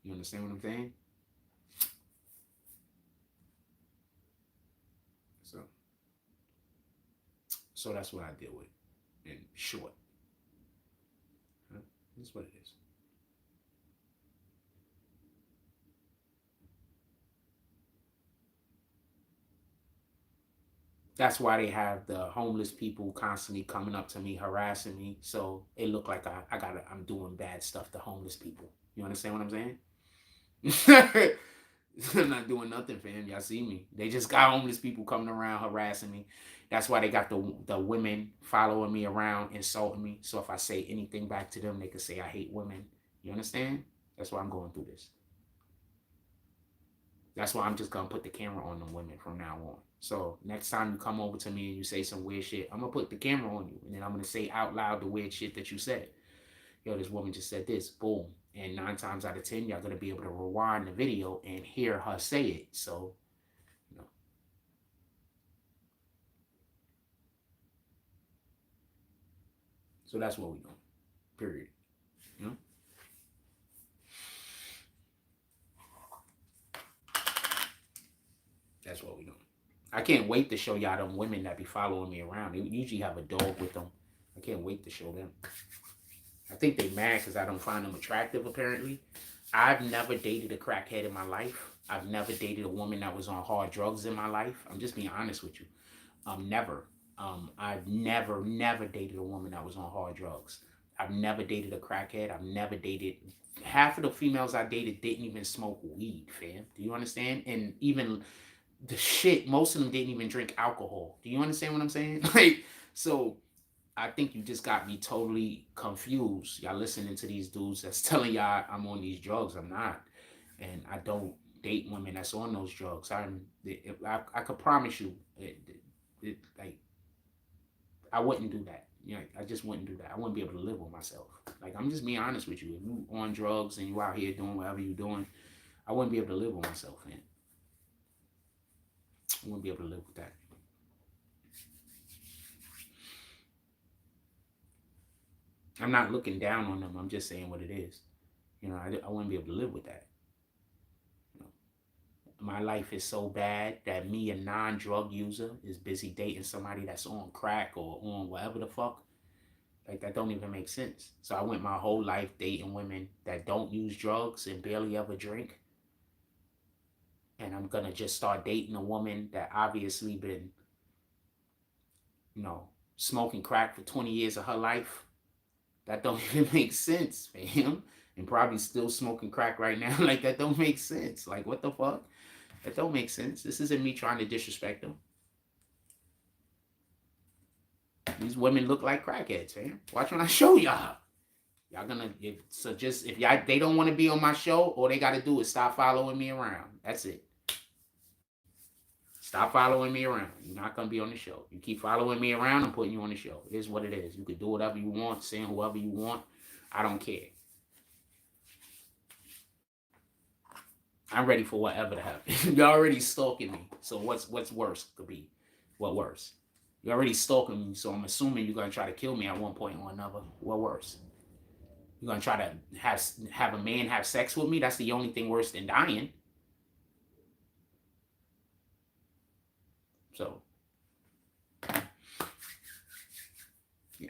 You understand what I'm saying? So that's what I deal with in short. That's what it is. That's why they have the homeless people constantly coming up to me, harassing me. So it looked like I'm doing bad stuff to homeless people. You understand what I'm saying? I'm not doing nothing for him. Y'all see me. They just got homeless people coming around harassing me. That's why they got the women following me around, insulting me. So if I say anything back to them, they can say I hate women. You understand? That's why I'm going through this. That's why I'm just going to put the camera on them women from now on. So next time you come over to me and you say some weird shit, I'm going to put the camera on you. And then I'm going to say out loud the weird shit that you said. Yo, this woman just said this. Boom. And 9 times out of 10, y'all going to be able to rewind the video and hear her say it. So, So that's what we're doing. Period. That's what we're doing. I can't wait to show y'all them women that be following me around. They usually have a dog with them. I can't wait to show them. I think they mad because I don't find them attractive, apparently. I've never dated a crackhead in my life. I've never dated a woman that was on hard drugs in my life. I'm just being honest with you. Never. I've never dated a woman that was on hard drugs. I've never dated a crackhead. I've never dated... Half of the females I dated didn't even smoke weed, fam. Do you understand? And even the shit, most of them didn't even drink alcohol. Do you understand what I'm saying? So I think you just got me totally confused. Y'all listening to these dudes that's telling y'all I'm on these drugs. I'm not. And I don't date women that's on those drugs. I could promise you, like, I wouldn't do that. I just wouldn't do that. I wouldn't be able to live with myself. Like, I'm just being honest with you. If you on drugs and you out here doing whatever you're doing, I wouldn't be able to live with myself, man. I wouldn't be able to live with that. I'm not looking down on them. I'm just saying what it is. I wouldn't be able to live with that. My life is so bad that me, a non-drug user, is busy dating somebody that's on crack or on whatever the fuck. Like, that don't even make sense. So I went my whole life dating women that don't use drugs and barely ever drink. And I'm going to just start dating a woman that obviously been, smoking crack for 20 years of her life. That don't even make sense, fam. And probably still smoking crack right now. Like, that don't make sense. Like, what the fuck? That don't make sense. This isn't me trying to disrespect them. These women look like crackheads, fam. Watch when I show y'all. Y'all gonna if y'all they don't want to be on my show, all they gotta do is stop following me around. That's it. Stop following me around. You're not gonna be on the show. You keep following me around, I'm putting you on the show. It is what it is. You can do whatever you want, send whoever you want. I don't care. I'm ready for whatever to happen. You're already stalking me. So what's worse could be? What worse? You're already stalking me, so I'm assuming you're gonna try to kill me at one point or another. What worse? You're gonna try to have a man have sex with me? That's the only thing worse than dying. So yeah.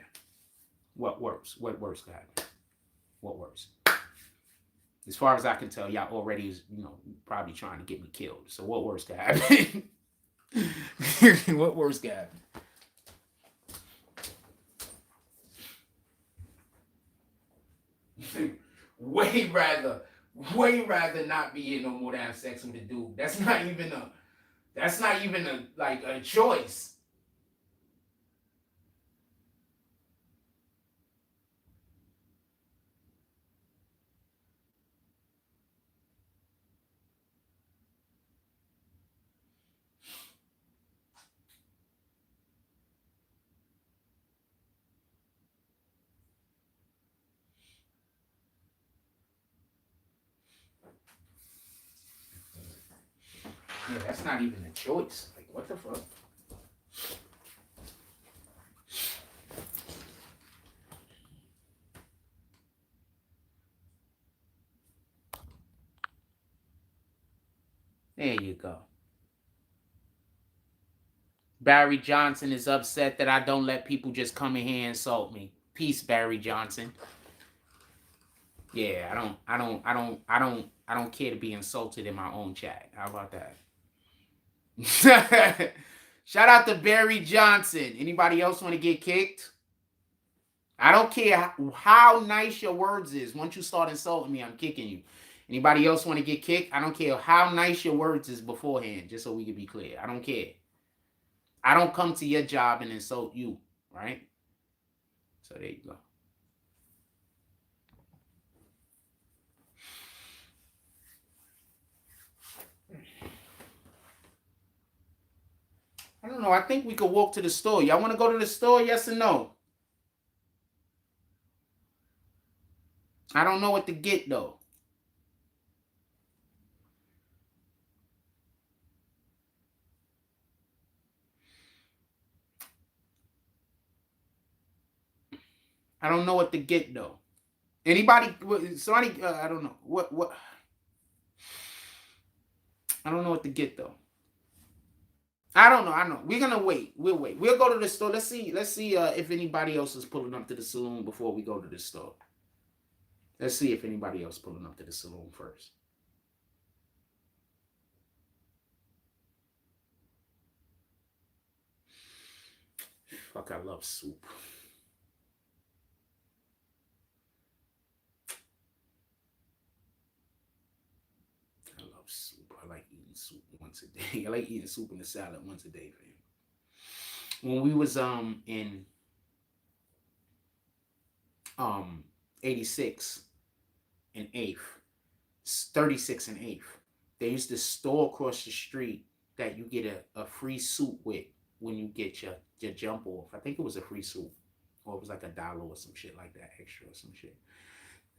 What worse? What worse could happen? What worse? As far as I can tell, y'all already is, probably trying to get me killed. So what worse could happen? What worse could happen? way rather not be in no more than have sex with a dude. That's not even a like a choice. Yeah, that's not even a choice. Like, what the fuck? There you go. Barry Johnson is upset that I don't let people just come in here and insult me. Peace, Barry Johnson. Yeah, I don't care to be insulted in my own chat. How about that? Shout out to Barry Johnson. Anybody else want to get kicked? I don't care how nice your words is. Once you start insulting me, I'm kicking you. Anybody else want to get kicked? I don't care how nice your words is beforehand, just so we can be clear. I don't care. I don't come to your job and insult you, right? So there you go. I don't know. I think we could walk to the store. Y'all want to go to the store? Yes or no? I don't know what to get, though. I don't know what to get, though. Anybody? Somebody? I don't know. What? I don't know what to get, though. I don't know. I know. We're gonna wait. We'll wait. We'll go to the store. Let's see. If anybody else is pulling up to the saloon before we go to the store. Let's see if anybody else pulling up to the saloon first. Fuck, I love soup. I love soup. I like eating soup once a day. I like eating soup and a salad once a day, fam. When we was in 86 and 8th, 36 and 8th, there used this store across the street that you get a free soup with when you get your jump off. I think it was a free soup, or it was like $1 or some shit like that, extra or some shit.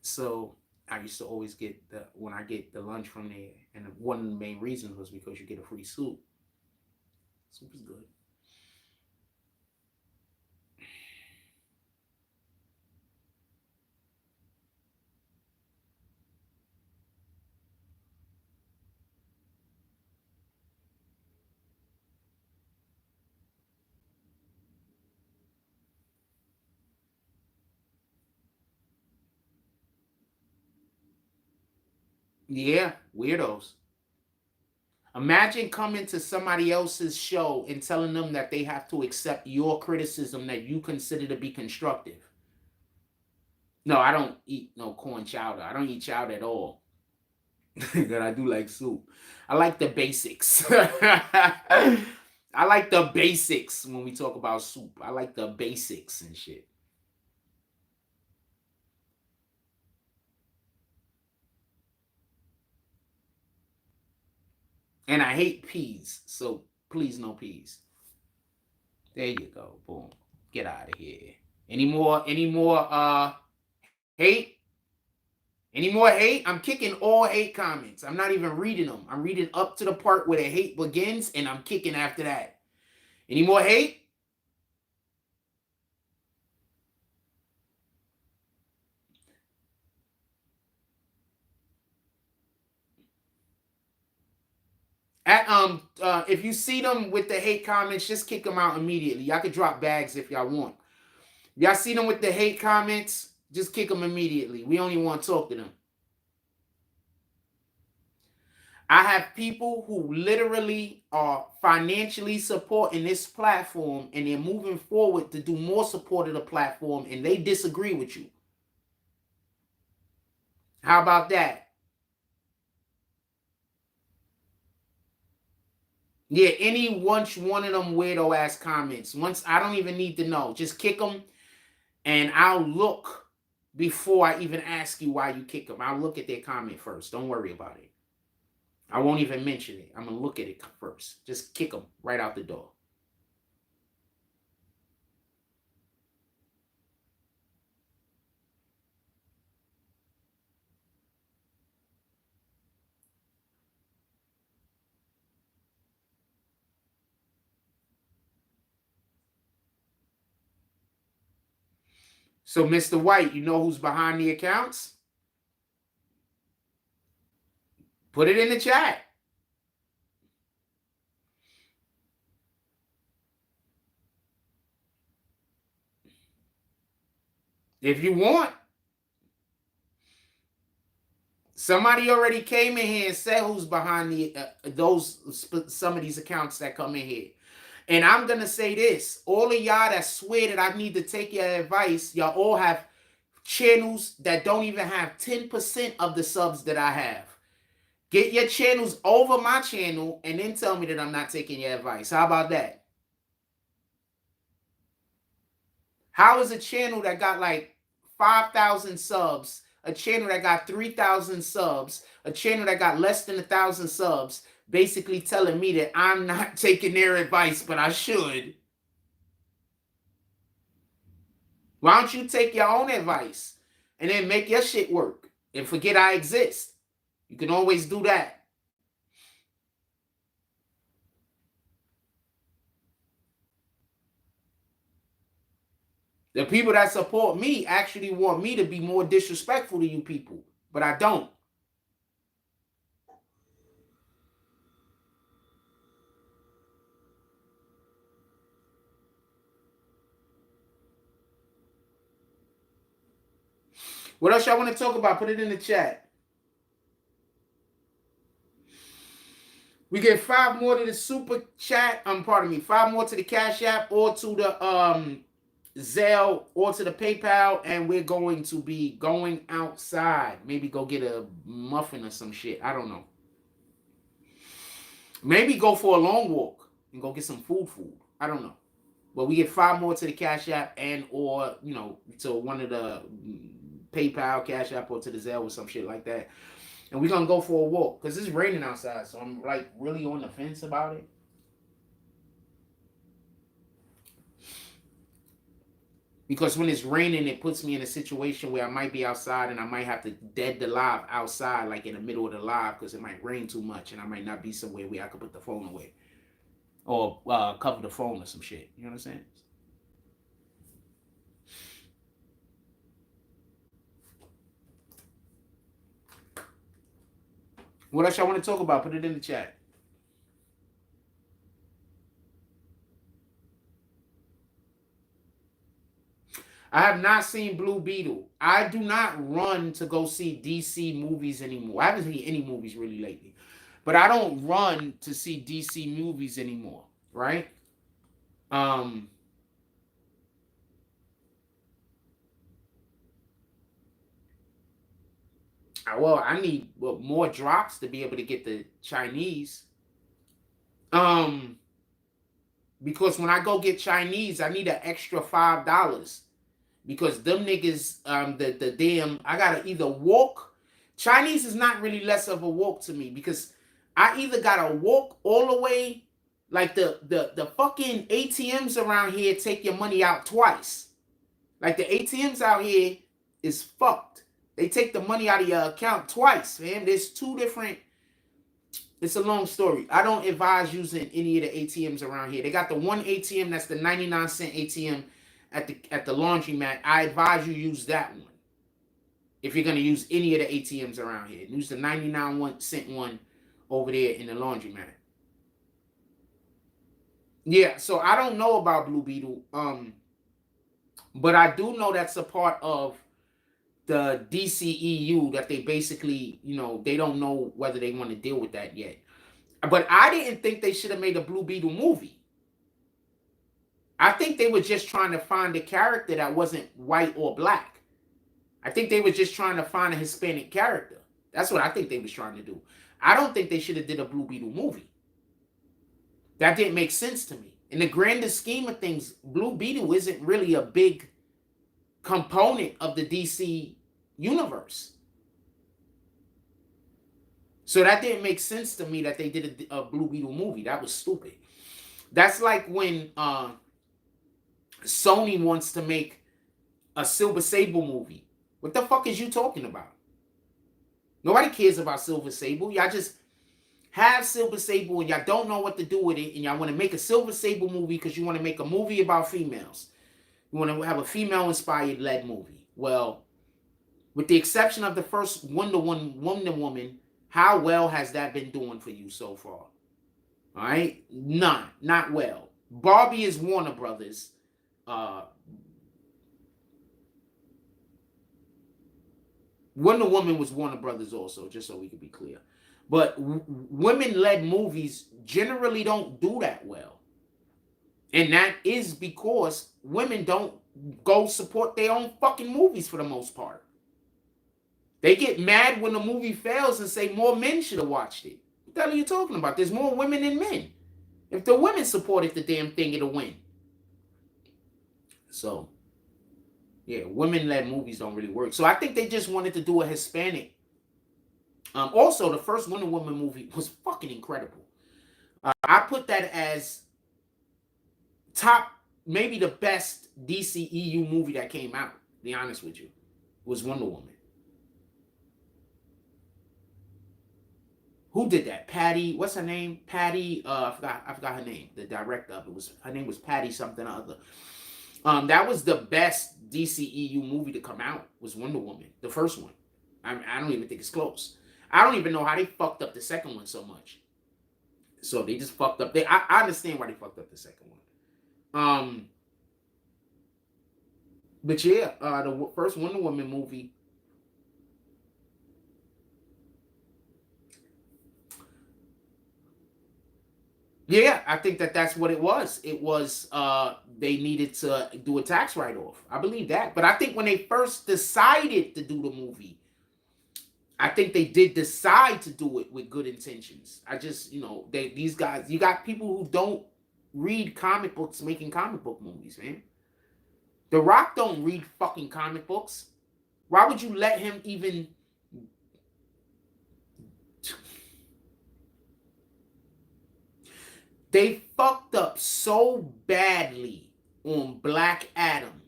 So I used to always get when I get the lunch from there, and one of the main reasons was because you get a free soup. Soup is good. Yeah, weirdos. Imagine coming to somebody else's show and telling them that they have to accept your criticism that you consider to be constructive. No, I don't eat no corn chowder. I don't eat chowder at all. But I do like soup. I like the basics. I like the basics when we talk about soup. I like the basics and shit. And I hate peas, so please no peas. There you go. Boom. Get out of here. Any more hate? Any more hate? I'm kicking all hate comments. I'm not even reading them. I'm reading up to the part where the hate begins, and I'm kicking after that. Any more hate? If you see them with the hate comments, just kick them out immediately. Y'all can drop bags if y'all want. Y'all see them with the hate comments, just kick them immediately. We only want to talk to them. I have people who literally are financially supporting this platform, and they're moving forward to do more support of the platform, and they disagree with you. How about that? Yeah, any one of them weirdo ass comments. Once I don't even need to know. Just kick them, and I'll look before I even ask you why you kick them. I'll look at their comment first. Don't worry about it. I won't even mention it. I'm gonna look at it first. Just kick them right out the door. So, Mr. White, you know who's behind the accounts? Put it in the chat. If you want. Somebody already came in here and said who's behind the some of these accounts that come in here. And I'm going to say this. All of y'all that swear that I need to take your advice, y'all all have channels that don't even have 10% of the subs that I have. Get your channels over my channel and then tell me that I'm not taking your advice. How about that? How is a channel that got like 5,000 subs, a channel that got 3,000 subs, a channel that got less than 1,000 subs, basically telling me that I'm not taking their advice, but I should? Why don't you take your own advice and then make your shit work and forget I exist? You can always do that. The people that support me actually want me to be more disrespectful to you people, but I don't. What else y'all want to talk about? Put it in the chat. We get 5 more to the super chat. Pardon me, 5 more to the Cash App or to the Zelle or to the PayPal, and we're going to be going outside. Maybe go get a muffin or some shit. I don't know. Maybe go for a long walk and go get some food. I don't know. But we get 5 more to the Cash App and or, you know, to one of the PayPal, Cash App, or to the Zelle or some shit like that. And we're going to go for a walk because it's raining outside. So I'm like really on the fence about it. Because when it's raining, it puts me in a situation where I might be outside and I might have to dead the live outside, like in the middle of the live, because it might rain too much and I might not be somewhere where I could put the phone away. Or cover the phone or some shit. You know what I'm saying? What else y'all want to talk about? Put it in the chat. I have not seen Blue Beetle. I do not run to go see DC movies anymore. I haven't seen any movies really lately. But I don't run to see DC movies anymore, right? Well, I need more drops to be able to get the Chinese. Because when I go get Chinese, I need an extra $5. Because them niggas, the damn, I gotta either walk. Chinese is not really less of a walk to me because I either gotta walk all the way, like the fucking ATMs around here take your money out twice. Like the ATMs out here is fucked. They take the money out of your account twice, man. There's two different. It's a long story. I don't advise using any of the ATMs around here. They got the one ATM that's the 99-cent ATM at the laundromat. I advise you use that one if you're gonna use any of the ATMs around here. Use the 99-cent one over there in the laundromat. Yeah, so I don't know about Blue Beetle, but I do know that's a part of the DCEU that they basically, they don't know whether they want to deal with that yet. But I didn't think they should have made a Blue Beetle movie. I think they were just trying to find a character that wasn't white or black. I think they were just trying to find a Hispanic character. That's what I think they was trying to do. I don't think they should have did a Blue Beetle movie. That didn't make sense to me. In the grander scheme of things, Blue Beetle isn't really a big component of the DC universe. So that didn't make sense to me that they did a Blue Beetle movie. That was stupid. That's like when Sony wants to make a Silver Sable movie. What the fuck is you talking about? Nobody cares about Silver Sable. Y'all just have Silver Sable and y'all don't know what to do with it, and y'all want to make a Silver Sable movie because you want to make a movie about females. You want to have a female-inspired led movie. Well, with the exception of the first Wonder Woman, how well has that been doing for you so far? All right? None. Not well. Barbie is Warner Brothers. Wonder Woman was Warner Brothers also, just so we could be clear. But women-led movies generally don't do that well. And that is because women don't go support their own fucking movies for the most part. They get mad when the movie fails and say more men should have watched it. What the hell are you talking about? There's more women than men. If the women supported the damn thing, it'll win. So, yeah, women-led movies don't really work. So I think they just wanted to do a Hispanic. Also, the first Wonder Woman movie was fucking incredible. I put that as top, maybe the best DCEU movie that came out, to be honest with you, was Wonder Woman. Who did that? Patty, what's her name? Patty, I forgot her name. The director of it her name was Patty something or other. That was the best DCEU movie to come out, was Wonder Woman, the first one. I don't even think it's close. I don't even know how they fucked up the second one so much. So they just fucked up. I understand why they fucked up the second one. But yeah, the first Wonder Woman movie. Yeah, I think that's what it was. It was they needed to do a tax write-off. I believe that. But I think when they first decided to do the movie, I think they did decide to do it with good intentions. I just, these guys, you got people who don't read comic books making comic book movies, man. The Rock don't read fucking comic books. Why would you let him even... They fucked up so badly on Black Adam,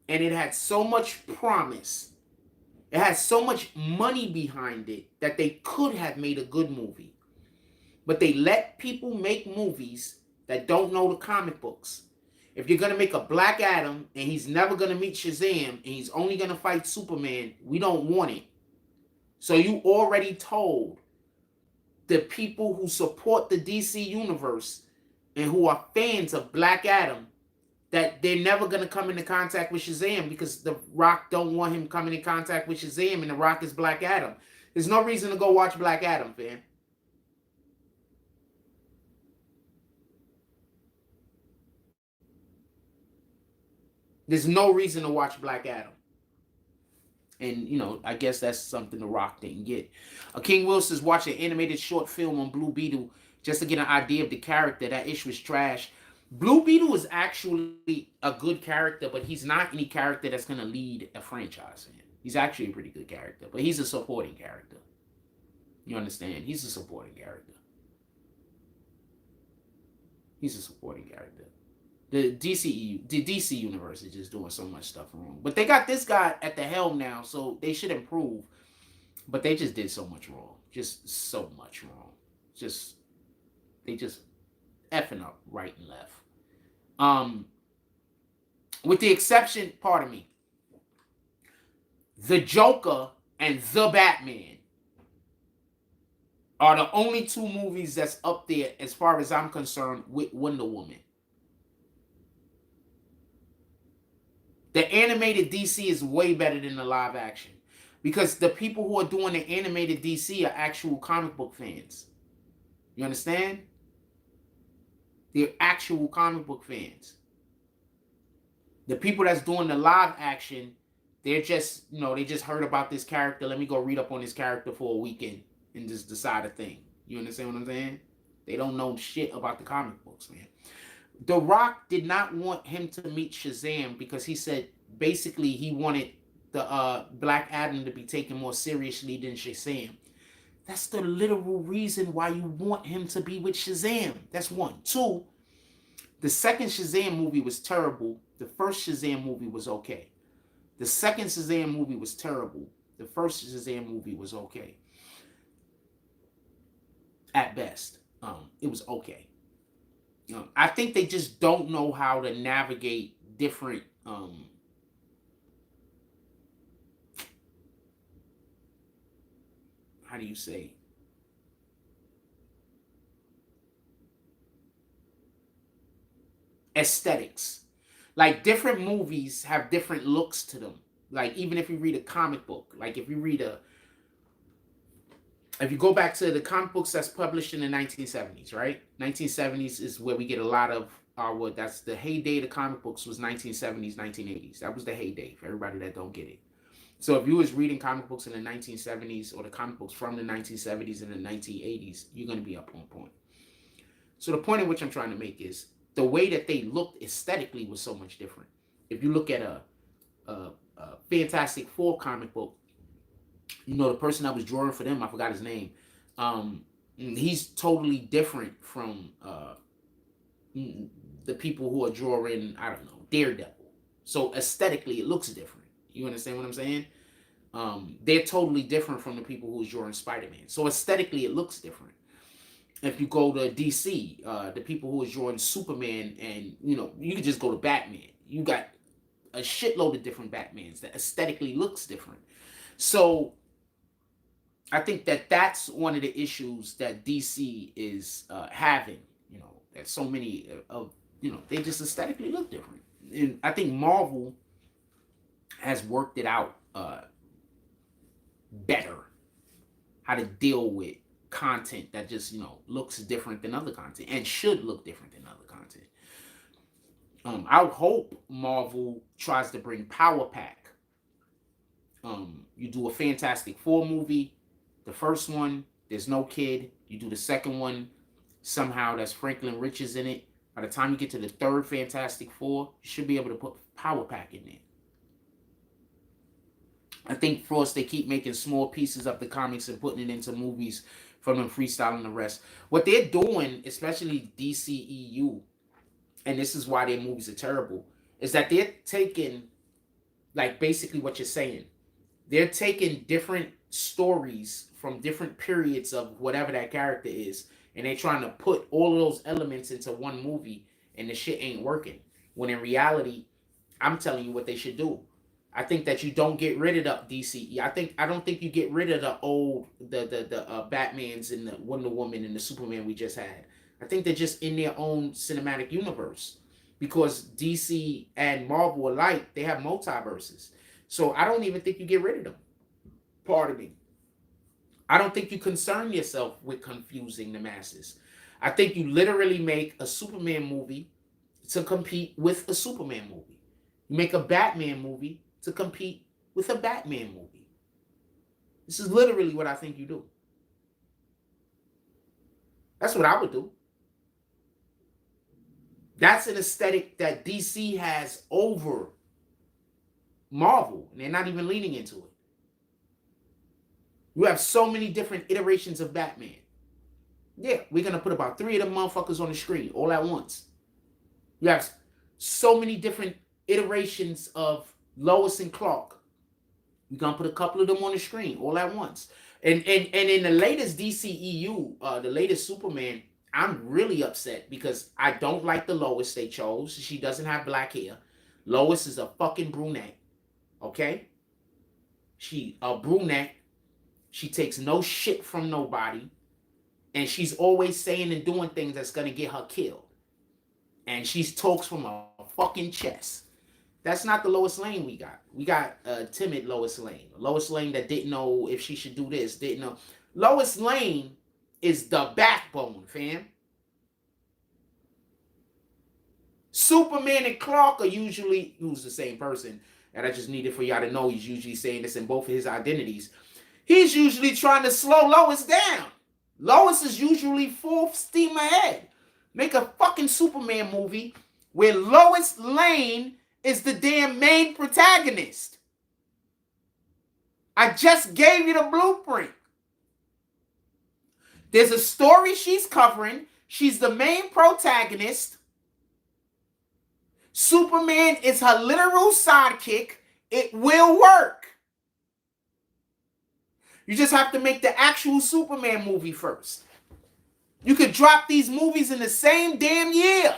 and it had so much promise. It had so much money behind it that they could have made a good movie. But they let people make movies that don't know the comic books. If you're going to make a Black Adam and he's never going to meet Shazam and he's only going to fight Superman, we don't want it. So you already told the people who support the DC universe and who are fans of Black Adam that they're never going to come into contact with Shazam because The Rock don't want him coming in contact with Shazam and The Rock is Black Adam. There's no reason to go watch Black Adam, fam. There's no reason to watch Black Adam. And, I guess that's something The Rock didn't get. King Will says, watch an animated short film on Blue Beetle just to get an idea of the character. That issue is trash. Blue Beetle is actually a good character, but he's not any character that's going to lead a franchise. He's actually a pretty good character, but he's a supporting character. You understand? He's a supporting character. He's a supporting character. The DC universe is just doing so much stuff wrong. But they got this guy at the helm now, so they should improve. But they just did so much wrong. Just so much wrong. They just effing up right and left. With the exception, pardon me, the Joker and the Batman are the only two movies that's up there as far as I'm concerned with Wonder Woman. The animated DC is way better than the live action. Because the people who are doing the animated DC are actual comic book fans. You understand? They're actual comic book fans. The people that's doing the live action, they're just, they just heard about this character. Let me go read up on this character for a weekend and just decide a thing. You understand what I'm saying? They don't know shit about the comic books, man. The Rock did not want him to meet Shazam because he said basically he wanted the Black Adam to be taken more seriously than Shazam. That's the literal reason why you want him to be with Shazam. That's one. Two, the second Shazam movie was terrible. The first Shazam movie was okay. The second Shazam movie was terrible. The first Shazam movie was okay. At best. It was okay. I think they just don't know how to navigate different how do you say? Aesthetics. Like different movies have different looks to them. Like even if you read a comic book, like if you go back to the comic books that's published in the 1970s, right? 1970s is where we get a lot of our, that's the heyday of the comic books was 1970s, 1980s. That was the heyday for everybody that don't get it. So if you was reading comic books in the 1970s or the comic books from the 1970s and the 1980s, you're going to be up on point. So the point in which I'm trying to make is the way that they looked aesthetically was so much different. If you look at a Fantastic Four comic book, the person that was drawing for them, I forgot his name. He's totally different from the people who are drawing, I don't know, Daredevil. So aesthetically, it looks different. You understand what I'm saying? They're totally different from the people who's drawing Spider-Man. So aesthetically, it looks different. If you go to DC, the people who are drawing Superman, and you can just go to Batman. You got a shitload of different Batmans that aesthetically looks different. So I think that that's one of the issues that DC is having. That so many of they just aesthetically look different, and I think Marvel has worked it out better how to deal with content that just looks different than other content and should look different than other content. I hope Marvel tries to bring Power Pack. You do a Fantastic Four movie, the first one there's no kid. You do the second one, somehow that's Franklin Richards in it. By the time you get to the third Fantastic Four, you should be able to put Power Pack in there. I think for us, they keep making small pieces of the comics and putting it into movies from them freestyling the rest. What they're doing, especially DCEU, and this is why their movies are terrible, is that they're taking, like basically what you're saying, they're taking different stories from different periods of whatever that character is, and they're trying to put all of those elements into one movie, and the shit ain't working. When in reality, I'm telling you what they should do. I think that you don't get rid of the DCE. I don't think you get rid of the old the Batmans and the Wonder Woman and the Superman we just had. I think they're just in their own cinematic universe, because DC and Marvel alike, they have multiverses. So I don't even think you get rid of them. Pardon me. I don't think you concern yourself with confusing the masses. I think you literally make a Superman movie to compete with a Superman movie. You make a Batman movie to compete with a Batman movie. This is literally what I think you do. That's what I would do. That's an aesthetic that DC has over Marvel, and they're not even leaning into it. You have so many different iterations of Batman. Yeah, we're going to put about 3 of them motherfuckers on the screen all at once. You have so many different iterations of Lois and Clark. We're gonna put a couple of them on the screen all at once. And in the latest DCEU, the latest Superman, I'm really upset because I don't like the Lois they chose. She doesn't have black hair. Lois is a fucking brunette. Okay? She a brunette. She takes no shit from nobody. And she's always saying and doing things that's gonna get her killed. And she talks from a fucking chest. That's not the Lois Lane we got. We got a timid Lois Lane. Lois Lane that didn't know if she should do this, didn't know. Lois Lane is the backbone, fam. Superman and Clark are usually, who's the same person, and I just needed for y'all to know he's usually saying this in both of his identities. He's usually trying to slow Lois down. Lois is usually full steam ahead. Make a fucking Superman movie where Lois Lane is the damn main protagonist. I just gave you the blueprint. There's a story she's covering. She's the main protagonist. Superman is her literal sidekick. It will work. You just have to make the actual Superman movie first. You could drop these movies in the same damn year.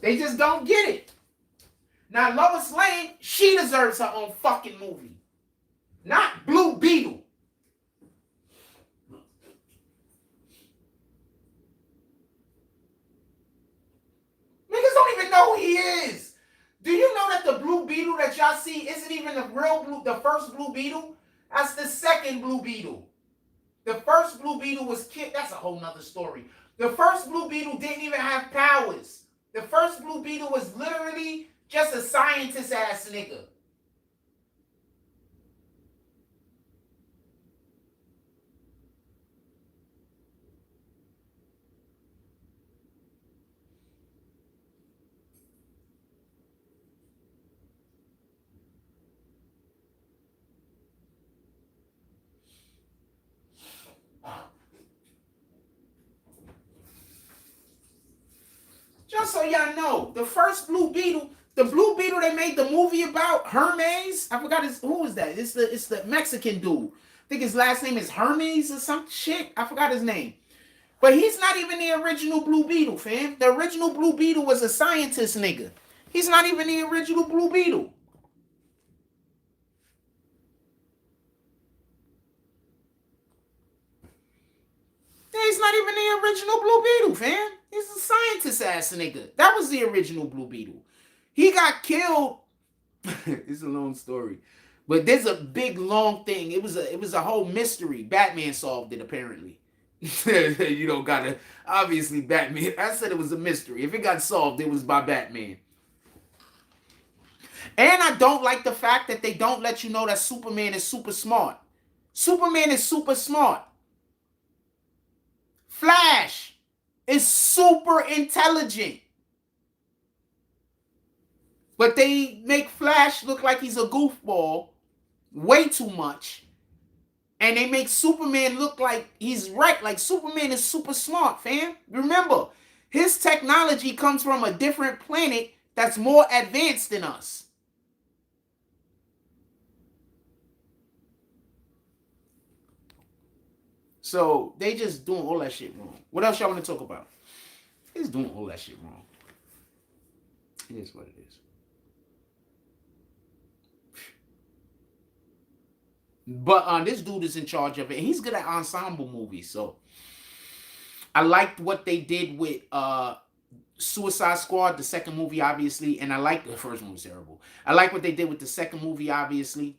They just don't get it. Now, Lois Lane, she deserves her own fucking movie. Not Blue Beetle. Niggas don't even know who he is. Do you know that the Blue Beetle that y'all see isn't even the real Blue, the first Blue Beetle? That's the second Blue Beetle. The first Blue Beetle was killed. That's a whole nother story. The first Blue Beetle didn't even have powers. The first Blue Beetle was literally just a scientist ass nigga. Just so y'all know, the first Blue Beetle, the Blue Beetle they made the movie about, Hermes, I forgot who was that? It's the Mexican dude. I think his last name is Hermes or some shit. I forgot his name. But he's not even the original Blue Beetle, fam. The original Blue Beetle was a scientist nigga. He's not even the original Blue Beetle. He's not even the original Blue Beetle, fam. He's a scientist ass nigga. That was the original Blue Beetle. He got killed. It's a long story. But there's a big long thing. It was a whole mystery. Batman solved it, apparently. You don't gotta, obviously Batman. I said it was a mystery. If it got solved, it was by Batman. And I don't like the fact that they don't let you know that Superman is super smart. Superman is super smart. Flash is super intelligent. But they make Flash look like he's a goofball way too much. And they make Superman look like he's right. Like Superman is super smart, fam. Remember, his technology comes from a different planet that's more advanced than us. So they just doing all that shit wrong. What else y'all want to talk about? He's doing all that shit wrong. It is what it is. But this dude is in charge of it. And he's good at ensemble movies. So I liked what they did with Suicide Squad, the second movie, obviously. And I liked the first one was terrible. I like what they did with the second movie, obviously.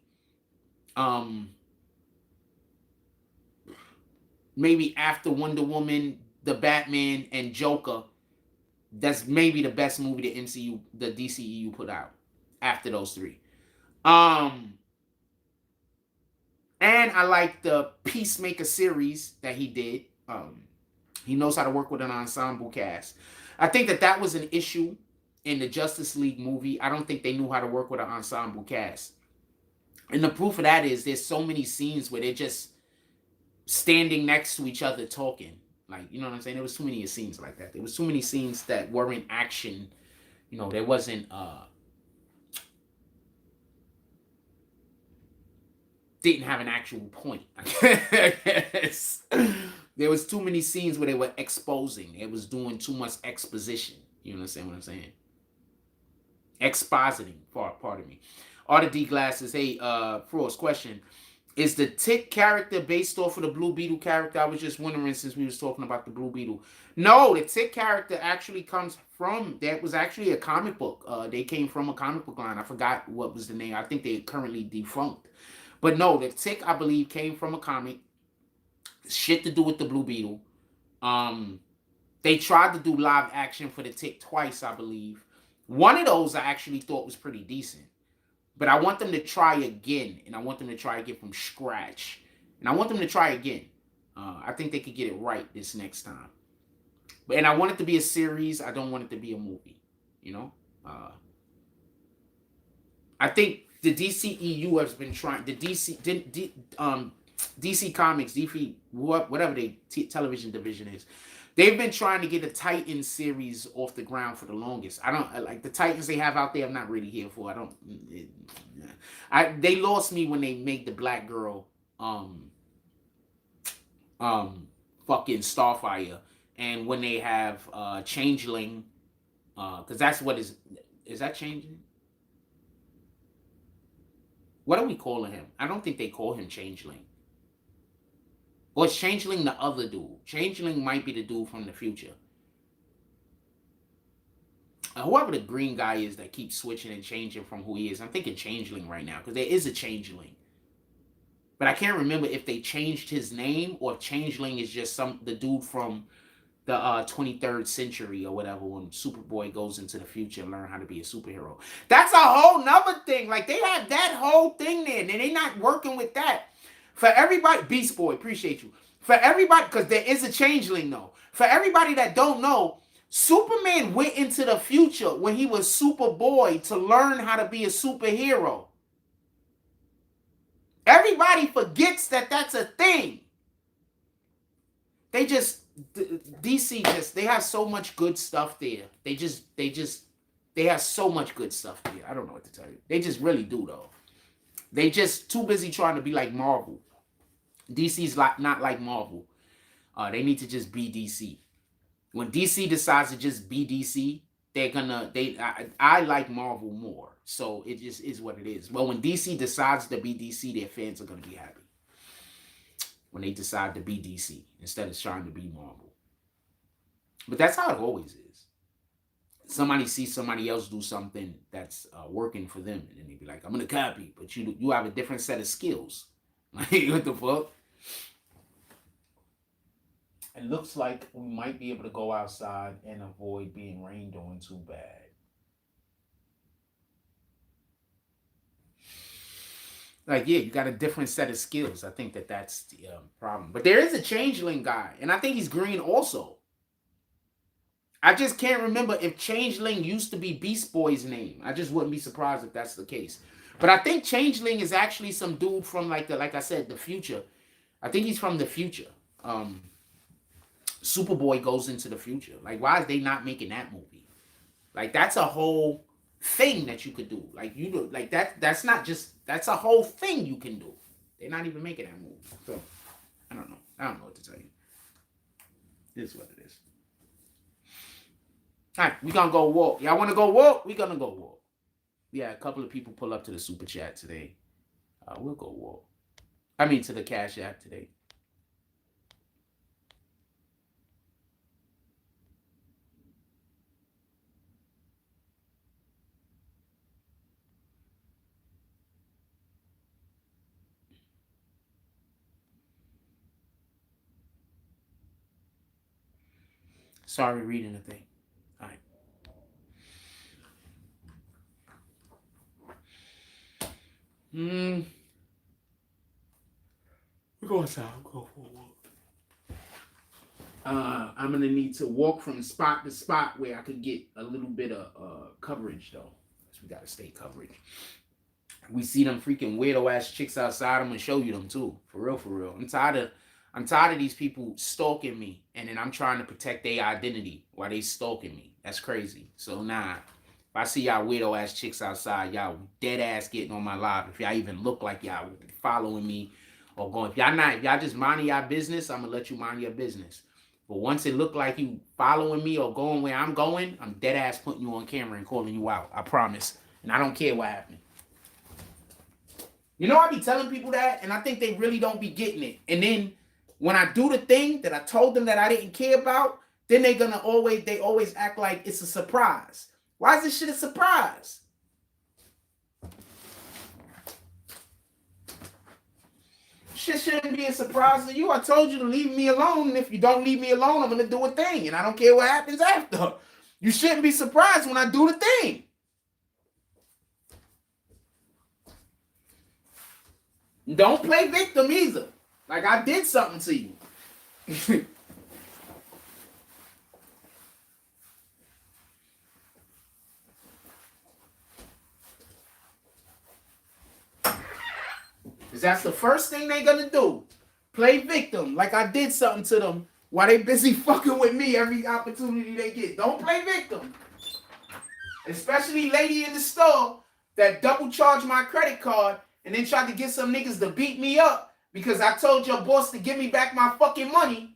Maybe after Wonder Woman, the Batman, and Joker, that's maybe the best movie the DCEU put out after those three. And I like the Peacemaker series that he did. He knows how to work with an ensemble cast. I think that was an issue in the Justice League movie. I don't think they knew how to work with an ensemble cast. And the proof of that is there's so many scenes where they're just standing next to each other talking. Like, you know what I'm saying? There was too many scenes like that. There was too many scenes that weren't action. You know, there wasn't didn't have an actual point. I guess. There was too many scenes where they were exposing. It was doing too much exposition. You understand what I'm saying? Expositing, pardon me. Arthur D. Glasses, hey, Frost, question. Is the Tick character based off of the Blue Beetle character? I was just wondering since we was talking about the Blue Beetle. No, the Tick character actually comes from, that was actually a comic book. They came from a comic book line. I forgot what was the name. I think they currently defunct. But no, the Tick, I believe, came from a comic. Shit to do with the Blue Beetle. They tried to do live action for the Tick twice, I believe. One of those I actually thought was pretty decent. But I want them to try again, and I want them to try again from scratch. And I want them to try again. I think they could get it right this next time. And I want it to be a series. I don't want it to be a movie. You know? I think the DCEU has been trying. The DC Comics, DC, whatever the television division is, they've been trying to get a Titans series off the ground for the longest. I don't like the Titans they have out there. I'm not really here for. They lost me when they made the black girl, fucking Starfire, and when they have Changeling, because that's what is that Changeling? What are we calling him? I don't think they call him Changeling. Or is Changeling the other dude? Changeling might be the dude from the future. Whoever the green guy is that keeps switching and changing from who he is. I'm thinking Changeling right now, because there is a Changeling. But I can't remember if they changed his name or if Changeling is just the dude from the 23rd century or whatever, when Superboy goes into the future and learn how to be a superhero. That's a whole nother thing. Like, they have that whole thing there, and they're not working with that. For everybody, Beast Boy, appreciate you. For everybody, because there is a Changeling, though. For everybody that don't know, Superman went into the future when he was Superboy to learn how to be a superhero. Everybody forgets that that's a thing. DC they have so much good stuff there. They have so much good stuff there. I don't know what to tell you. They just really do, though. They just too busy trying to be like Marvel. DC's not like Marvel. They need to just be DC. When DC decides to just be DC, I like Marvel more. So it just is what it is. Well, when DC decides to be DC, their fans are gonna be happy. When they decide to be DC instead of trying to be Marvel. But that's how it always is. Somebody sees somebody else do something that's working for them, and then they be like, I'm gonna copy, but you have a different set of skills. Like, what the fuck? It looks like we might be able to go outside and avoid being rained on too bad. Like, yeah, you got a different set of skills. I think that's the problem. But there is a Changeling guy, and I think he's green also. I just can't remember if Changeling used to be Beast Boy's name. I just wouldn't be surprised if that's the case. But I think Changeling is actually some dude from like I said, the future. I think he's from the future. Superboy goes into the future. Like, why is they not making that movie? Like, that's a whole thing that you could do. Like, you do like that's a whole thing you can do. They're not even making that movie. So I don't know. I don't know what to tell you. It is what it is. All right, we gonna go walk. Y'all wanna go walk? We gonna go walk. Yeah, a couple of people pull up to the super chat today. We'll go walk. I mean, to the Cash App today. Sorry, reading the thing. All right. We're going outside. Go for a walk. I'm gonna need to walk from spot to spot where I could get a little bit of coverage, though. So we gotta stay coverage. We see them freaking weirdo ass chicks outside. I'm gonna show you them too. For real, for real. I'm tired of these people stalking me, and then I'm trying to protect their identity while they stalking me. That's crazy. So nah, if I see y'all weirdo ass chicks outside, y'all dead ass getting on my live. If y'all even look like y'all following me or going, if y'all just minding y'all business, I'm gonna let you mind your business. But once it look like you following me or going where I'm going, I'm dead ass putting you on camera and calling you out. I promise. And I don't care what happened. You know, I be telling people that, and I think they really don't be getting it. And then when I do the thing that I told them that I didn't care about, then they always act like it's a surprise. Why is this shit a surprise? Shit shouldn't be a surprise to you. I told you to leave me alone, and if you don't leave me alone, I'm gonna do a thing, and I don't care what happens after. You shouldn't be surprised when I do the thing. Don't play victim either. Like I did something to you. Because that's the first thing they're going to do. Play victim like I did something to them while they busy fucking with me every opportunity they get. Don't play victim. Especially lady in the store that double charged my credit card and then tried to get some niggas to beat me up because I told your boss to give me back my fucking money.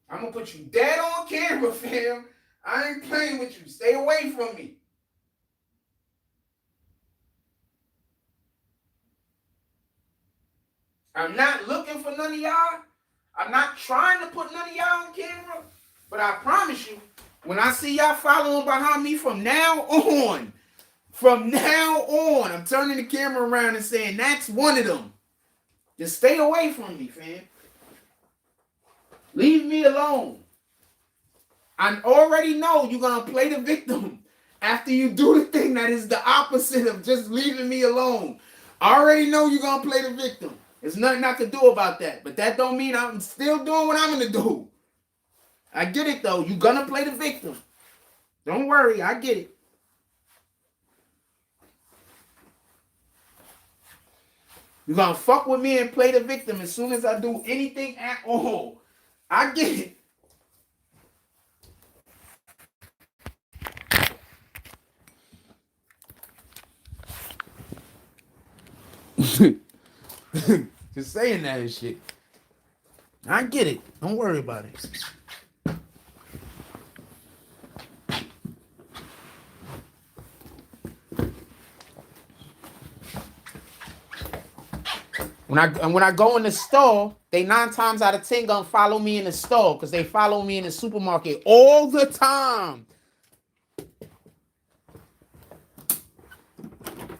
I'm going to put you dead on camera, fam. I ain't playing with you. Stay away from me. I'm not looking for none of y'all. I'm not trying to put none of y'all on camera. But I promise you, when I see y'all following behind me from now on, I'm turning the camera around and saying, that's one of them. Just stay away from me, fam. Leave me alone. I already know you're going to play the victim after you do the thing that is the opposite of just leaving me alone. I already know you're going to play the victim. There's nothing I can do about that. But that don't mean I'm still doing what I'm going to do. I get it, though. You're going to play the victim. Don't worry. I get it. You're going to fuck with me and play the victim as soon as I do anything at all. I get it. Just saying that and shit. I get it. Don't worry about it. When I go in the store, they 9 times out of 10 gonna follow me in the store because they follow me in the supermarket all the time.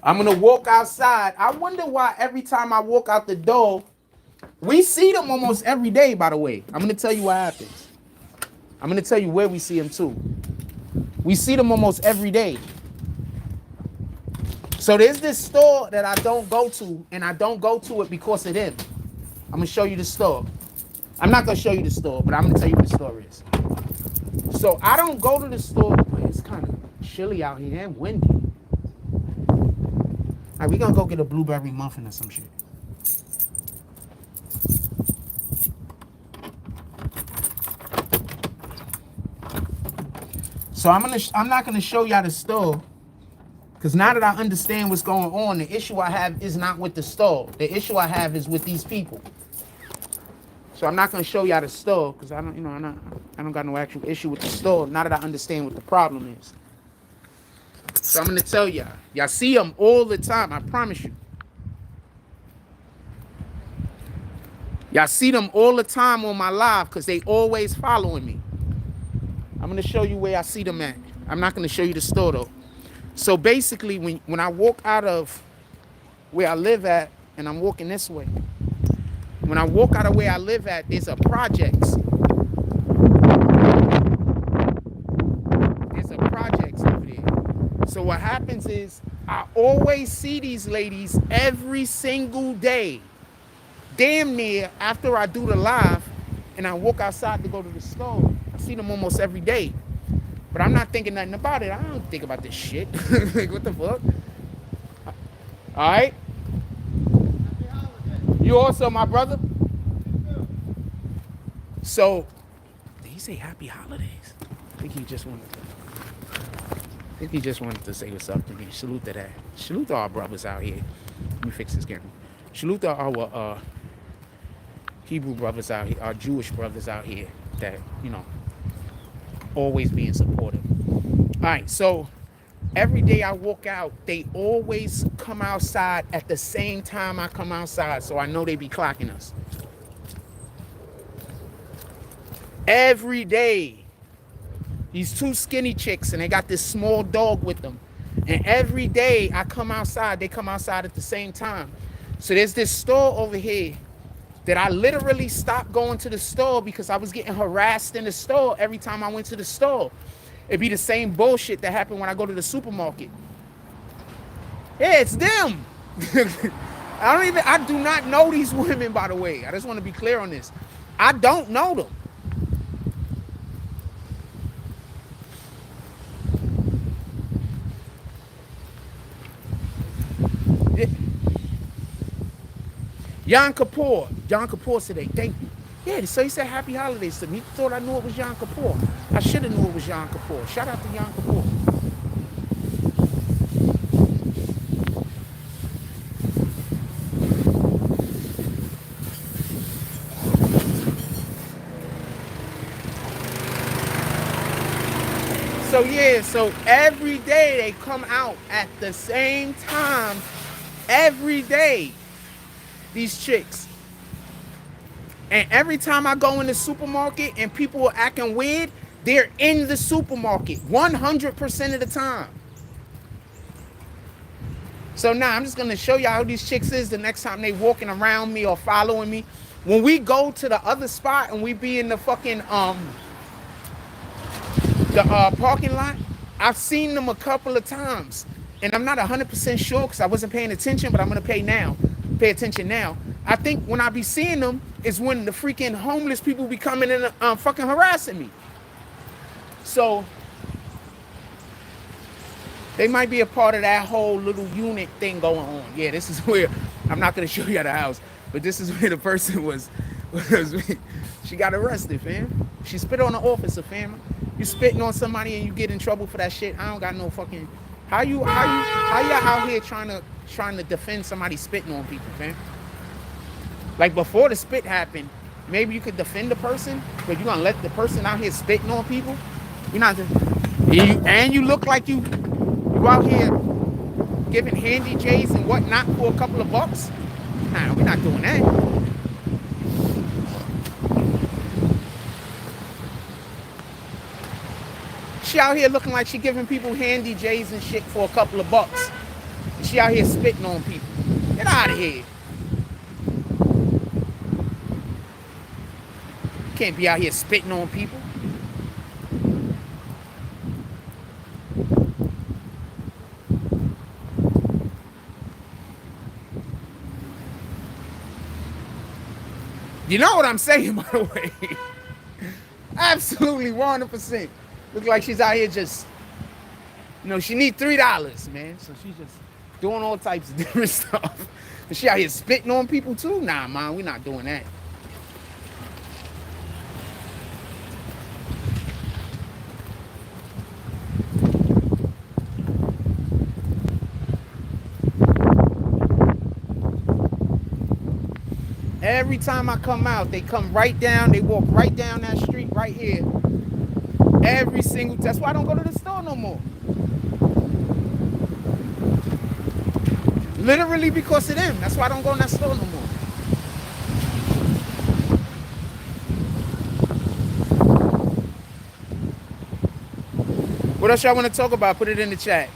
I'm gonna walk outside. I wonder why every time I walk out the door, we see them almost every day, by the way. I'm gonna tell you what happens. I'm gonna tell you where we see them too. We see them almost every day. So there's this store that I don't go to, and I don't go to it because of them. I'm gonna show you the store. I'm not gonna show you the store, but I'm gonna tell you what the store is. So I don't go to the store. Boy, it's kind of chilly out here and windy. All right, we gonna go get a blueberry muffin or some shit. So I'm not gonna show y'all the store. Because now that I understand what's going on, the issue I have is not with the store. The issue I have is with these people. So I'm not going to show y'all the store because I don't got no actual issue with the store now that I understand what the problem is. So I'm going to tell y'all. Y'all see them all the time. I promise you. Y'all see them all the time on my live because they always following me. I'm going to show you where I see them at. I'm not going to show you the store though. So basically, when I walk out of where I live at, and I'm walking this way, when I walk out of where I live at, there's a projects. There's a projects over there. So what happens is, I always see these ladies every single day. damn near after I do the live and I walk outside to go to the store, I see them almost every day. But I'm not thinking nothing about it. I don't think about this shit. Like, what the fuck? All right. You also my brother. So, did he say happy holidays? I think he just wanted to say what's up to me. Salute to that. Salute to our brothers out here. Let me fix this camera. Salute to our Hebrew brothers out here, our Jewish brothers out here that, always being supportive. All right, so every day I walk out, they always come outside at the same time I come outside, so I know they be clocking us. Every day. These two skinny chicks, and they got this small dog with them. And every day I come outside, they come outside at the same time. So there's this store over here that I literally stopped going to the store because I was getting harassed in the store every time I went to the store. It'd be the same bullshit that happened when I go to the supermarket. Yeah, it's them. I do not know these women, by the way. I just want to be clear on this. I don't know them. Yom Kippur today. Thank you. Yeah, so he said happy holidays to me. He thought I knew it was Yom Kippur. I should have knew it was Yom Kippur. Shout out to Yom Kippur. So yeah, so every day they come out at the same time. Every day. These chicks. And every time I go in the supermarket and people are acting weird, they're in the supermarket 100% of the time. So now I'm just going to show y'all how these chicks is the next time they walking around me or following me. When we go to the other spot and we be in the fucking parking lot, I've seen them a couple of times. And I'm not 100% sure because I wasn't paying attention, but I'm going to pay attention now. I think when I be seeing them is when the freaking homeless people be coming in fucking harassing me. So they might be a part of that whole little unit thing going on. Yeah, this is where, I'm not going to show you the house, but this is where the person was she got arrested, fam. She spit on an officer, fam. You spitting on somebody and you get in trouble for that shit. I don't got no fucking, how you out here trying to defend somebody spitting on people, fam? Like before the spit happened, maybe you could defend the person, but you're gonna let the person out here spitting on people? You're not just, and you look like you out here giving handy J's and whatnot for a couple of bucks? Nah, we're not doing that. She out here looking like she giving people handy J's and shit for a couple of bucks. And she out here spitting on people. Get out of here. Can't be out here spitting on people. You know what I'm saying, by the way? Absolutely 100%. Look like she's out here just, she need $3, man. So she's just doing all types of different stuff. And she out here spitting on people too? Nah, man, we're not doing that. Every time I come out, they come right down, they walk right down that street right here. Every single, that's why I don't go to the store no more. Literally because of them. That's why I don't go in that store no more. What else y'all want to talk about? Put it in the chat.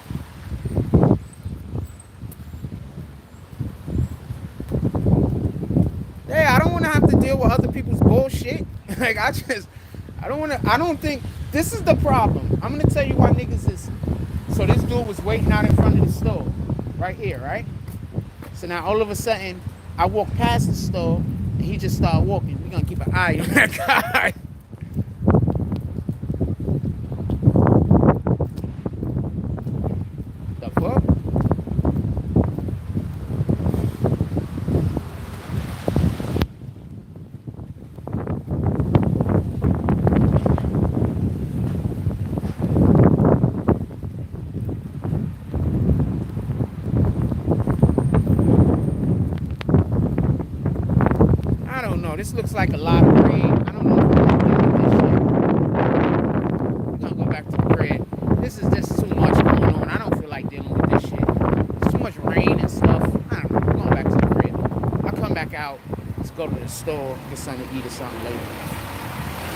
Hey, I don't want to have to deal with other people's bullshit. Like, I don't think, this is the problem. I'm going to tell you why niggas is, so this dude was waiting out in front of the store, right here, right? So now all of a sudden, I walked past the store, and he just started walking. We're gonna keep an eye on that guy. The fuck? I don't know. This looks like a lot of rain. I don't know if I'm gonna deal with this shit. We're gonna go back to the crib. This is just too much going on. I don't feel like dealing with this shit. It's too much rain and stuff. I don't know. We're going back to the crib. I'll come back out. Let's go to the store, get something to eat or something later.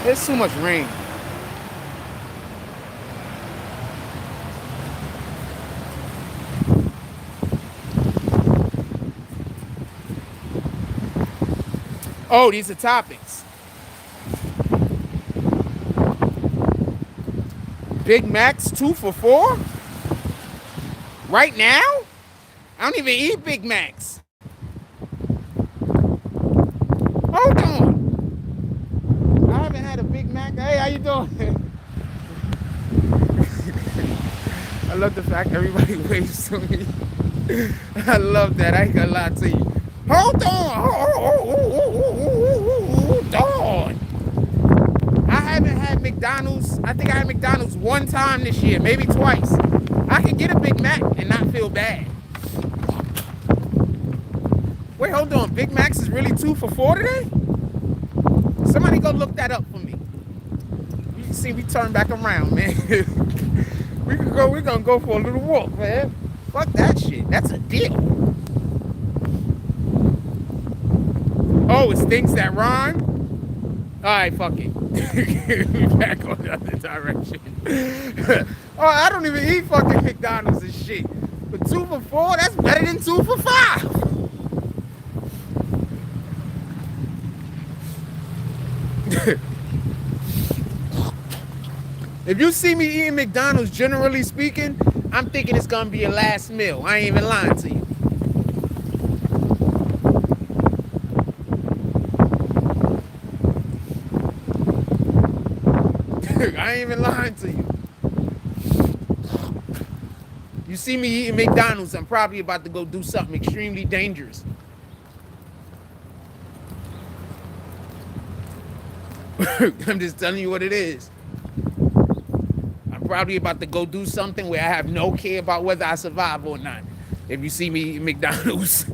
There's too much rain. Oh, these are topics. Big Macs 2 for $4? Right now? I don't even eat Big Macs. Hold on. I haven't had a Big Mac. Hey, how you doing? I love the fact everybody waves to me. I love that. I ain't gonna lie to you. Hold on. Hold on. I haven't had McDonald's. I think I had McDonald's one time this year, maybe twice. I can get a Big Mac and not feel bad. Wait, hold on. Big Macs is really 2 for $4 today? Somebody go look that up for me. You can see we turn back around, man. We're gonna go for a little walk, man. Fuck that shit. That's a deal. Oh, it's things that rhyme? Alright, fuck it. Back on the other direction. Oh, I don't even eat fucking McDonald's and shit. But 2 for $4, that's better than 2 for $5. If you see me eating McDonald's, generally speaking, I'm thinking it's gonna be a last meal. I ain't even lying to you. I ain't even lying to you. You see me eating McDonald's, I'm probably about to go do something extremely dangerous. I'm just telling you what it is. I'm probably about to go do something where I have no care about whether I survive or not. If you see me eating McDonald's.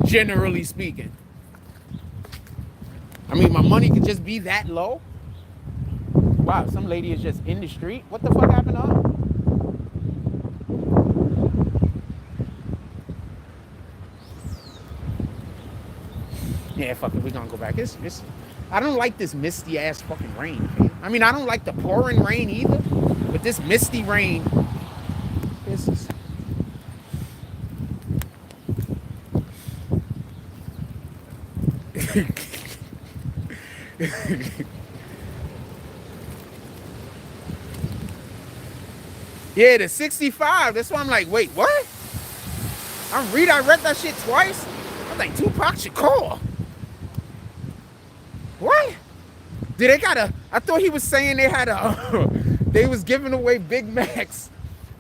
Generally speaking. I mean, my money could just be that low. Wow, some lady is just in the street. What the fuck happened to her? Yeah, fuck it, we're gonna go back. I don't like this misty ass fucking rain, man. I mean, I don't like the pouring rain either, but this misty rain, this is... Yeah, the 65. That's why I'm like, wait, what? I redirect that shit twice. I'm like, Tupac Shakur. What? Did they got a? I thought he was saying they had a. They was giving away Big Macs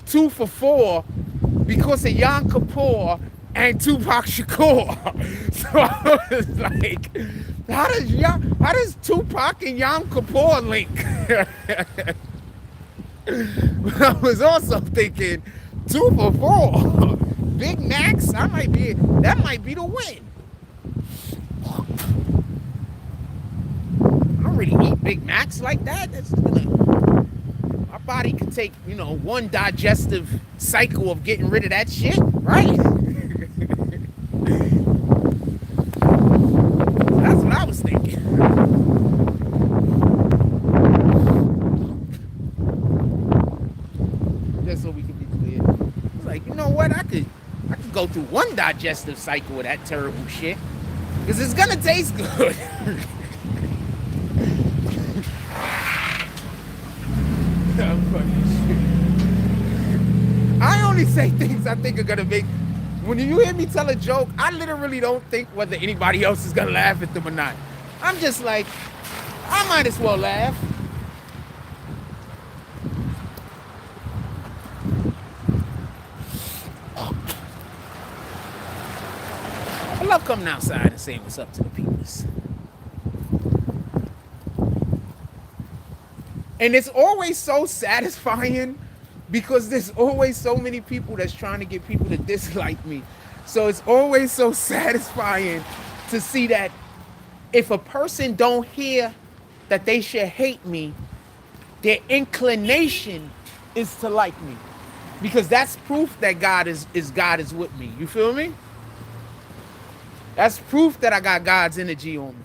2 for $4 because of Yom Kippur and Tupac Shakur. So I was like, how does Tupac and Yom Kippur link? But I was also thinking 2 for $4. Big Macs, that might be the win. I don't really eat Big Macs like that. My body could take, one digestive cycle of getting rid of that shit, right? That's what I was thinking. Just so we can be clear. It's like, you know what? I could go through one digestive cycle of that terrible shit. Because it's gonna taste good. I'm fucking shit. say things I think are gonna make. When you hear me tell a joke, I literally don't think whether anybody else is gonna laugh at them or not. I'm just like, I might as well laugh. I love coming outside and saying what's up to the peoples. And it's always so satisfying because there's always so many people that's trying to get people to dislike me. So it's always so satisfying to see that if a person don't hear that they should hate me, their inclination is to like me. Because that's proof that God is with me. You feel me? That's proof that I got God's energy on me.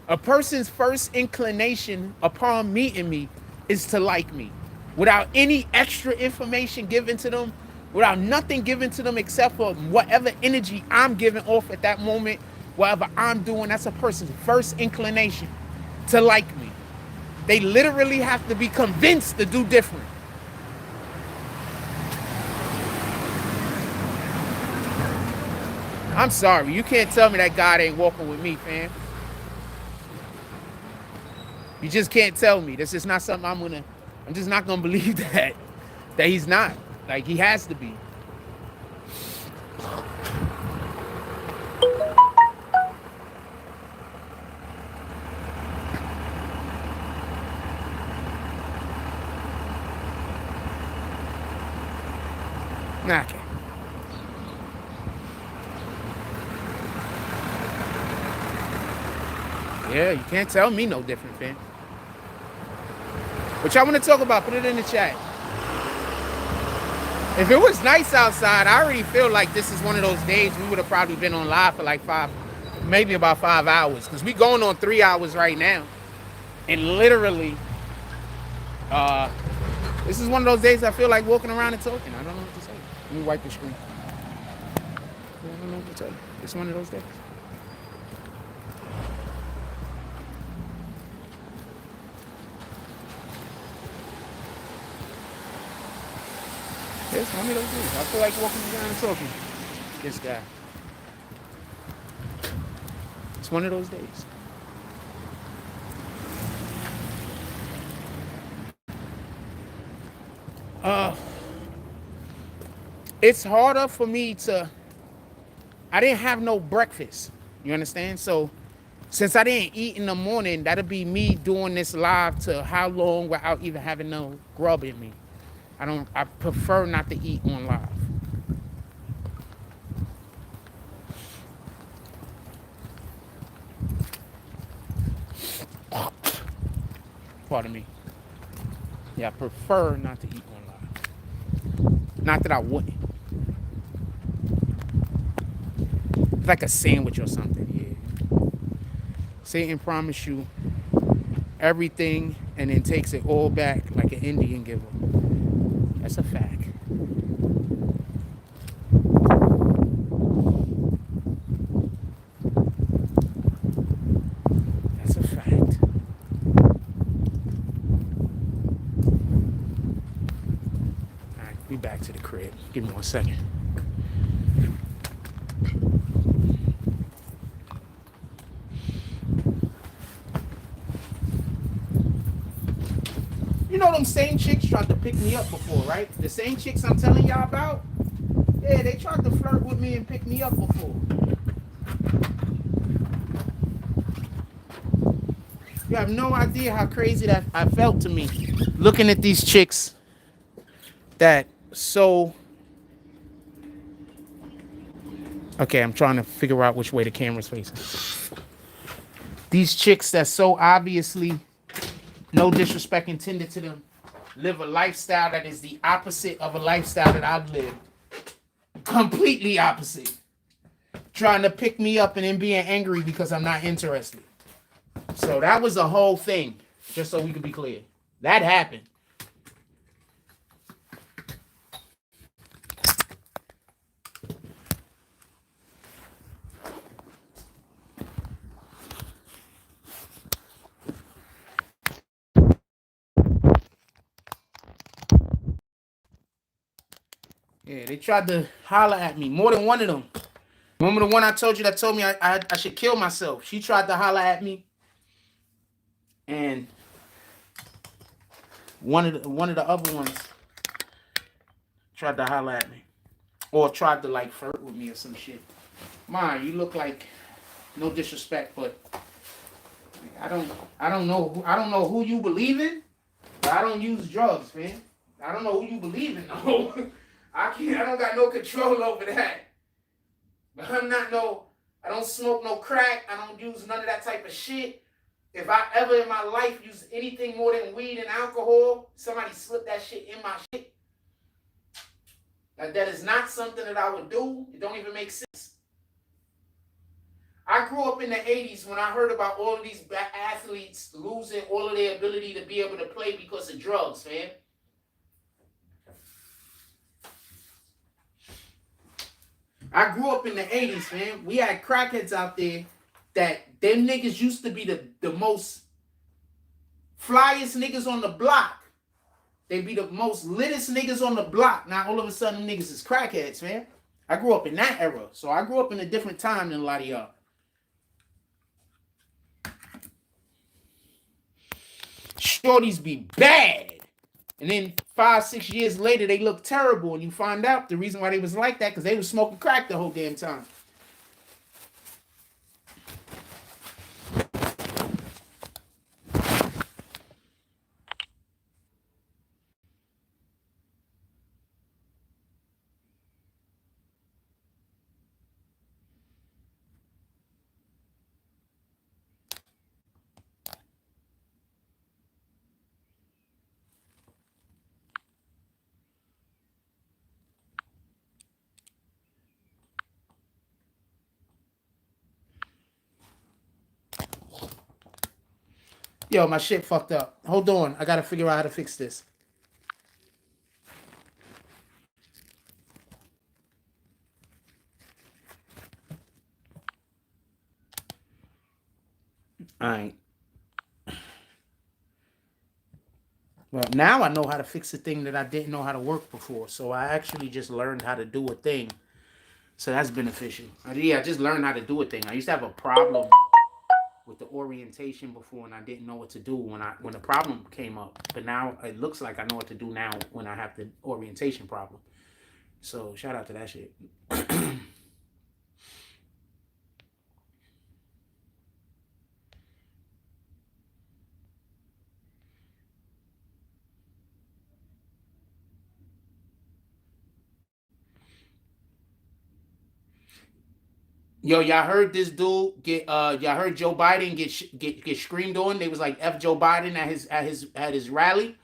A person's first inclination upon meeting me is to like me. Without any extra information given to them, without nothing given to them except for whatever energy I'm giving off at that moment, whatever I'm doing, that's a person's first inclination to like me. They literally have to be convinced to do different. I'm sorry, you can't tell me that God ain't walking with me, fam. You just can't tell me. This is not something I'm just not gonna believe that he's not. Like, he has to be. Okay. Yeah, you can't tell me no different, fam. What y'all want to talk about? Put it in the chat. If it was nice outside, I already feel like this is one of those days we would have probably been on live for like maybe about 5 hours. Because we going on 3 hours right now. And literally, this is one of those days I feel like walking around and talking. I don't know what to say. Let me wipe the screen. I don't know what to tell you. It's one of those days. It's one of those days. I feel like walking around and talking. This guy. It's one of those days. It's harder for me to. I didn't have no breakfast. You understand? So since I didn't eat in the morning, that'll be me doing this live to how long without even having no grub in me. I prefer not to eat on live. Pardon me. Yeah, I prefer not to eat on live. Not that I wouldn't. Like a sandwich or something, yeah. Satan promised you everything and then takes it all back like an Indian giver. That's a fact. That's a fact. All right, we back to the crib. Give me 1 second. You know them same chicks tried to pick me up before, right? The same chicks I'm telling y'all about? Yeah, they tried to flirt with me and pick me up before. You have no idea how crazy that I felt to me. Looking at these chicks that so... Okay, I'm trying to figure out which way the camera's facing. These chicks that so obviously... no disrespect intended to them, live a lifestyle that is the opposite of a lifestyle that I've lived. Completely opposite. Trying to pick me up and then being angry because I'm not interested. So that was a whole thing, just so we could be clear. That happened. Yeah, they tried to holler at me. More than one of them. Remember the one I told you that told me I should kill myself? She tried to holler at me. And one of the other ones tried to holler at me. Or tried to like flirt with me or some shit. Ma, you look like, no disrespect, but I don't know who you believe in, but I don't use drugs, man. I don't know who you believe in, though. I don't got no control over that. But I don't smoke no crack. I don't use none of that type of shit. If I ever in my life use anything more than weed and alcohol, somebody slip that shit in my shit. Like, that is not something that I would do. It don't even make sense. I grew up in the 80s when I heard about all of these athletes losing all of their ability to be able to play because of drugs, man. I grew up in the 80s, man. We had crackheads out there that them niggas used to be the most flyest niggas on the block. They be the most littest niggas on the block. Now all of a sudden them niggas is crackheads, man. I grew up in that era. So I grew up in a different time than a lot of y'all. Shorties be bad. And then 5-6 years later, they look terrible. And you find out the reason why they was like that, because they was smoking crack the whole damn time. Yo, my shit fucked up. Hold on. I got to figure out how to fix this. All right. Well, now I know how to fix a thing that I didn't know how to work before. So I actually just learned how to do a thing. So that's beneficial. Yeah, I just learned how to do a thing. I used to have a problem with the orientation before, and I didn't know what to do when the problem came up. But now it looks like I know what to do now when I have the orientation problem. So shout out to that shit. Yo, y'all heard this dude get y'all heard Joe Biden get screamed on. They was like F Joe Biden at his rally.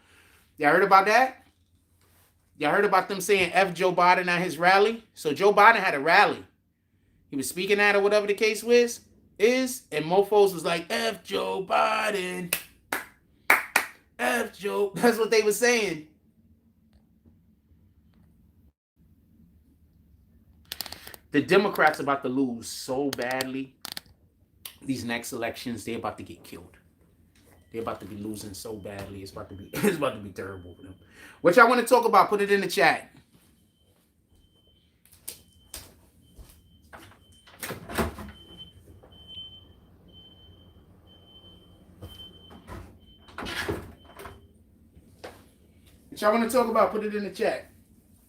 Y'all heard about that? Y'all heard about them saying F Joe Biden at his rally? So Joe Biden had a rally. He was speaking at or whatever the case is, and mofos was like F Joe Biden. F Joe. That's what they were saying. The Democrats are about to lose so badly. These next elections, they're about to get killed. They're about to be losing so badly. It's about to be terrible for them. What y'all want to talk about? Put it in the chat. What y'all want to talk about? Put it in the chat.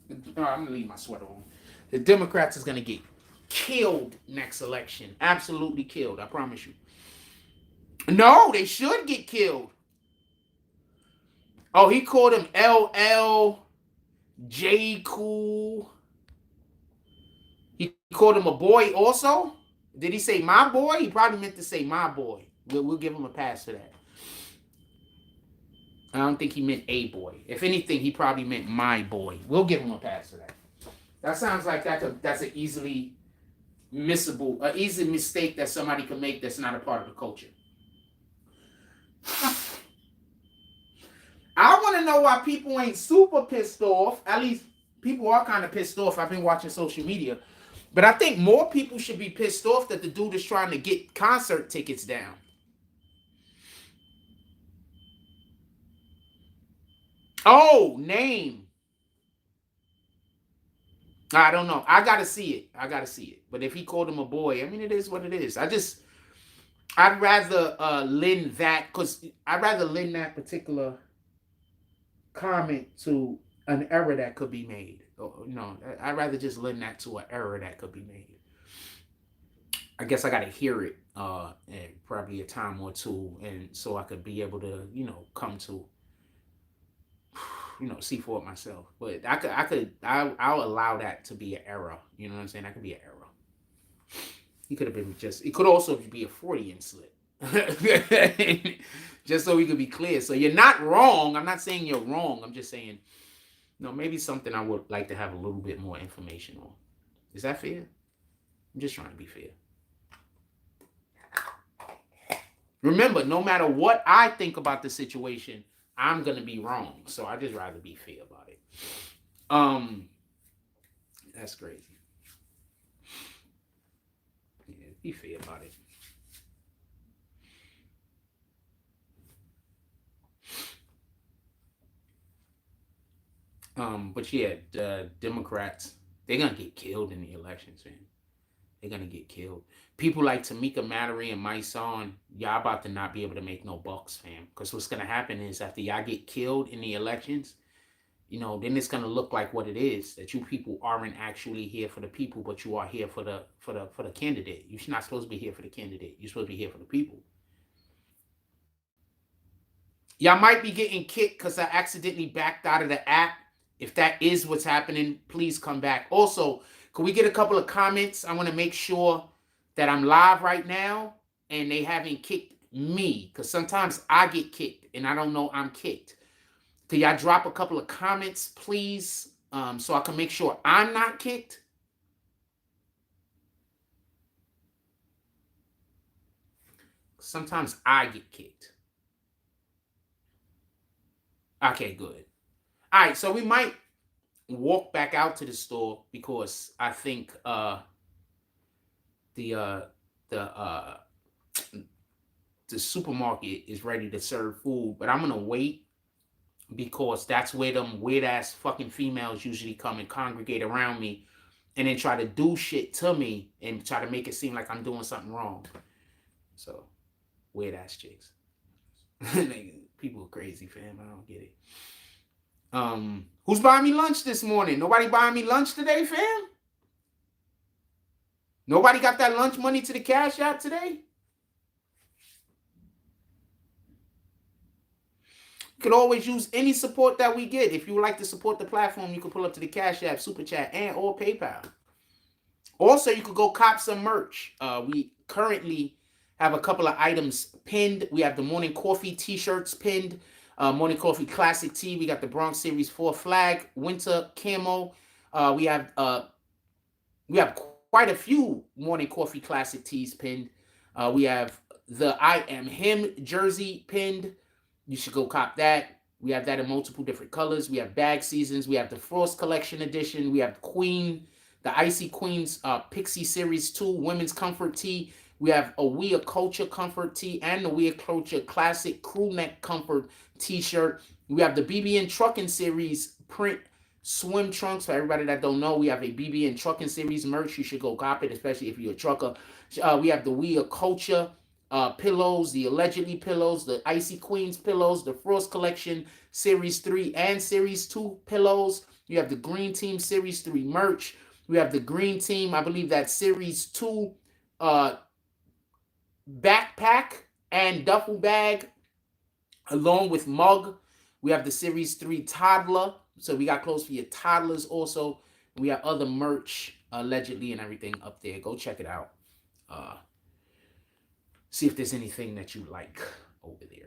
I'm gonna leave my sweater on. The Democrats is gonna get killed next election. Absolutely killed. I promise you. No, they should get killed. Oh, he called him LL J Cool. He called him a boy also. Did he say my boy? He probably meant to say my boy. We'll give him a pass for that. I don't think he meant a boy. If anything, he probably meant my boy. We'll give him a pass for that. That sounds like that's an easy mistake that somebody can make that's not a part of the culture. I want to know why people ain't super pissed off. At least people are kind of pissed off. I've been watching social media. But I think more people should be pissed off that the dude is trying to get concert tickets down. Oh, name. I don't know. I gotta see it. I gotta see it. But if he called him a boy, I mean, it is what it is. I'd rather lend that, because I'd rather lend that particular comment to an error that could be made. I'd rather just lend that to an error that could be made. I guess I got to hear it in probably a time or two, and so I could be able to, come to, see for it myself. But I'll allow that to be an error. You know what I'm saying? That could be an error. He could have been it could also be a Freudian slip. Just so we could be clear. So you're not wrong. I'm not saying you're wrong. I'm just saying, maybe something I would like to have a little bit more information on. Is that fair? I'm just trying to be fair. Remember, no matter what I think about the situation, I'm going to be wrong. So I just rather be fair about it. That's crazy. Yeah, be fair about it. But yeah, the Democrats, they're going to get killed in the elections, man. They're going to get killed. People like Tamika Mallory and my son, y'all about to not be able to make no bucks, fam. Because what's going to happen is after y'all get killed in the elections, then it's going to look like what it is, that you people aren't actually here for the people, but you are here for the candidate. You're not supposed to be here for the candidate. You're supposed to be here for the people. Y'all might be getting kicked because I accidentally backed out of the app. If that is what's happening, please come back. Also, can we get a couple of comments? I want to make sure that I'm live right now and they haven't kicked me, because sometimes I get kicked and I don't know I'm kicked. Can y'all drop a couple of comments, please, so I can make sure I'm not kicked? Sometimes I get kicked. Okay, good. All right, so we might walk back out to the store because I think the supermarket is ready to serve food, but I'm gonna wait because that's where them weird ass fucking females usually come and congregate around me and then try to do shit to me and try to make it seem like I'm doing something wrong. So weird ass chicks. People are crazy, fam. I don't get it. Who's buying me lunch this morning? Nobody buying me lunch today, fam? Nobody got that lunch money to the Cash App today? You could always use any support that we get. If you would like to support the platform, you can pull up to the Cash App, Super Chat, and or PayPal. Also, you could go cop some merch. We currently have a couple of items pinned. We have the Morning Coffee t-shirts pinned. Morning Coffee Classic Tee. We got the Bronx Series 4 flag, winter camo. We have quite a few Morning Coffee Classic tees pinned. We have the I Am Him jersey pinned. You should go cop that. We have that in multiple different colors. We have bag seasons. We have the Frost Collection Edition. We have Queen, the Icy Queens Pixie Series 2 Women's Comfort Tee. We have a We Are Culture Comfort Tee and the We Are Culture Classic Crew Neck Comfort T-shirt. We have the BBN Trucking Series print swim trunks. For everybody that don't know, we have a BBN Trucking Series merch. You should go cop it, especially if you're a trucker. We have the We Are Culture pillows, the Allegedly pillows, the Icy Queens pillows, the Frost Collection Series 3 and Series 2 pillows. You have the Green Team Series 3 merch. We have the Green Team, I believe that's Series 2 backpack and duffel bag along with mug. We have the Series 3 toddler. So we got clothes for your toddlers also. We have other merch, allegedly, and everything up there. Go check it out. See if there's anything that you like over there.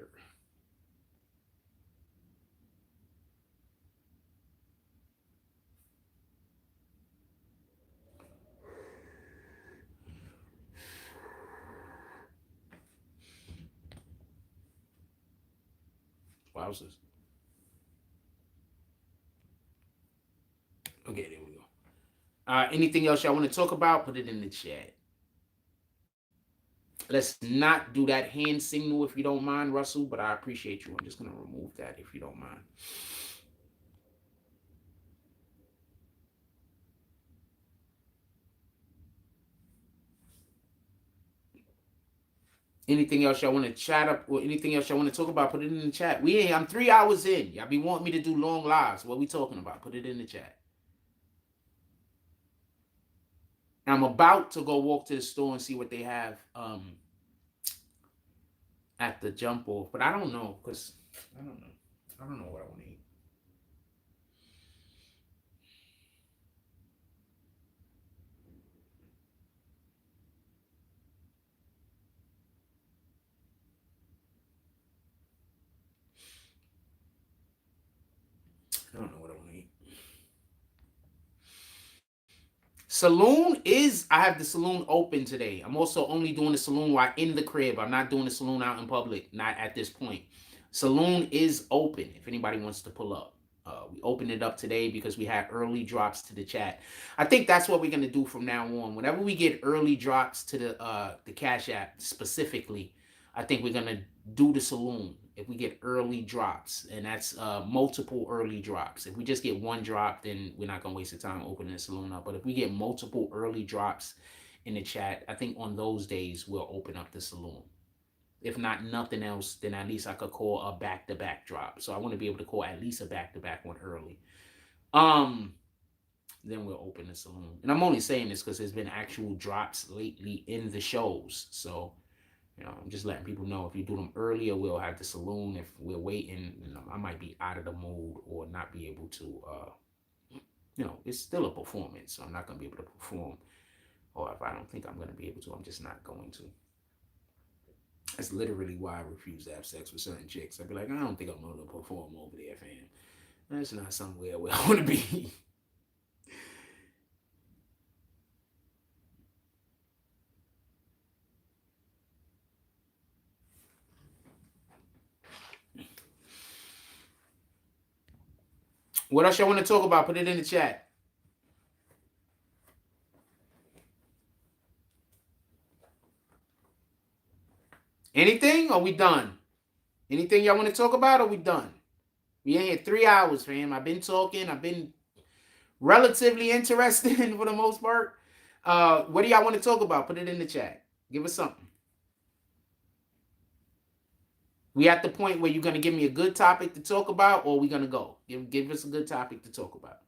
Wowzers. Okay, there we go. Anything else y'all want to talk about? Put it in the chat. Let's not do that hand signal if you don't mind, Russell, but I appreciate you. I'm just going to remove that if you don't mind. Anything else y'all want to chat up or anything else y'all want to talk about, put it in the chat. I'm 3 hours in. Y'all be wanting me to do long lives. What we talking about? Put it in the chat. I'm about to go walk to the store and see what they have at the jump off, but I don't know because I don't know. I don't know what I want to eat. I don't know what I want to eat. Saloon is, I have the saloon open today. I'm also only doing the saloon while in the crib. I'm not doing the saloon out in public, not at this point. Saloon is open if anybody wants to pull up. We opened it up today because we had early drops to the chat. I think that's what we're gonna do from now on. Whenever we get early drops to the Cash App specifically, I think we're gonna do the saloon if we get early drops, and that's multiple early drops. If we just get one drop, then we're not gonna waste the time opening the saloon up. But if we get multiple early drops in the chat, I think on those days we'll open up the saloon. If not nothing else, then at least I could call a back-to-back drop. So I want to be able to call at least a back-to-back one early. Then we'll open the saloon. And I'm only saying this because there's been actual drops lately in the shows. So, I'm just letting people know if you do them earlier, we'll have the saloon. If we're waiting, I might be out of the mood or not be able to, it's still a performance. So I'm not going to be able to perform. Or if I don't think I'm going to be able to, I'm just not going to. That's literally why I refuse to have sex with certain chicks. I'd be like, I don't think I'm going to perform over there, fam. That's not somewhere where I want to be. What else y'all want to talk about? Put it in the chat. Anything? Or we done? Anything y'all want to talk about? Or we done? We ain't here 3 hours, fam. I've been talking. I've been relatively interested for the most part. What do y'all want to talk about? Put it in the chat. Give us something. We at the point where you're going to give me a good topic to talk about, or we going to go? Give us a good topic to talk about.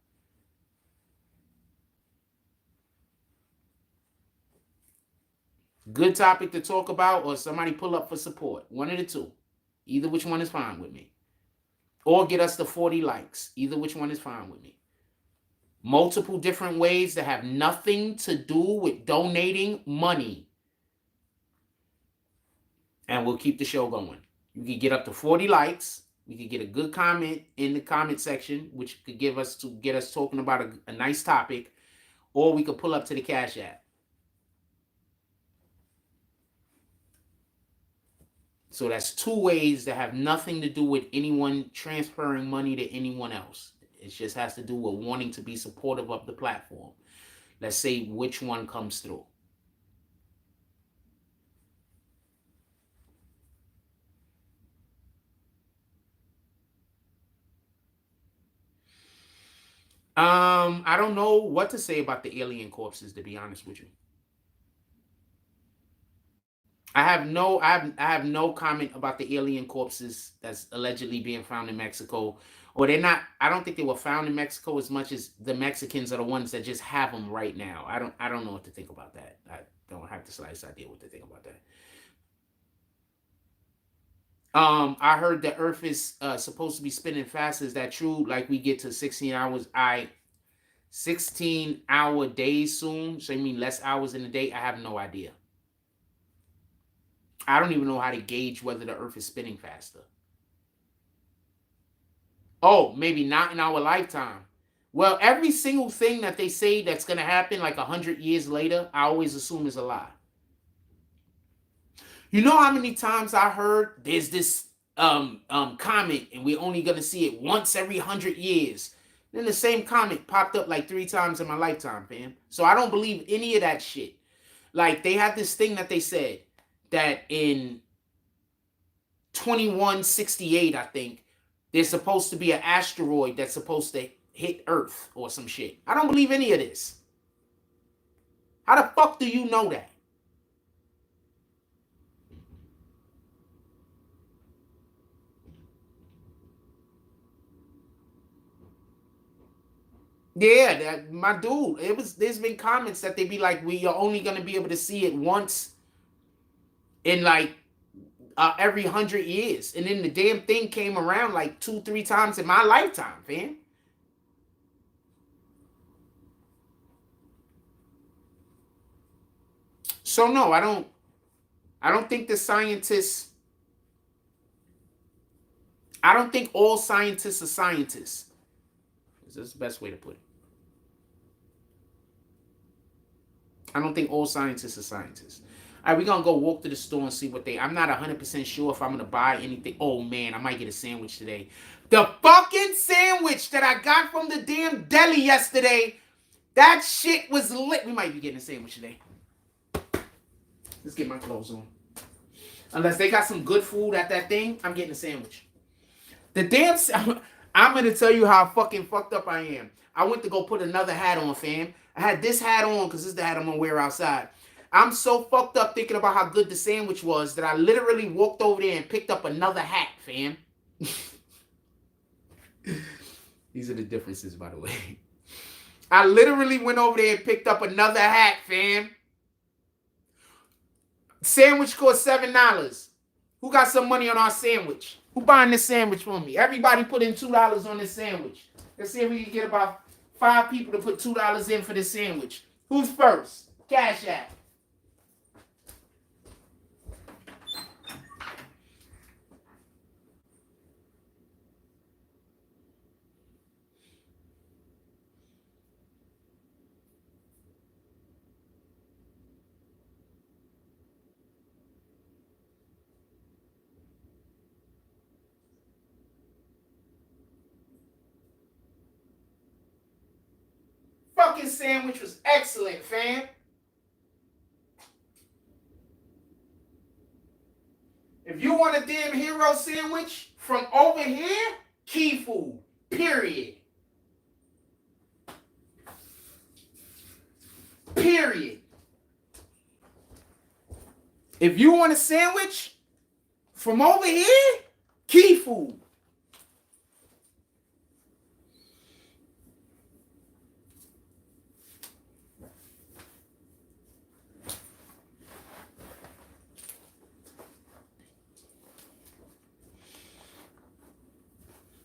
Good topic to talk about, or somebody pull up for support. One of the two. Either which one is fine with me. Or get us to 40 likes. Either which one is fine with me. Multiple different ways that have nothing to do with donating money. And we'll keep the show going. You can get up to 40 likes. We could get a good comment in the comment section, which could get us talking about a nice topic. Or we could pull up to the Cash App. So that's two ways that have nothing to do with anyone transferring money to anyone else. It just has to do with wanting to be supportive of the platform. Let's say which one comes through. I don't know what to say about the alien corpses, to be honest with you. I have no comment about the alien corpses that's allegedly being found in Mexico. Or they're not, I don't think they were found in Mexico as much as the Mexicans are the ones that just have them right now. I don't know what to think about that. I don't have the slightest idea what to think about that. I heard the Earth is supposed to be spinning fast. Is that true? Like we get to 16 hours. 16-hour days soon. So you mean less hours in a day? I have no idea. I don't even know how to gauge whether the Earth is spinning faster. Oh, maybe not in our lifetime. Well, every single thing that they say that's going to happen like 100 years later, I always assume is a lie. You know how many times I heard there's this comment and we're only going to see it once every 100 years. Then the same comment popped up like 3 times in my lifetime, fam. So I don't believe any of that shit. Like they had this thing that they said that in 2168, I think, there's supposed to be an asteroid that's supposed to hit Earth or some shit. I don't believe any of this. How the fuck do you know that? Yeah, that, my dude. There's been comments that they be like, you're only gonna be able to see it once in like every 100 years, and then the damn thing came around like 2-3 times in my lifetime, fam. So no, I don't. I don't think the scientists. I don't think all scientists are scientists. That's the best way to put it. I don't think all scientists are scientists. All right, we're going to go walk to the store and see what they... I'm not 100% sure if I'm going to buy anything. Oh, man, I might get a sandwich today. The fucking sandwich that I got from the damn deli yesterday, that shit was lit. We might be getting a sandwich today. Let's get my clothes on. Unless they got some good food at that thing, I'm getting a sandwich. The damn... I'm going to tell you how fucking fucked up I am. I went to go put another hat on, fam. I had this hat on because this is the hat I'm going to wear outside. I'm so fucked up thinking about how good the sandwich was that I literally walked over there and picked up another hat, fam. These are the differences, by the way. I literally went over there and picked up another hat, fam. Sandwich cost $7. Who got some money on our sandwich? Who buying this sandwich for me? Everybody put in $2 on this sandwich. Let's see if we can get about 5 people to put $2 in for this sandwich. Who's first? Cash App. Fucking sandwich was excellent, fam. If you want a damn hero sandwich from over here, Key Food, period. Period. If you want a sandwich from over here, Key Food.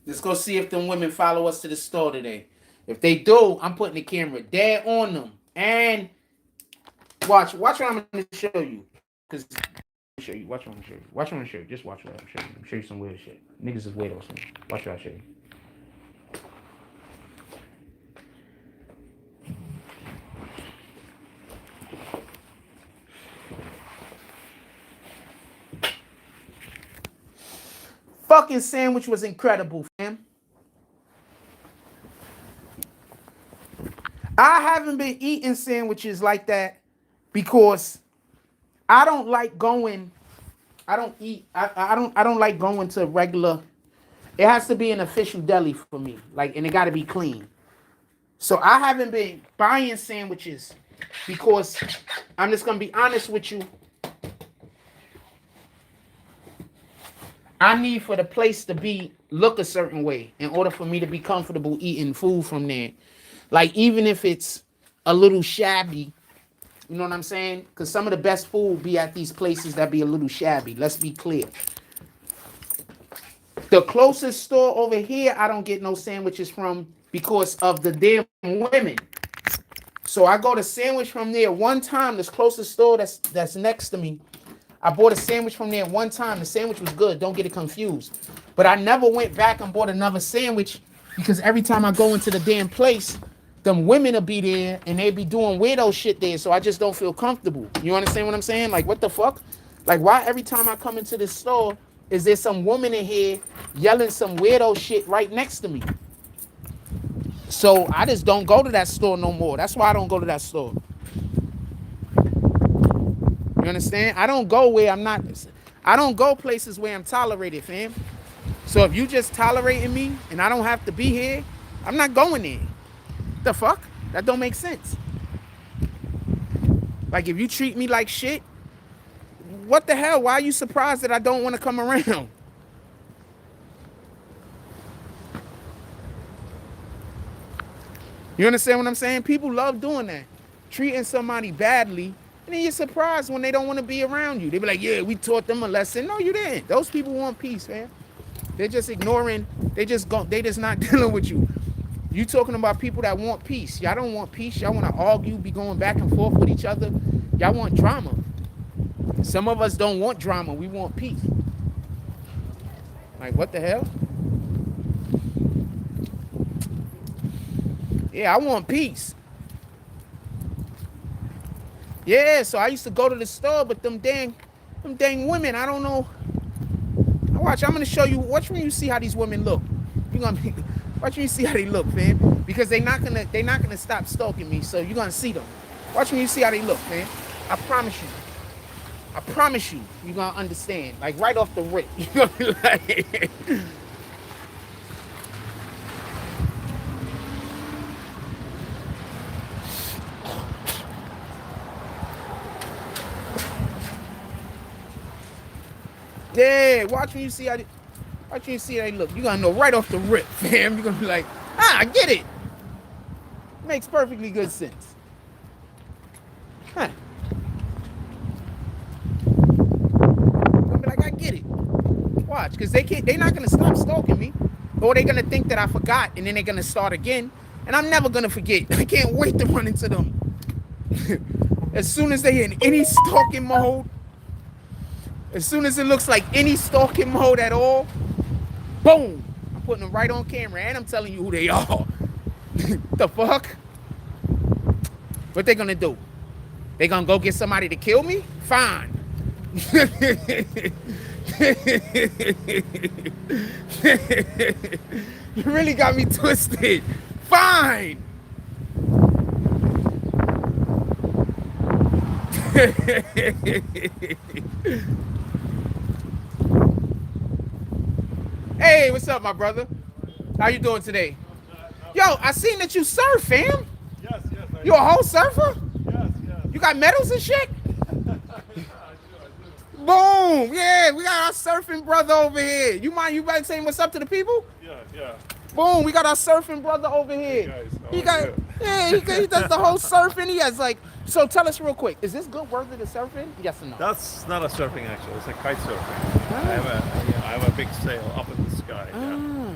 Let's go see if them women follow us to the store today. If they do, I'm putting the camera dead on them. And watch what I'm going to show you. Because show you. Watch what I'm going to show you. Watch what I'm going to show you. Just watch what I'm showing you. I'm show you some weird shit. Niggas is weirdos. Watch what I show you. Fucking sandwich was incredible, fam. I haven't been eating sandwiches like that because I don't like going. I don't like going to regular. It has to be an official deli for me, like, and it got to be clean. So I haven't been buying sandwiches because I'm just gonna be honest with you. I need for the place to look a certain way in order for me to be comfortable eating food from there. Like, even if it's a little shabby, you know what I'm saying? Because some of the best food be at these places that be a little shabby. Let's be clear. The closest store over here, I don't get no sandwiches from because of the damn women. So I go to sandwich from there one time. This closest store that's next to me. I bought a sandwich from there one time. The sandwich was good. Don't get it confused. But I never went back and bought another sandwich because every time I go into the damn place, them women will be there and they be doing weirdo shit there. So I just don't feel comfortable. You understand what I'm saying? Like, what the fuck? Like, why every time I come into this store, is there some woman in here yelling some weirdo shit right next to me? So I just don't go to that store no more. That's why I don't go to that store. You understand? I don't go where I'm not. I don't go places where I'm tolerated, fam. So if you just tolerating me and I don't have to be here, I'm not going there. The fuck? That don't make sense. Like, if you treat me like shit, what the hell? Why are you surprised that I don't want to come around? You You understand what I'm saying? People love doing that. Treating somebody badly, and then you're surprised when they don't want to be around you. They be like, yeah, we taught them a lesson. No, you didn't. Those people want peace, man. They're just ignoring, they just not dealing with you. You talking about people that want peace. Y'all don't want peace. Y'all want to argue, be going back and forth with each other. Y'all want drama. Some of us don't want drama. We want peace. Like, what the hell? Yeah, I want peace. Yeah, so I used to go to the store, but them dang women, I don't know. Watch, I'm gonna show you. Watch when you see how these women look. You gonna be, watch when you see how they look, man. Because they're not gonna stop stalking me. So you're gonna see them. Watch when you see how they look, man. I promise you. I promise you, you're gonna understand. Like right off the rip. You're gonna be like, yeah, watch when you see how they look. You're gonna know right off the rip, fam. You're gonna be like, I get it. Makes perfectly good sense. Huh. You're gonna be like, I get it. Watch, because they're not gonna stop stalking me. Or they're gonna think that I forgot and then they're gonna start again. And I'm never gonna forget. I can't wait to run into them. As soon as they're in any stalking mode, as soon as it looks like any stalking mode at all, boom, I'm putting them right on camera and I'm telling you who they are. The fuck? What they gonna do? They gonna go get somebody to kill me? Fine. You really got me twisted. Fine. Hey, what's up, my brother? How you doing today? Yo, I seen that you surf, fam. Yes. You a whole surfer? Yes. You got medals and shit? Boom! Yeah, we got our surfing brother over here. You mind saying what's up to the people? Yeah. Boom, we got our surfing brother over here. Hey guys, he does the whole surfing. He has like, so tell us real quick, is this good worthy to surfing? Yes or no? That's not a surfing actually, it's a kite surfing. I have a big sail up in the sky. Yeah.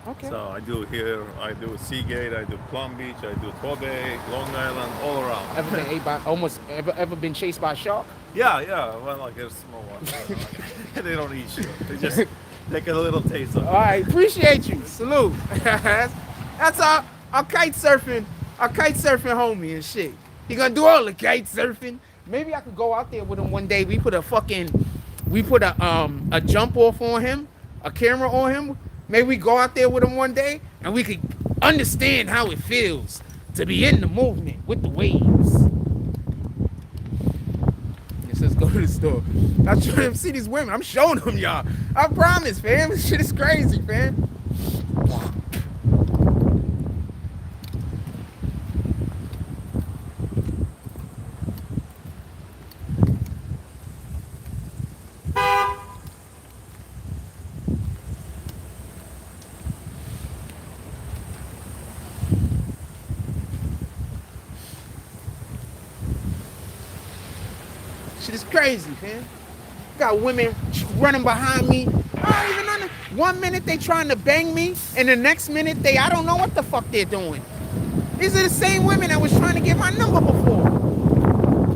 Okay. So I do here, I do Seagate, I do Plum Beach, I do Torbay, Long Island, all around. Ever been ate by, ever been chased by a shark? Yeah, well like a small one. They don't eat shit. They just take a little taste of it. All right, appreciate you. Salute. That's our kite surfing homie and shit. He gonna do all the kite surfing. Maybe I could go out there with him one day. We put a jump off on him, a camera on him. Maybe we go out there with him one day and we could understand how it feels to be in the movement with the waves. Let's go to the store. I'm trying to see these women. I'm showing them, y'all. I promise, fam. This shit is crazy, fam. Shit is crazy, man. Got women running behind me. I don't even know. One minute they trying to bang me, and the next minute I don't know what the fuck they're doing. These are the same women that was trying to get my number before.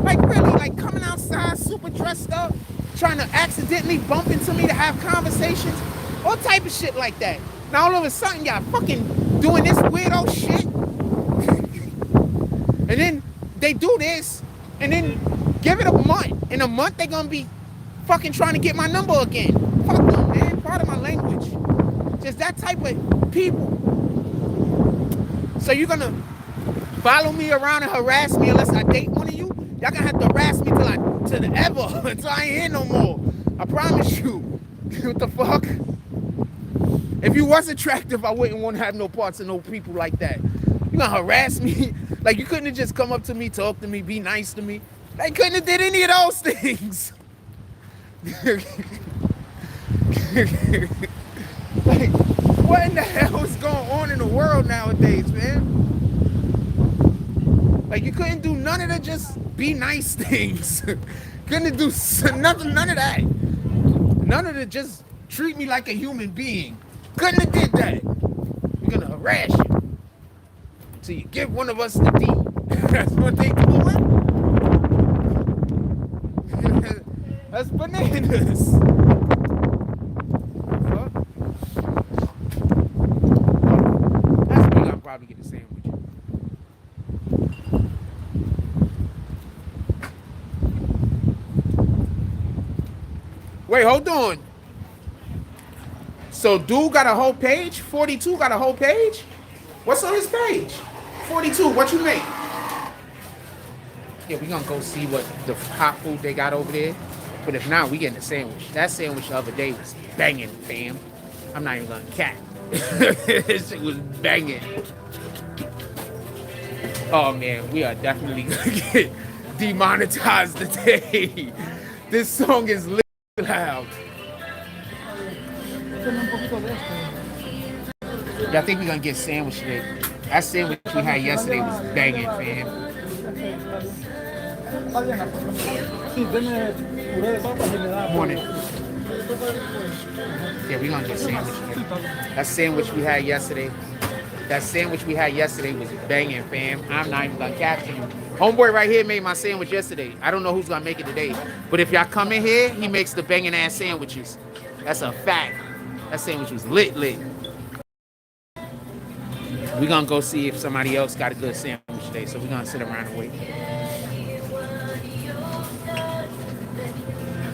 Like really, like coming outside super dressed up, trying to accidentally bump into me to have conversations, all type of shit like that. Now all of a sudden y'all fucking doing this weirdo shit. And then they do this, and then give it a month. In a month, they gonna be fucking trying to get my number again. Fuck them, man. Part of my language. Just that type of people. So you're gonna follow me around and harass me unless I date one of you? Y'all gonna have to harass me till ever, until I ain't here no more. I promise you. What the fuck? If you was attractive, I wouldn't want to have no parts of no people like that. You gonna harass me? Like you couldn't have just come up to me, talk to me, be nice to me. They couldn't have did any of those things. Like, what in the hell is going on in the world nowadays, man? Like, you couldn't do none of the just be nice things. Couldn't do nothing, none of that. None of the just treat me like a human being. Couldn't have did that. We're gonna harass you till you give one of us the D. That's what they doing. That's bananas. That's me. I'll probably get a sandwich. Wait, hold on. So dude got a whole page? 42 got a whole page? What's on his page? 42, what you make? Yeah, we gonna go see what the hot food they got over there. But if not, we getting a sandwich. That sandwich the other day was banging, fam. I'm not even gonna cap. This shit was banging. Oh man, we are definitely gonna get demonetized today. This song is lit loud. Yeah, I think we're gonna get sandwich today. That sandwich we had yesterday was banging, fam. Morning. Yeah, we're gonna get sandwich today. That sandwich we had yesterday. That sandwich we had yesterday was banging, fam. I'm not even gonna capture you. Homeboy right here made my sandwich yesterday. I don't know who's gonna make it today. But if y'all come in here, he makes the banging ass sandwiches. That's a fact. That sandwich was lit. We're gonna go see if somebody else got a good sandwich today. So we're gonna sit around and wait.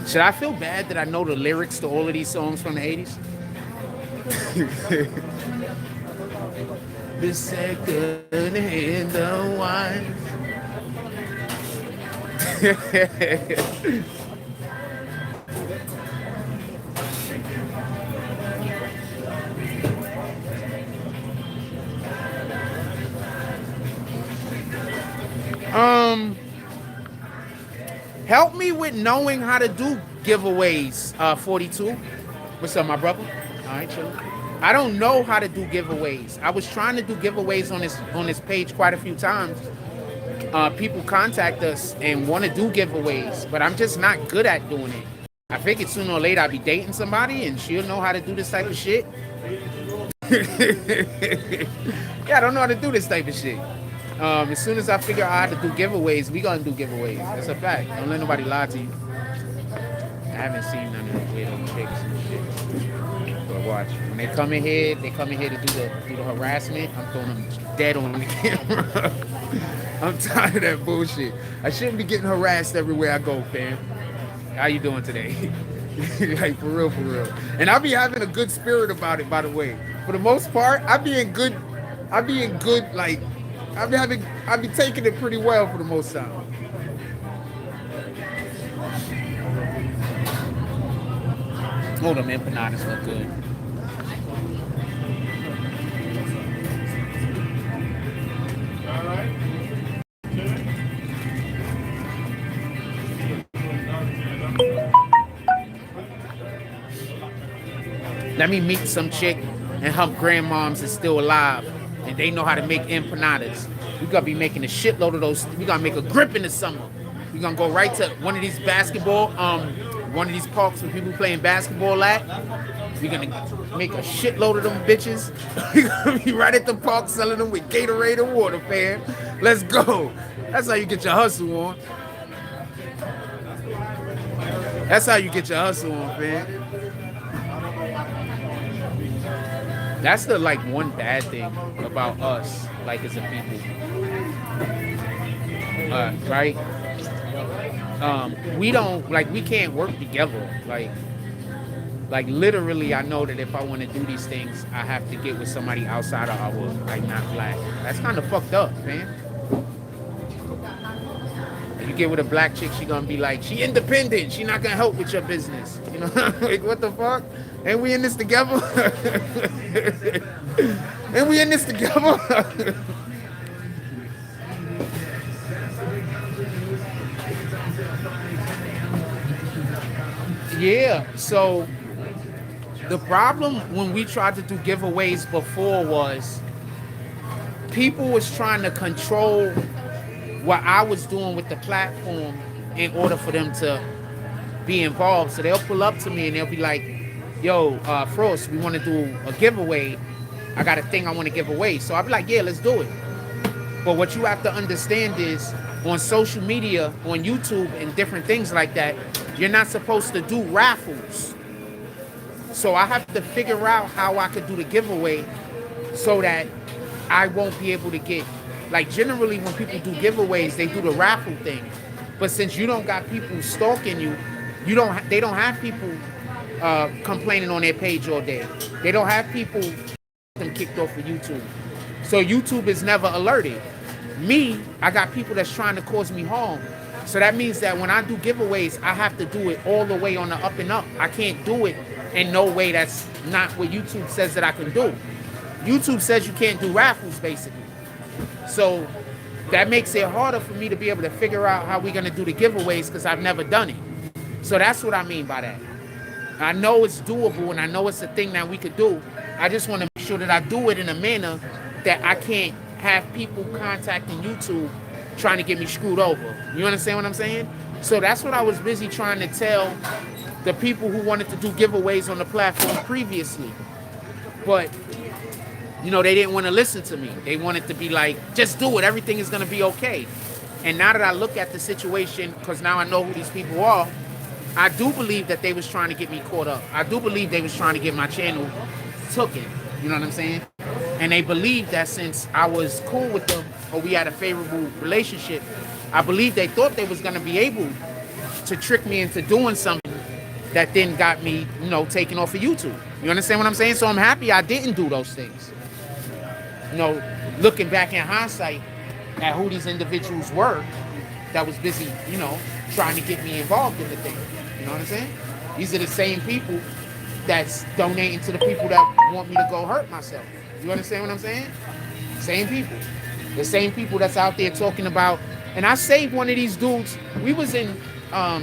Should I feel bad that I know the lyrics to all of these songs from the 80s? The second in the wine. Help me with knowing how to do giveaways, 42. What's up, my brother? All right, chill. I don't know how to do giveaways. I was trying to do giveaways on this page quite a few times. People contact us and want to do giveaways, but I'm just not good at doing it. I figured sooner or later I'd be dating somebody and she'll know how to do this type of shit. Yeah, I don't know how to do this type of shit. As soon as I figure out how to do giveaways, we gonna do giveaways. That's a fact. Don't let nobody lie to you. I haven't seen none of the weird chicks and shit. But watch. When they come in here to do the harassment, I'm throwing them dead on the camera. I'm tired of that bullshit. I shouldn't be getting harassed everywhere I go, fam. How you doing today? Like, for real. And I be having a good spirit about it, by the way. For the most part, I be taking it pretty well for the most time. Hold on, empanadas look good. Let me meet some chick and her grandmoms is still alive and they know how to make empanadas. We're gonna be making a shitload of those. We're gonna make a grip in the summer. We're gonna go right to one of these one of these parks where people playing basketball at. We're gonna make a shitload of them bitches. We're gonna be right at the park selling them with Gatorade and water, fam. Let's go. That's how you get your hustle on. That's how you get your hustle on, fam. That's the one bad thing about us, as a people, right? We don't we can't work together. Literally, I know that if I want to do these things, I have to get with somebody outside of our not black. That's kind of fucked up, man. If you get with a black chick, she gonna be she independent. She not gonna help with your business. You know, what the fuck? Ain't we in this together? Ain't we in this together? Yeah, so the problem when we tried to do giveaways before was people was trying to control what I was doing with the platform in order for them to be involved. So they'll pull up to me and they'll be like, yo, Frost, we want to do a giveaway. I got a thing I want to give away. So I'll be like, yeah, let's do it. But what you have to understand is on social media, on YouTube and different things like that, you're not supposed to do raffles. So I have to figure out how I could do the giveaway so that I won't be able to get, like generally when people do giveaways, they do the raffle thing. But since you don't got people stalking you, they don't have people complaining on their page all day. They don't have people them kicked off of YouTube. So YouTube is never alerted. Me, I got people that's trying to cause me harm. So that means that when I do giveaways, I have to do it all the way on the up and up. I can't do it in no way that's not what YouTube says that I can do. YouTube says you can't do raffles, basically. So that makes it harder for me to be able to figure out how we're going to do the giveaways because I've never done it. So that's what I mean by that. I know it's doable and I know it's a thing that we could do. I just want to make sure that I do it in a manner that I can't have people contacting YouTube trying to get me screwed over. You understand what I'm saying? So that's what I was busy trying to tell the people who wanted to do giveaways on the platform previously. But, you know, they didn't want to listen to me. They wanted to be like, just do it. Everything is going to be okay. And now that I look at the situation, because now I know who these people are, I do believe that they was trying to get me caught up. I do believe they was trying to get my channel taken. You know what I'm saying? And they believed that since I was cool with them or we had a favorable relationship, I believe they thought they was going to be able to trick me into doing something that then got me, you know, taken off of YouTube. You understand what I'm saying? So I'm happy I didn't do those things. You know, looking back in hindsight at who these individuals were that was busy, you know, trying to get me involved in the thing. You know what I'm saying? These are the same people that's donating to the people that want me to go hurt myself. You understand what I'm saying? Same people. The same people that's out there talking about, and I saved one of these dudes. We was in, I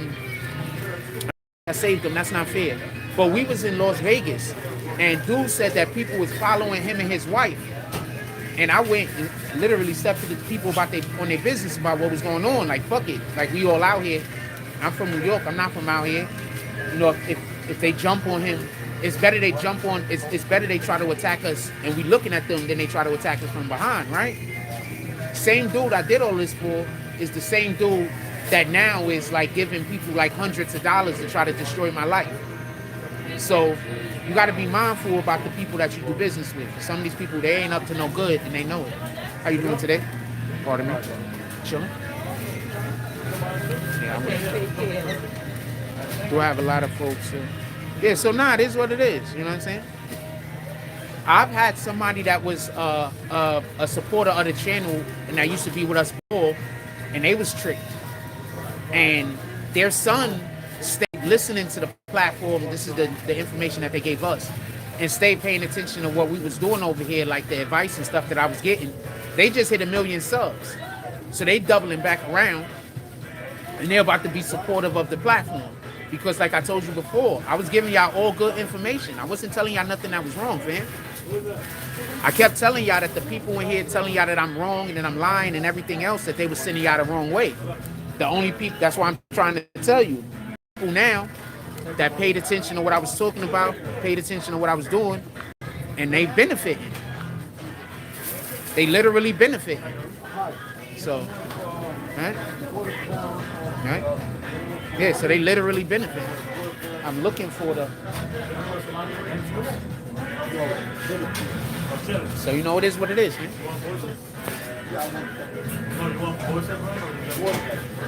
saved him, that's not fair. But we was in Las Vegas, and dude said that people was following him and his wife. And I went and literally stepped to the people about on their business about what was going on. Like, fuck it. Like, we all out here. I'm from New York. I'm not from out here. You know, if they jump on him, it's better they jump on, it's better they try to attack us and we looking at them than they try to attack us from behind, right? Same dude I did all this for is the same dude that now is like giving people like hundreds of dollars to try to destroy my life. So you got to be mindful about the people that you do business with. Some of these people, they ain't up to no good and they know it. How you doing today? Pardon me. Chilling? Yeah, do I have a lot of folks? Yeah, so nah, it is what it is. You know what I'm saying? I've had somebody that was a supporter of the channel and that used to be with us before, and they was tricked. And their son stayed listening to the platform. This is the information that they gave us, and stayed paying attention to what we was doing over here, like the advice and stuff that I was getting. They just hit 1 million subs, so they doubling back around, and they're about to be supportive of the platform. Because like I told you before, I was giving y'all all good information. I wasn't telling y'all nothing that was wrong, fam. I kept telling y'all that the people in here telling y'all that I'm wrong and that I'm lying and everything else, that they were sending y'all the wrong way. The only people, that's why I'm trying to tell you, people now that paid attention to what I was talking about, paid attention to what I was doing, and they benefiting. They literally benefiting. So, right? Right? Yeah, so they literally benefit. I'm looking for the... So you know it is what it is, man.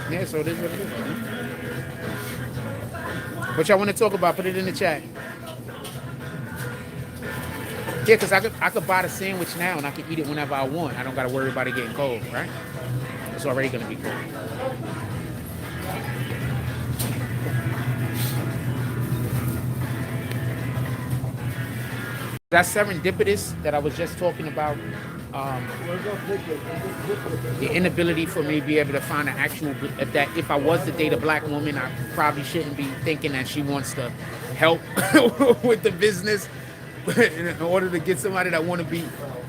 Yeah, so it is what it is, man. What y'all want to talk about, put it in the chat. Yeah, because I could buy the sandwich now and I can eat it whenever I want. I don't got to worry about it getting cold, right? It's already going to be cold. That's serendipitous that I was just talking about. The inability for me to be able to find an actual, that if I was to date a black woman, I probably shouldn't be thinking that she wants to help with the business. in order to get somebody that want to be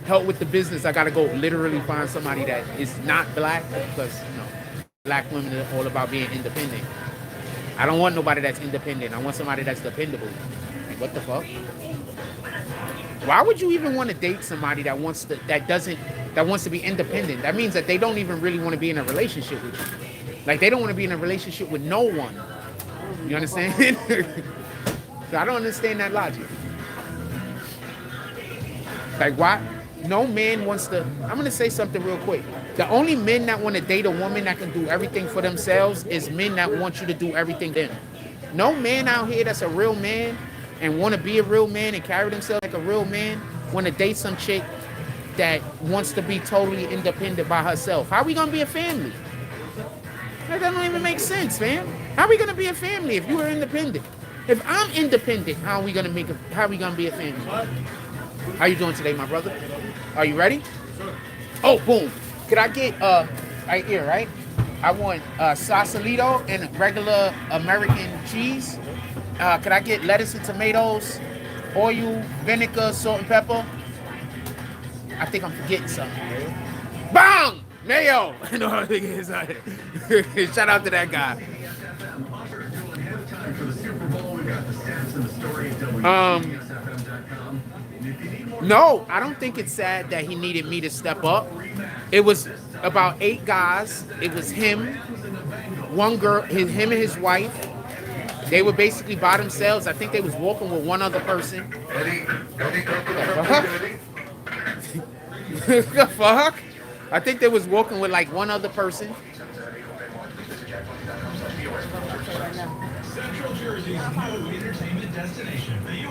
help with the business, I gotta go literally find somebody that is not black, because black women are all about being independent. I don't want nobody that's independent. I want somebody that's dependable. Like, what the fuck? Why would you even want to date somebody that wants to be independent? That means that they don't even really want to be in a relationship with you. Like, they don't want to be in a relationship with no one. You understand? So I don't understand that logic. Like, why? No man wants to. I'm gonna say something real quick. The only men that want to date a woman that can do everything for themselves is men that want you to do everything for them. No man out here that's a real man and want to be a real man and carry themselves like a real man want to date some chick that wants to be totally independent by herself. How are we gonna be a family? That doesn't even make sense, man. How are we gonna be a family if you are independent? If I'm independent, how are we gonna be a family? How you doing today, my brother? Are you ready? Oh, boom. Could I get right here, right? I want Sausalito and regular American cheese. Could I get lettuce and tomatoes, oil, vinegar, salt and pepper? I think I'm forgetting something. Bang! Mayo! No, I think it's not it. Shout out to that guy. No, I don't think it's sad that he needed me to step up. It was about 8 guys. It was him, one girl, him and his wife. They were basically by themselves. I think they was walking with one other person. The fuck? I think they was walking with like one other person.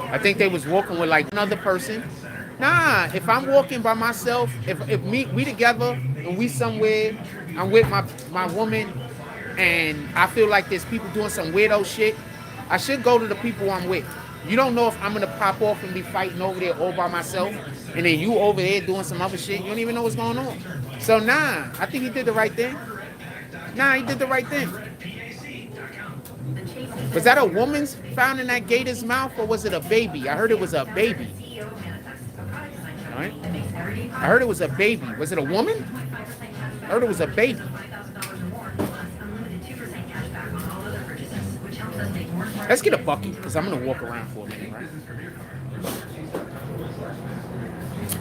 I think they was walking with like another person. Nah, if I'm walking by myself, if we together and we somewhere, I'm with my woman, and I feel like there's people doing some weirdo shit, I should go to the people I'm with. You don't know if I'm gonna pop off and be fighting over there all by myself, and then you over there doing some other shit. You don't even know what's going on. So nah, I think he did the right thing. Nah, he did the right thing. Was that a woman's found in that gator's mouth, or was it a baby? I heard it was a baby. All right. I heard it was a baby. Was it a woman? I heard it was a baby. Let's get a bucket, because I'm going to walk around for a minute, right?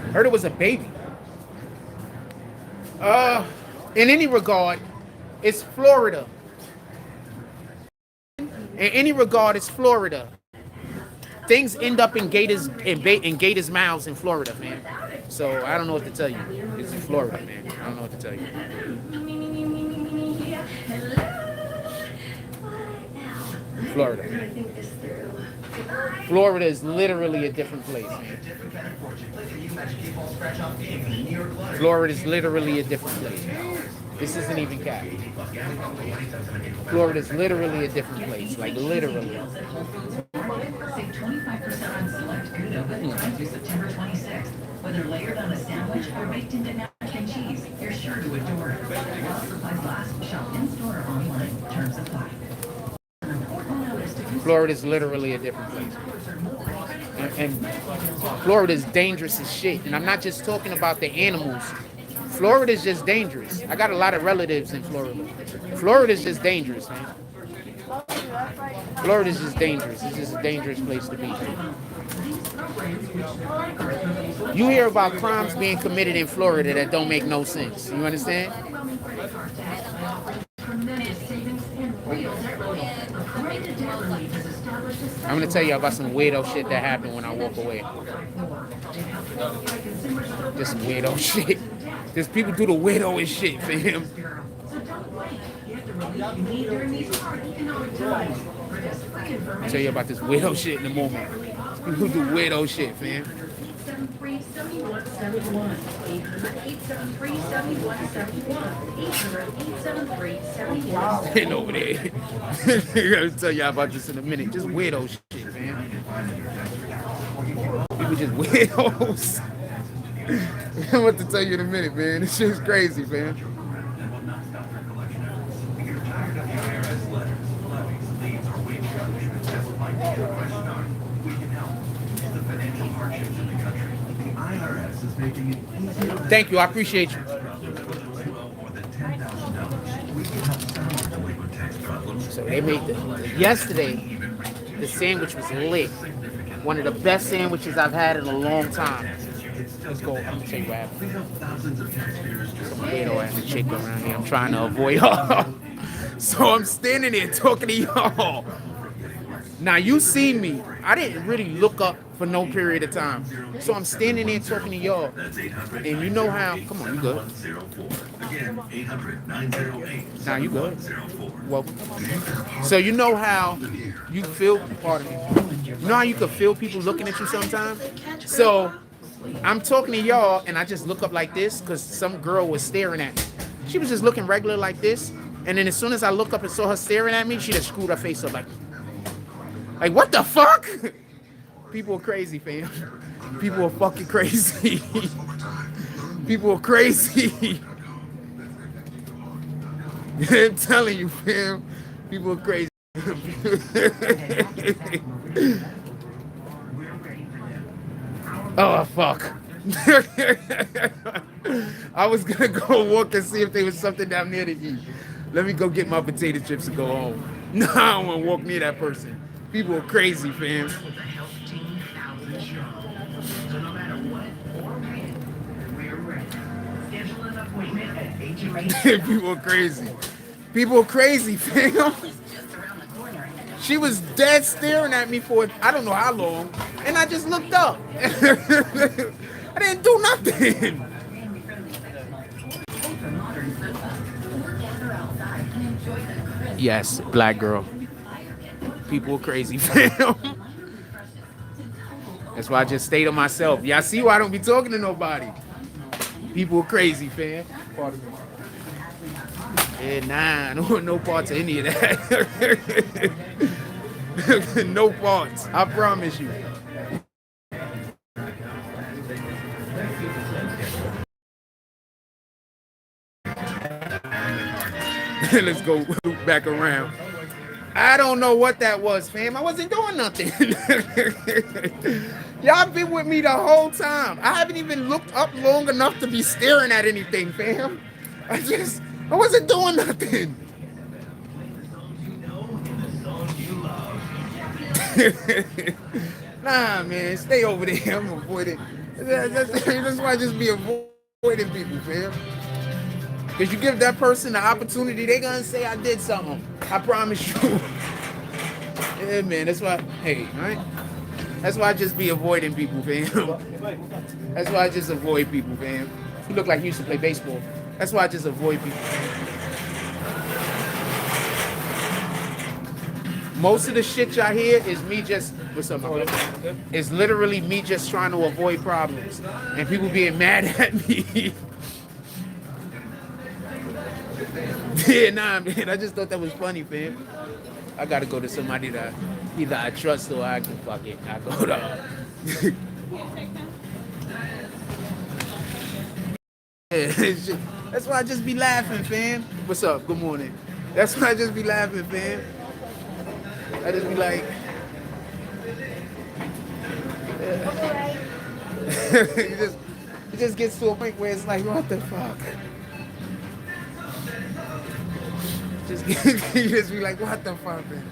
I heard it was a baby. In any regard, it's Florida. In any regard, it's Florida. Things end up in gators mouths in Florida, man. So I don't know what to tell you. It's Florida, man. I don't know what to tell you. Florida. Florida is literally a different place, man. Florida is literally a different place, man. This isn't even cap. Florida is literally a different place, like literally. Save 25% on select food oven through September 26th. Whether layered on a sandwich or baked into napkin cheese, you're sure to adore it. While supplies last, shop in store or online. Terms apply. Florida is literally a different place. And Florida is dangerous as shit. And I'm not just talking about the animals. Florida is just dangerous. I got a lot of relatives in Florida. Florida is just dangerous, man. Florida is just dangerous. It's just a dangerous place to be. You hear about crimes being committed in Florida that don't make no sense. You understand? I'm gonna tell you about some weirdo shit that happened when I walk away. Just some weirdo shit. There's people do the weirdoest shit, fam. I'll tell you about this weirdo shit in a moment. People do weirdo shit, fam. 873-7171. 800-873-7171. Getting over there. I'll tell y'all about this in a minute. Just weirdo shit, man. People just weirdos. I'm about to tell you in a minute, man. This shit's crazy, man. Thank you. I appreciate you. So they made yesterday, the sandwich was lit. One of the best sandwiches I've had in a long time. Let's go. I'm gonna tell you what happened. Some weirdo ass chick around here. I'm trying to avoid her. So I'm standing there talking to y'all. Now you see me. I didn't really look up for no period of time. So I'm standing there talking to y'all. And you know how, come on, you good. Now you good. Welcome. So you know how you feel, pardon me. You know how you can feel people looking at you sometimes? So I'm talking to y'all and I just look up like this because some girl was staring at me. She was just looking regular like this. And then as soon as I look up and saw her staring at me, she just screwed her face up like what the fuck? People are crazy, fam. People are fucking crazy. People are crazy. I'm telling you, fam. People are crazy. Oh, fuck. I was gonna go walk and see if there was something down there to eat. Let me go get my potato chips and go home. No, I don't want to walk near that person. People are crazy, fam. People are crazy. People are crazy, fam. She was dead staring at me for I don't know how long, and I just looked up. I didn't do nothing. Yes, black girl. People are crazy, fam. That's why I just stay to myself. Y'all see why I don't be talking to nobody. People are crazy, fam. Pardon me. Yeah, nah, I don't want no parts of any of that. No parts. I promise you. Let's go back around. I don't know what that was, fam. I wasn't doing nothing. Y'all been with me the whole time. I haven't even looked up long enough to be staring at anything, fam. I wasn't doing nothing. Nah, man, stay over there. I'm avoiding. That's why I just be avoiding people, fam. Because you give that person the opportunity, they gonna say I did something. I promise you. Yeah, man, that's why, hey, all right? That's why I just be avoiding people, fam. That's why I just avoid people, fam. You look like you used to play baseball. That's why I just avoid people. Most of the shit y'all hear is me just, what's up, my brother? It's literally me just trying to avoid problems. And people being mad at me. Yeah, nah, man. I just thought that was funny, fam. I gotta go to somebody that either I trust or I can fuck it. I go to. Yeah, that's why I just be laughing, fam. What's up? Good morning. That's why I just be laughing, fam. I just be like. Yeah. it just gets to a point where it's like, what the fuck? You just be like, what the fuck, man?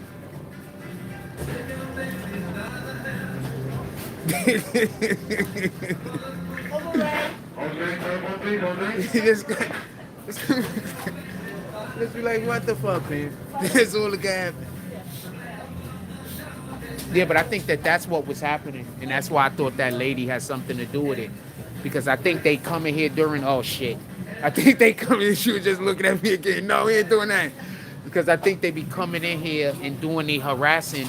You just be like, what the fuck, man? That's all that can happen. Yeah, but I think that's what was happening. And that's why I thought that lady had something to do with it. Because I think they come in here during, oh shit. I think they come in, she was just looking at me again. No, we ain't doing that. Because I think they be coming in here and doing the harassing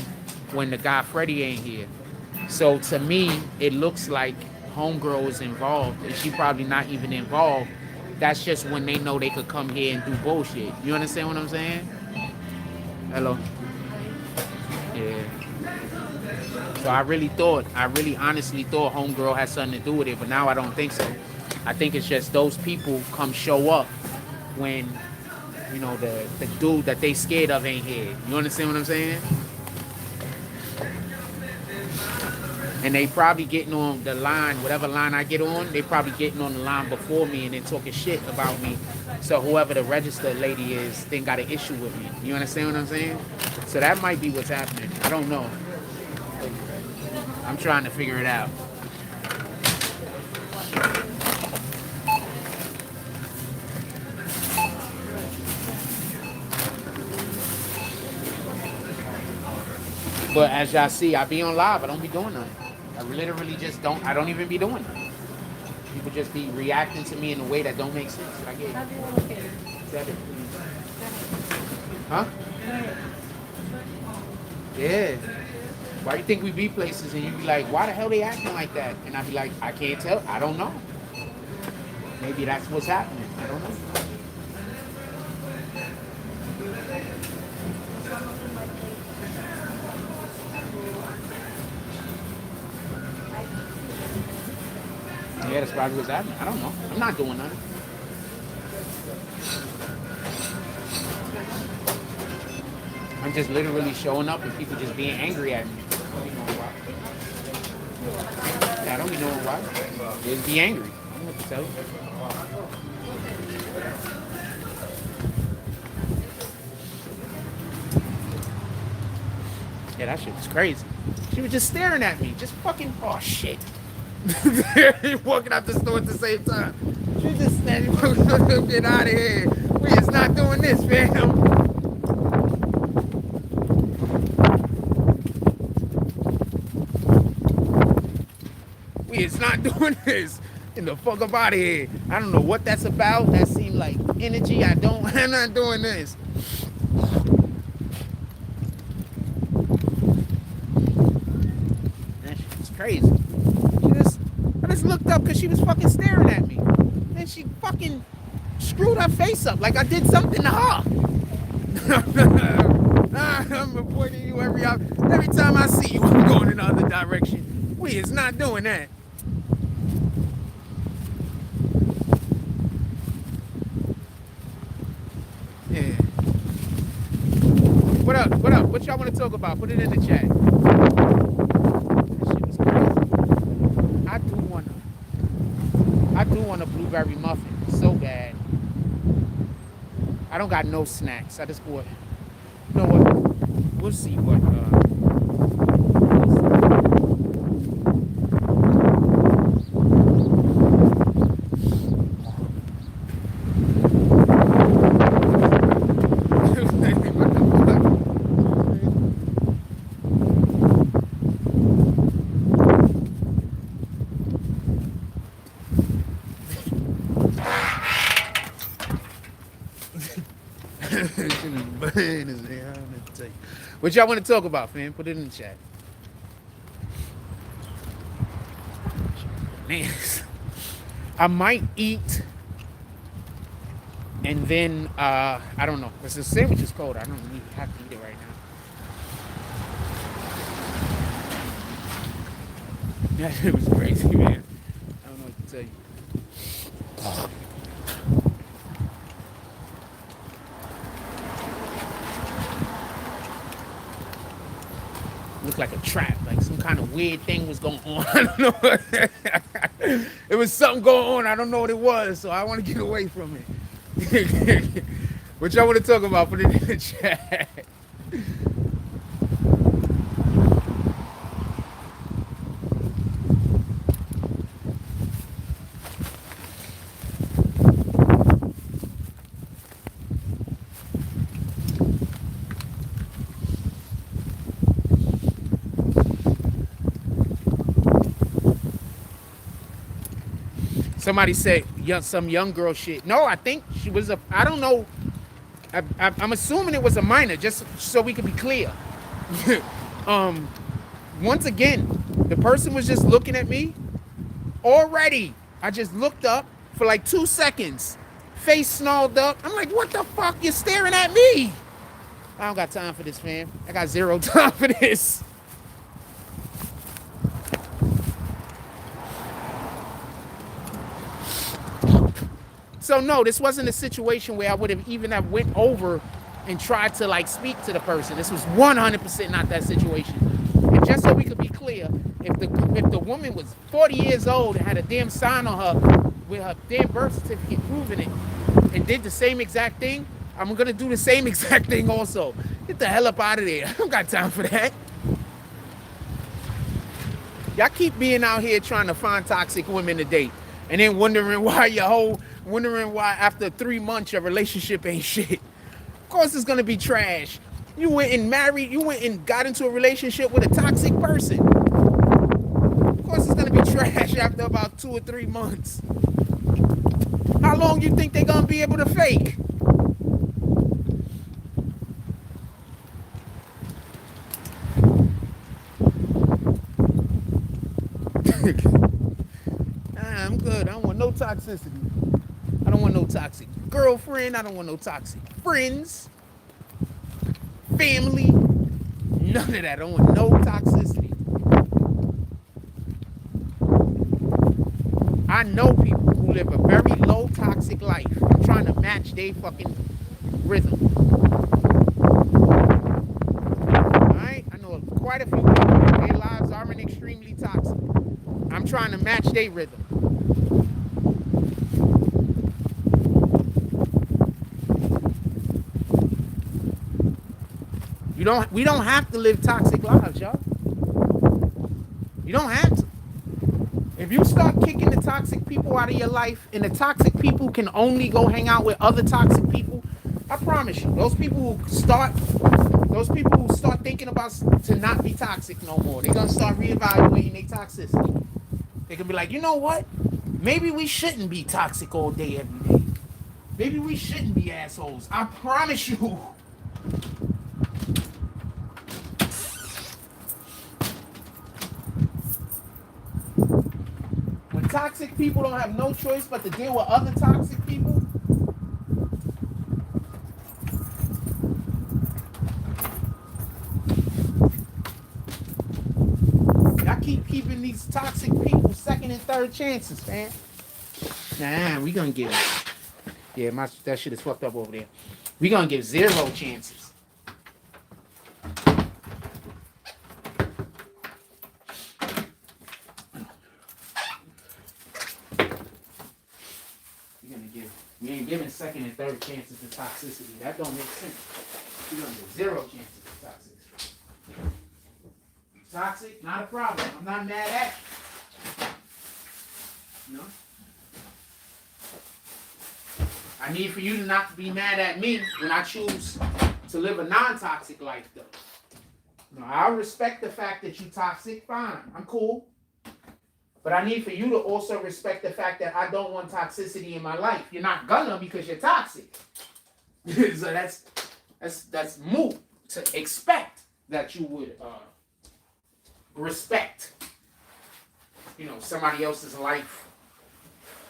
when the guy Freddie ain't here. So to me, it looks like homegirl is involved. And she probably not even involved. That's just when they know they could come here and do bullshit. You understand what I'm saying? Hello? Yeah. So I really honestly thought homegirl had something to do with it, but now I don't think so. I think it's just those people come show up when, you know, the dude that they scared of ain't here. You understand what I'm saying? And they probably getting on the line, whatever line I get on, they probably getting on the line before me and then talking shit about me. So whoever the registered lady is, then got an issue with me. You understand what I'm saying? So that might be what's happening. I don't know. I'm trying to figure it out. But as y'all see, I be on live. I don't be doing nothing. I literally just don't. I don't even be doing nothing. People just be reacting to me in a way that don't make sense. I get it. Huh? Yeah. Why you think we be places and you be like, why the hell they acting like that? And I be like, I can't tell. I don't know. Maybe that's what's happening. I don't know. Yeah, that's probably what's happening. I don't know. I'm not doing nothing. I'm just literally showing up and people just being angry at me. I don't even know why. Yeah, I don't even know why. They just be angry. I don't know what to tell you. Yeah, that shit was crazy. She was just staring at me. Just fucking, oh shit. Walking out the store at the same time. She was just standing, get out of here. We is not doing this, fam. We is not doing this. Get the fuck up out of here. I don't know what that's about. That seemed like energy. I'm not doing this. That shit was crazy. I just looked up because she was fucking staring at me. Then she fucking screwed her face up like I did something to her. I'm reporting you every time I see you, I'm going in the other direction. We is not doing that. Yeah. What up? What up? What y'all want to talk about? Put it in the chat. That shit was crazy. I do want a blueberry muffin so bad. I don't got no snacks. I just bought. You know what? We'll see what. What y'all want to talk about, fam? Put it in the chat. Man, I might eat, and then I don't know. Cause the sandwich is cold. I don't really have to eat it right now. That shit was crazy, man. I don't know what to tell you. Looked like a trap, like some kind of weird thing was going on. I don't know. It was something going on. I don't know what it was, so I want to get away from it. What y'all want to talk about? Put it in the chat. Somebody said some young girl shit. No, I think she was I don't know. I'm assuming it was a minor, just so we could be clear. Once again, the person was just looking at me. Already, I just looked up for like 2 seconds. Face snarled up. I'm like, what the fuck? You're staring at me. I don't got time for this, fam. I got zero time for this. So no, this wasn't a situation where I would have even went over and tried to like speak to the person. This was 100% not that situation. And just so we could be clear, if the woman was 40 years old and had a damn sign on her with her damn birth certificate proving it and did the same exact thing, I'm gonna do the same exact thing also. Get the hell up out of there. I don't got time for that. Y'all keep being out here trying to find toxic women to date and then wondering why after 3 months your relationship ain't shit. Of course it's gonna be trash. You went and got into a relationship with a toxic person. Of course it's gonna be trash after about 2 or 3 months. How long you think they're gonna be able to fake? I'm good. I don't want no toxicity. I don't want no toxic girlfriend. I don't want no toxic friends, family, none of that. I don't want no toxicity. I know people who live a very low toxic life. I'm trying to match their fucking rhythm. Alright? I know quite a few people. Their lives aren't extremely toxic. I'm trying to match their rhythm. We don't have to live toxic lives, y'all. You don't have to. If you start kicking the toxic people out of your life and the toxic people can only go hang out with other toxic people, I promise you, those people who start thinking about to not be toxic no more, they're gonna start reevaluating their toxicity. They can be like, you know what? Maybe we shouldn't be toxic all day, every day. Maybe we shouldn't be assholes. I promise you. When toxic people don't have no choice but to deal with other toxic people, y'all keeping these toxic people second and third chances, man. Nah, we gonna give it. Yeah, that shit is fucked up over there. We gonna give 0 chances. We ain't giving second and third chances to toxicity. That don't make sense. We're gonna give 0 chances to toxicity. Toxic, not a problem. I'm not mad at you. No. I need for you to not be mad at me when I choose to live a non-toxic life, though. No, I respect the fact that you toxic. Fine, I'm cool. But I need for you to also respect the fact that I don't want toxicity in my life. You're not gonna because you're toxic. So that's moot to expect that you would respect, somebody else's life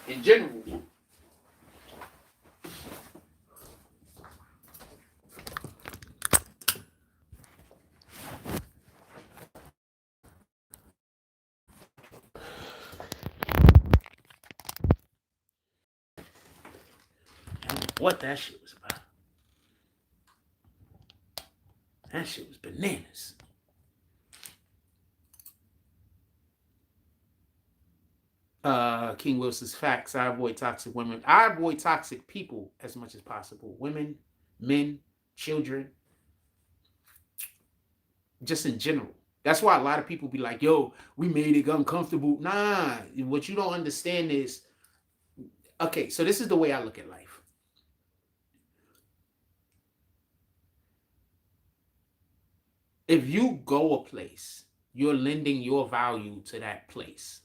in general. What that shit was about. That shit was bananas. King Wilson's facts. I avoid toxic women. I avoid toxic people as much as possible. Women, men, children. Just in general. That's why a lot of people be like, yo, we made it uncomfortable. Nah, what you don't understand is, okay, so this is the way I look at life. If you go a place, you're lending your value to that place.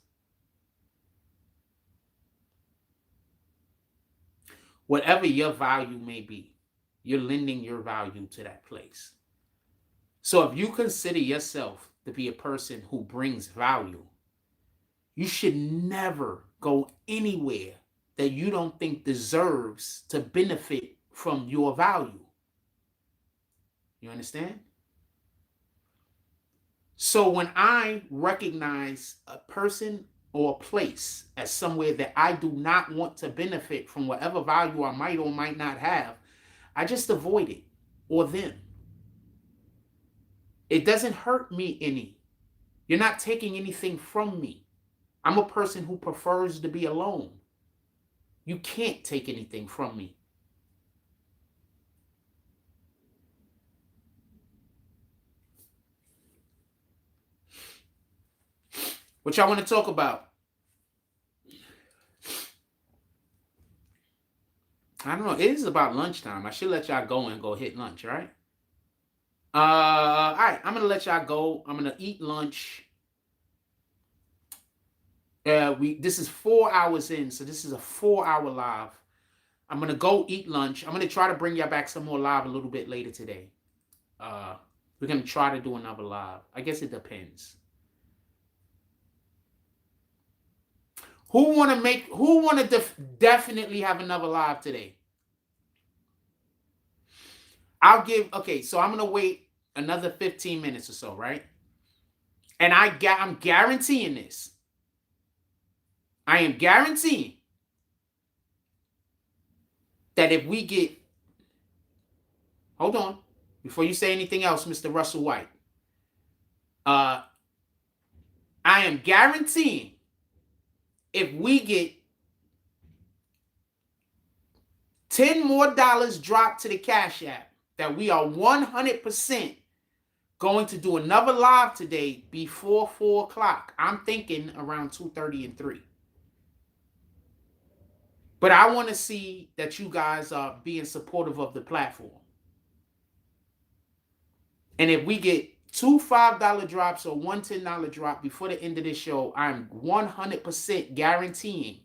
Whatever your value may be, you're lending your value to that place. So if you consider yourself to be a person who brings value, you should never go anywhere that you don't think deserves to benefit from your value. You understand? So when I recognize a person or a place as somewhere that I do not want to benefit from whatever value I might or might not have, I just avoid it or them. It doesn't hurt me any. You're not taking anything from me. I'm a person who prefers to be alone. You can't take anything from me. What y'all want to talk about? I don't know. It is about lunchtime. I should let y'all go and go hit lunch, right? All right. I'm gonna let y'all go. I'm gonna eat lunch. This is 4 hours in, so this is a 4-hour live. I'm gonna go eat lunch. I'm gonna try to bring y'all back some more live a little bit later today. We're gonna try to do another live. I guess it depends. Who wanna definitely have another live today? Okay, so I'm gonna wait another 15 minutes or so, right? And I'm guaranteeing this. I am guaranteeing that if we get, hold on, before you say anything else, Mr. Russell White, I am guaranteeing if we get $10 more dropped to the Cash App, that we are 100% going to do another live today before 4 o'clock. I'm thinking around 2:30 and 3. But I want to see that you guys are being supportive of the platform. And if we get 2 $5 drops or one $10 drop before the end of this show, I'm 100% guaranteeing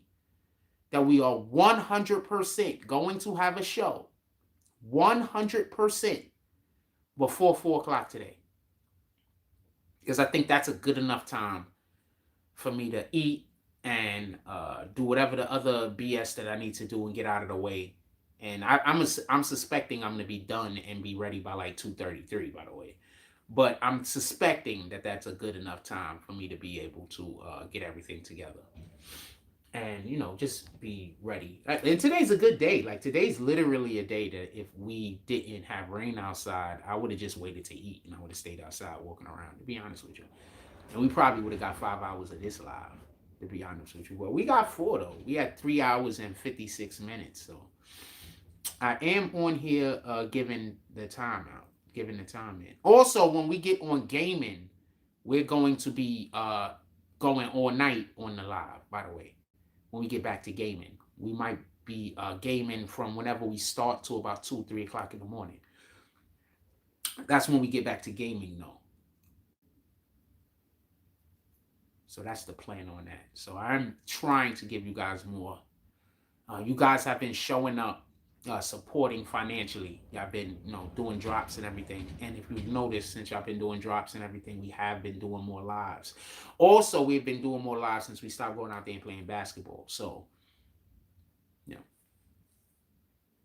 that we are 100% going to have a show 100% before 4 o'clock today. Because I think that's a good enough time for me to eat and do whatever the other BS that I need to do and get out of the way. And I'm suspecting I'm going to be done and be ready by like 2:33, by the way. But I'm suspecting that that's a good enough time for me to be able to get everything together. And, you know, just be ready. And today's a good day. Like, today's literally a day that if we didn't have rain outside, I would have just waited to eat and I would have stayed outside walking around, to be honest with you. And we probably would have got 5 hours of this live, to be honest with you. Well, we got 4, though. We had 3 hours and 56 minutes. So I am on here giving the time in. Also, when we get on gaming, we're going to be going all night on the live, by the way. When we get back to gaming, we might be gaming from whenever we start to about 2, 3 o'clock in the morning. That's when we get back to gaming, though. So that's the plan on that. So I'm trying to give you guys more. You guys have been showing up, supporting financially. Y'all been, doing drops and everything. And if you've noticed, since y'all been doing drops and everything, we have been doing more lives. Also, we've been doing more lives since we stopped going out there and playing basketball. So,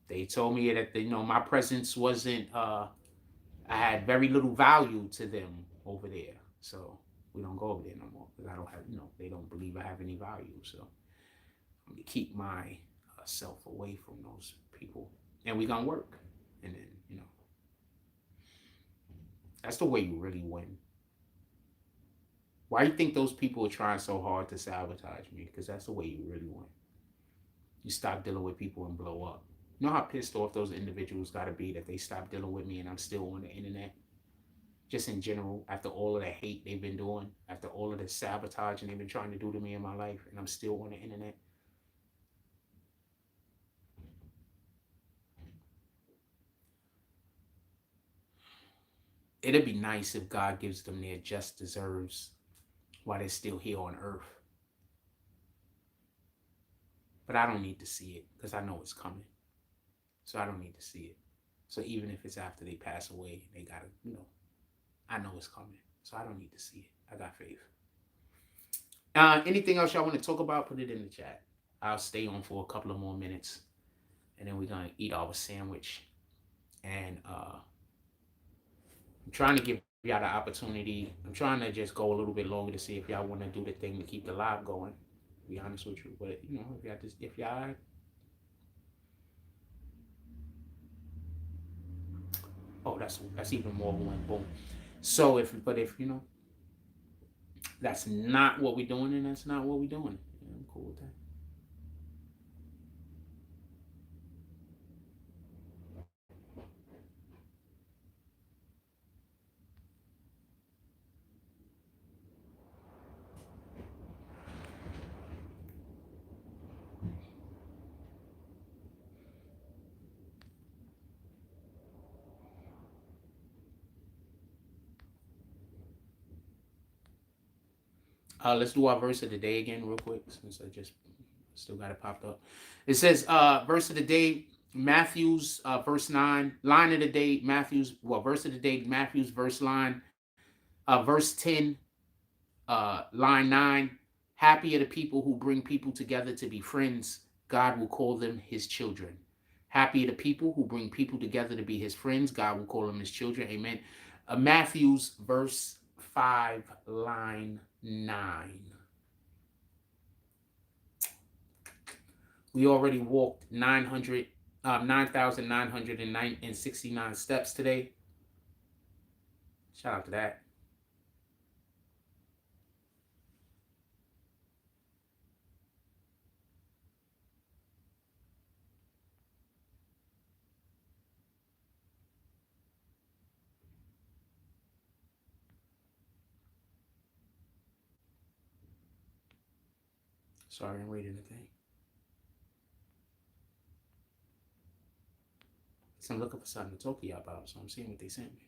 they told me that, my presence wasn't, I had very little value to them over there. So we don't go over there no more because I don't have, they don't believe I have any value. So I'm going to keep my self away from those people, and we're gonna work. And then, that's the way you really win. Why do you think those people are trying so hard to sabotage me? Because that's the way you really win. You stop dealing with people and blow up. You know how pissed off those individuals got to be that they stop dealing with me and I'm still on the internet? Just in general, after all of the hate they've been doing, after all of the sabotaging they've been trying to do to me in my life, and I'm still on the internet. It'd be nice if God gives them their just deserves while they're still here on earth. But I don't need to see it because I know it's coming. So I don't need to see it. So even if it's after they pass away, they gotta, I know it's coming. So I don't need to see it. I got faith. Anything else y'all want to talk about, put it in the chat. I'll stay on for a couple of more minutes. And then we're going to eat our sandwich. And I'm trying to give y'all the opportunity. I'm trying to just go a little bit longer to see if y'all want to do the thing to keep the live going. To be honest with you. But, if y'all oh, that's even more one. Boom. So if That's not what we're doing, and that's not what we're doing. Yeah, I'm cool with that. Let's do our verse of the day again real quick, since I just still got it popped up. It says, verse of the day, Matthew's verse 9, line of the day, Matthew's, well, verse of the day, Matthew's verse line, verse 10, line 9. Happy are the people who bring people together to be friends. God will call them his children. Happy are the people who bring people together to be his friends. God will call them his children. Amen. Matthew's verse 5, line 9. We already walked 9,969 steps today. Shout out to that. Sorry, I'm reading the thing. So I'm looking for something to talk to y'all about, so I'm seeing what they sent me.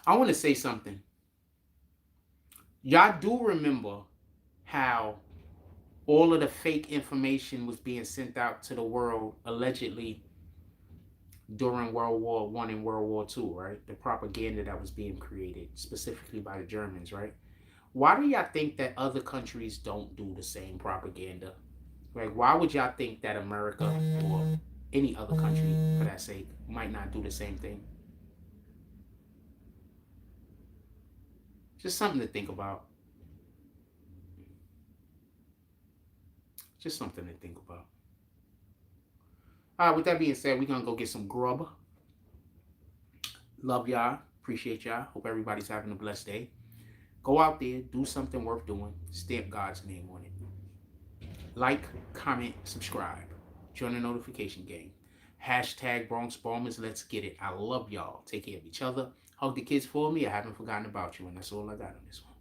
I want to say something. Y'all do remember how all of the fake information was being sent out to the world, allegedly, during World War I and World War II, right? The propaganda that was being created, specifically by the Germans, right? Why do y'all think that other countries don't do the same propaganda? Like, why would y'all think that America or any other country, for that sake, might not do the same thing? Just something to think about. Just something to think about. All right, with that being said, we're going to go get some grub. Love y'all. Appreciate y'all. Hope everybody's having a blessed day. Go out there, do something worth doing. Stamp God's name on it. Like, comment, subscribe. Join the notification gang. Hashtag Bronx Bombers. Let's get it. I love y'all. Take care of each other. Hug the kids for me. I haven't forgotten about you, and that's all I got on this one.